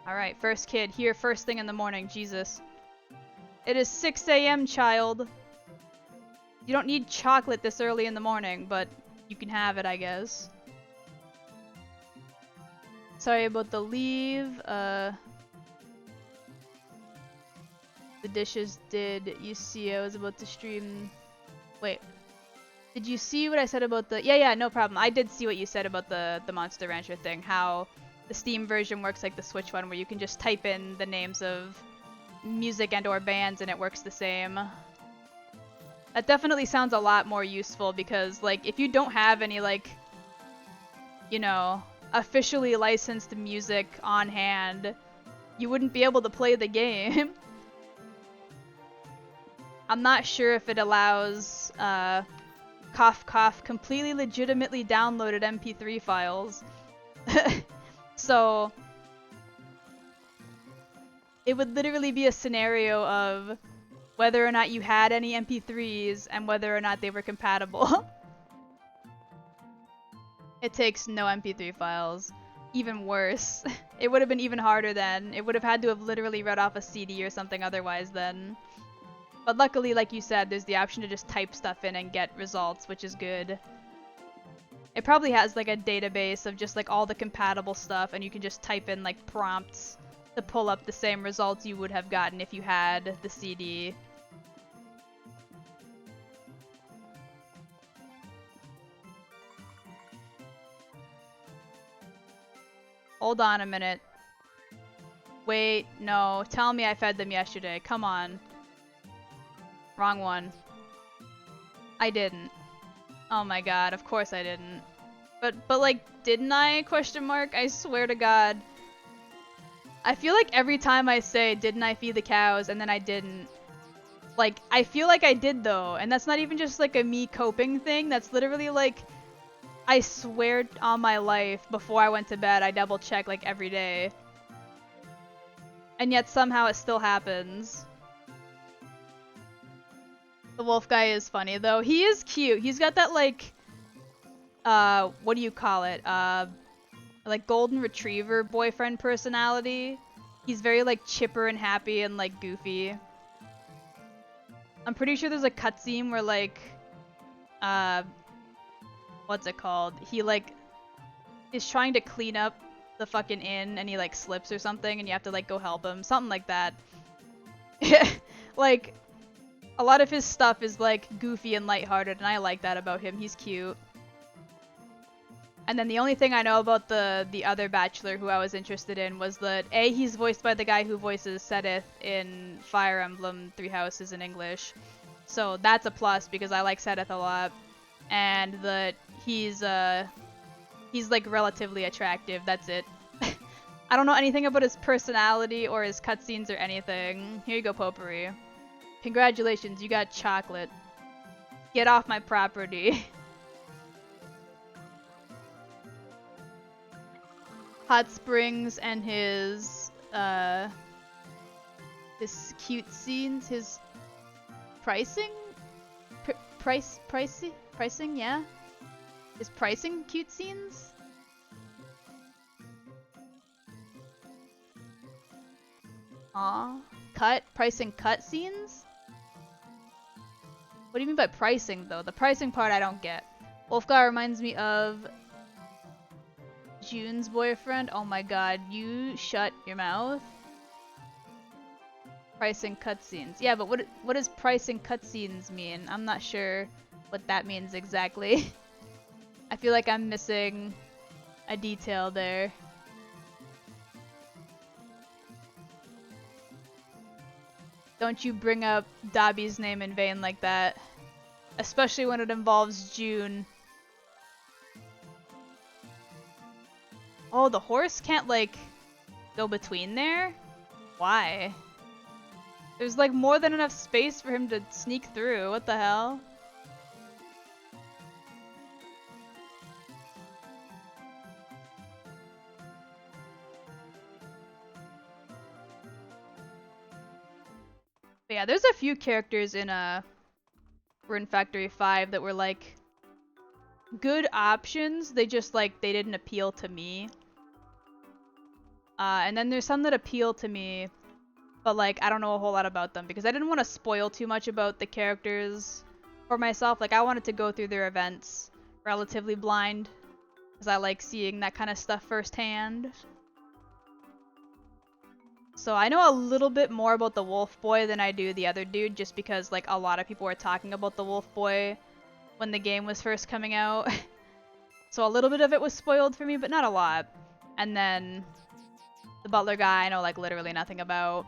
Alright, first kid here first thing in the morning, Jesus. It is 6 a.m., child. You don't need chocolate this early in the morning, but you can have it, I guess. Sorry about the leave. The dishes, did you see? I was about to stream. Wait. Did you see what I said about the... Yeah, no problem. I did see what you said about the Monster Rancher thing. How the Steam version works like the Switch one, where you can just type in the names of music and or bands and it works the same. That definitely sounds a lot more useful because, like, if you don't have any, like, you know, officially licensed music on hand, you wouldn't be able to play the game. I'm not sure if it allows, cough cough, completely legitimately downloaded MP3 files. So, it would literally be a scenario of whether or not you had any MP3s and whether or not they were compatible. It takes no MP3 files. Even worse. It would have been even harder then. It would have had to have literally read off a CD or something otherwise then. But luckily, like you said, there's the option to just type stuff in and get results, which is good. It probably has like a database of just like all the compatible stuff, and you can just type in like prompts to pull up the same results you would have gotten if you had the CD. Hold on a minute. Wait, no. Tell me I fed them yesterday. Come on. Wrong one. I didn't. Oh my god, of course I didn't. But like, didn't I? Question mark? I swear to god. I feel like every time I say, didn't I feed the cows, and then I didn't. Like, I feel like I did though, and that's not even just like a me coping thing, that's literally like, I swear on my life, before I went to bed, I double check like every day. And yet somehow it still happens. The wolf guy is funny though. He is cute. He's got that like, what do you call it? Like golden retriever boyfriend personality. He's very like chipper and happy and like goofy. I'm pretty sure there's a cutscene where like, what's it called? He like is trying to clean up the fucking inn and he like slips or something and you have to like go help him. Something like that. Like, a lot of his stuff is like goofy and lighthearted and I like that about him. He's cute. And then the only thing I know about the other bachelor who I was interested in was that A, he's voiced by the guy who voices Sedith in Fire Emblem Three Houses in English. So that's a plus because I like Sedith a lot. And that he's like relatively attractive, that's it. I don't know anything about his personality or his cutscenes or anything. Here you go, Potpourri. Congratulations, you got chocolate. Get off my property. Hot Springs and his cute scenes, his pricing? Pricing, yeah? His pricing cute scenes? Aw. Pricing cut scenes? What do you mean by pricing though? The pricing part I don't get. Wolfgar reminds me of June's boyfriend. Oh my god, you shut your mouth. Pricing cutscenes. Yeah, but what does pricing cutscenes mean? I'm not sure what that means exactly. I feel like I'm missing a detail there. Don't you bring up Dobby's name in vain like that. Especially when it involves June. Oh, the horse can't, like, go between there? Why? There's like more than enough space for him to sneak through. What the hell? But yeah, there's a few characters in Rune Factory 5 that were like good options. They just like they didn't appeal to me. And then there's some that appeal to me, but like I don't know a whole lot about them because I didn't want to spoil too much about the characters for myself. Like I wanted to go through their events relatively blind because I like seeing that kind of stuff firsthand. So I know a little bit more about the Wolf Boy than I do the other dude just because like a lot of people were talking about the Wolf Boy when the game was first coming out. So a little bit of it was spoiled for me, but not a lot. And then the butler guy I know like literally nothing about.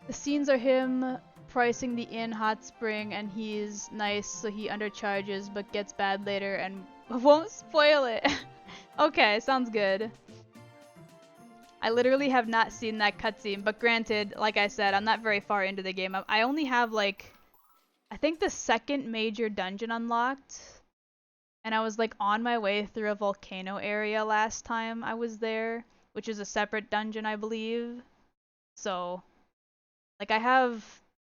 The scenes are him pricing the inn hot spring and he's nice so he undercharges but gets bad later and won't spoil it. Okay, sounds good. I literally have not seen that cutscene, but granted, like I said, I'm not very far into the game. I only have like, I think the second major dungeon unlocked, and I was like on my way through a volcano area last time I was there, which is a separate dungeon, I believe. So, like I have,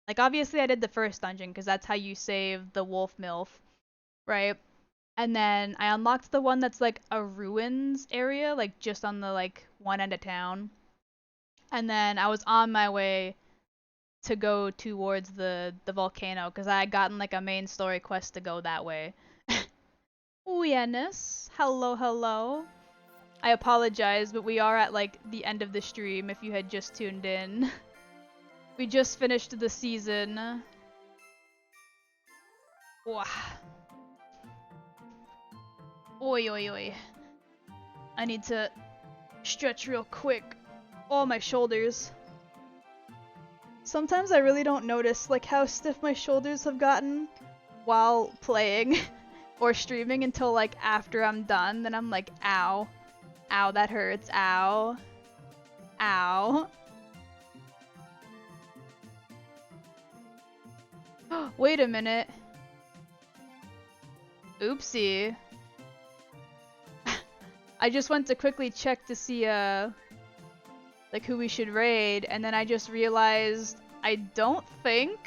like obviously I did the first dungeon because that's how you save the wolf milf, right? And then I unlocked the one that's like a ruins area, like just on the like one end of town. And then I was on my way to go towards the volcano because I had gotten like a main story quest to go that way. Yes. Hello, hello. I apologize, but we are at like the end of the stream if you had just tuned in. We just finished the season. Wow. Oi, oi, oi. I need to stretch real quick. Oh, my shoulders. Sometimes I really don't notice like how stiff my shoulders have gotten while playing or streaming until like after I'm done. Then I'm like, ow. Ow, that hurts. Ow. Ow. Wait a minute. Oopsie. I just went to quickly check to see like who we should raid, and then I just realized I don't think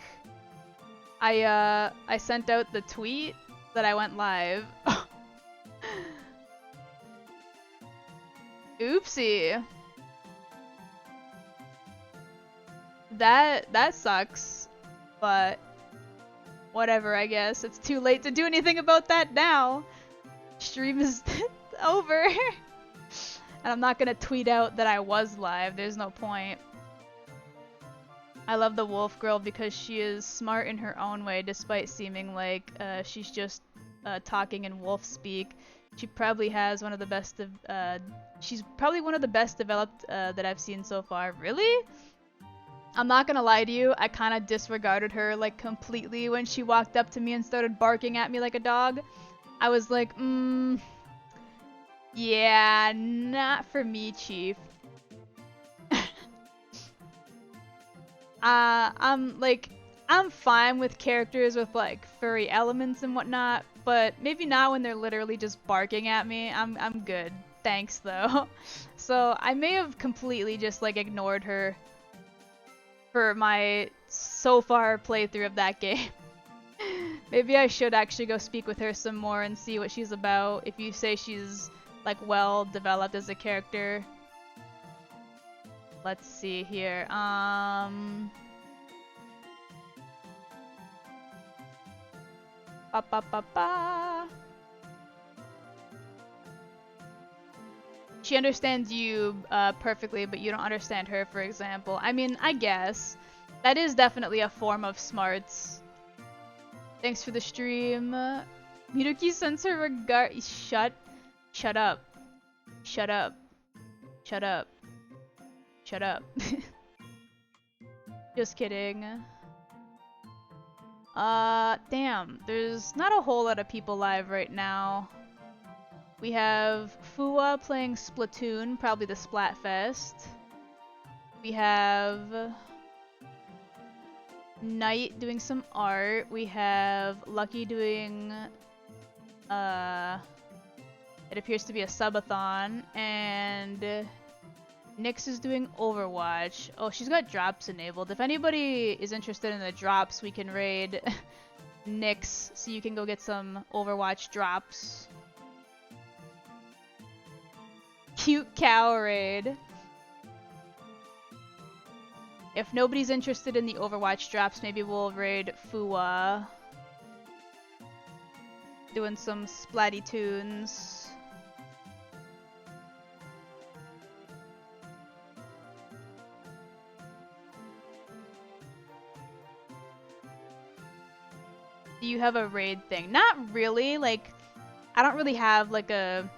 I sent out the tweet that I went live. Oopsie. That sucks, but whatever, I guess. It's too late to do anything about that now. Stream is over. And I'm not gonna tweet out that I was live, there's no point. I love the wolf girl because she is smart in her own way despite seeming like she's just talking in wolf speak. She probably has one of the best she's probably one of the best developed that I've seen so far. Really? I'm not gonna lie to you, I kinda disregarded her like completely when she walked up to me and started barking at me like a dog. I was like, yeah, not for me, Chief. I'm fine with characters with like furry elements and whatnot, but maybe not when they're literally just barking at me. I'm good. Thanks though. So I may have completely just like ignored her for my so far playthrough of that game. Maybe I should actually go speak with her some more and see what she's about. If you say she's like well developed as a character. Let's see here. Ba ba ba ba. She understands you perfectly, but you don't understand her, for example. I mean, I guess. That is definitely a form of smarts. Thanks for the stream. Miruki sends her regard. Shut up. Shut up. Shut up. Shut up. Just kidding. Damn. There's not a whole lot of people live right now. We have Fua playing Splatoon, probably the Splatfest. We have Knight doing some art. We have Lucky doing it appears to be a subathon, and Nyx is doing Overwatch. Oh, she's got drops enabled. If anybody is interested in the drops, we can raid Nyx so you can go get some Overwatch drops. Cute cow raid. If nobody's interested in the Overwatch drops, maybe we'll raid Fua. Doing some splatty tunes. Do you have a raid thing? Not really, like, I don't really have like a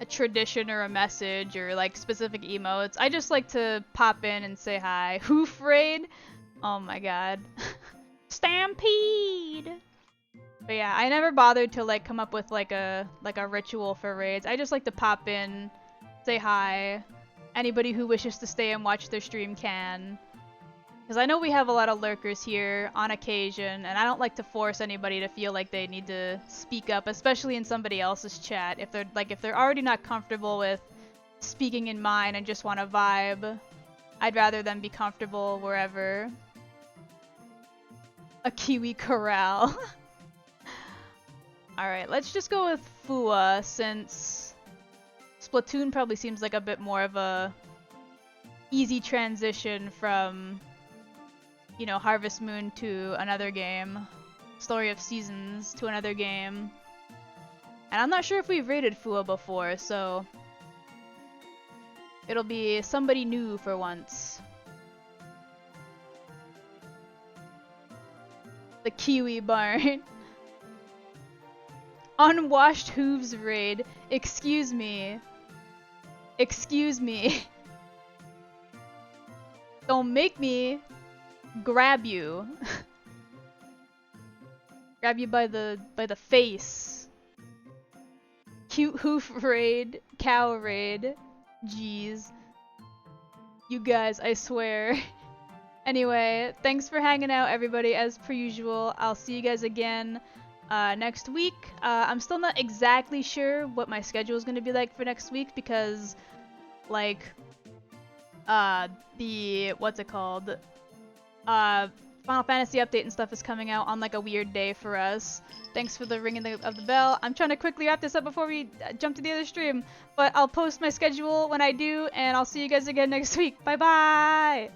tradition or a message or like specific emotes. I just like to pop in and say hi. Hoof raid? Oh my god. Stampede! But yeah, I never bothered to like come up with like a ritual for raids. I just like to pop in, say hi. Anybody who wishes to stay and watch their stream can. Because I know we have a lot of lurkers here on occasion, and I don't like to force anybody to feel like they need to speak up, especially in somebody else's chat. If they're already not comfortable with speaking in mine and just want to vibe, I'd rather them be comfortable wherever. A Kiwi corral. Alright, let's just go with Fua, since Splatoon probably seems like a bit more of a easy transition from, you know, Harvest Moon to another game. Story of Seasons to another game. And I'm not sure if we've raided Fua before, so it'll be somebody new for once. The Kiwi Barn. Unwashed Hooves raid. Excuse me. Excuse me. Don't make me grab you. Grab you by the face. Cute hoof raid. Cow raid. Jeez. You guys, I swear. Anyway, thanks for hanging out, everybody, as per usual. I'll see you guys again next week. I'm still not exactly sure what my schedule is going to be like for next week because, like, what's it called? Final Fantasy update and stuff is coming out on like a weird day for us. Thanks for the ringing of the bell. I'm trying to quickly wrap this up before we jump to the other stream, but I'll post my schedule when I do, and I'll see you guys again next week. Bye bye!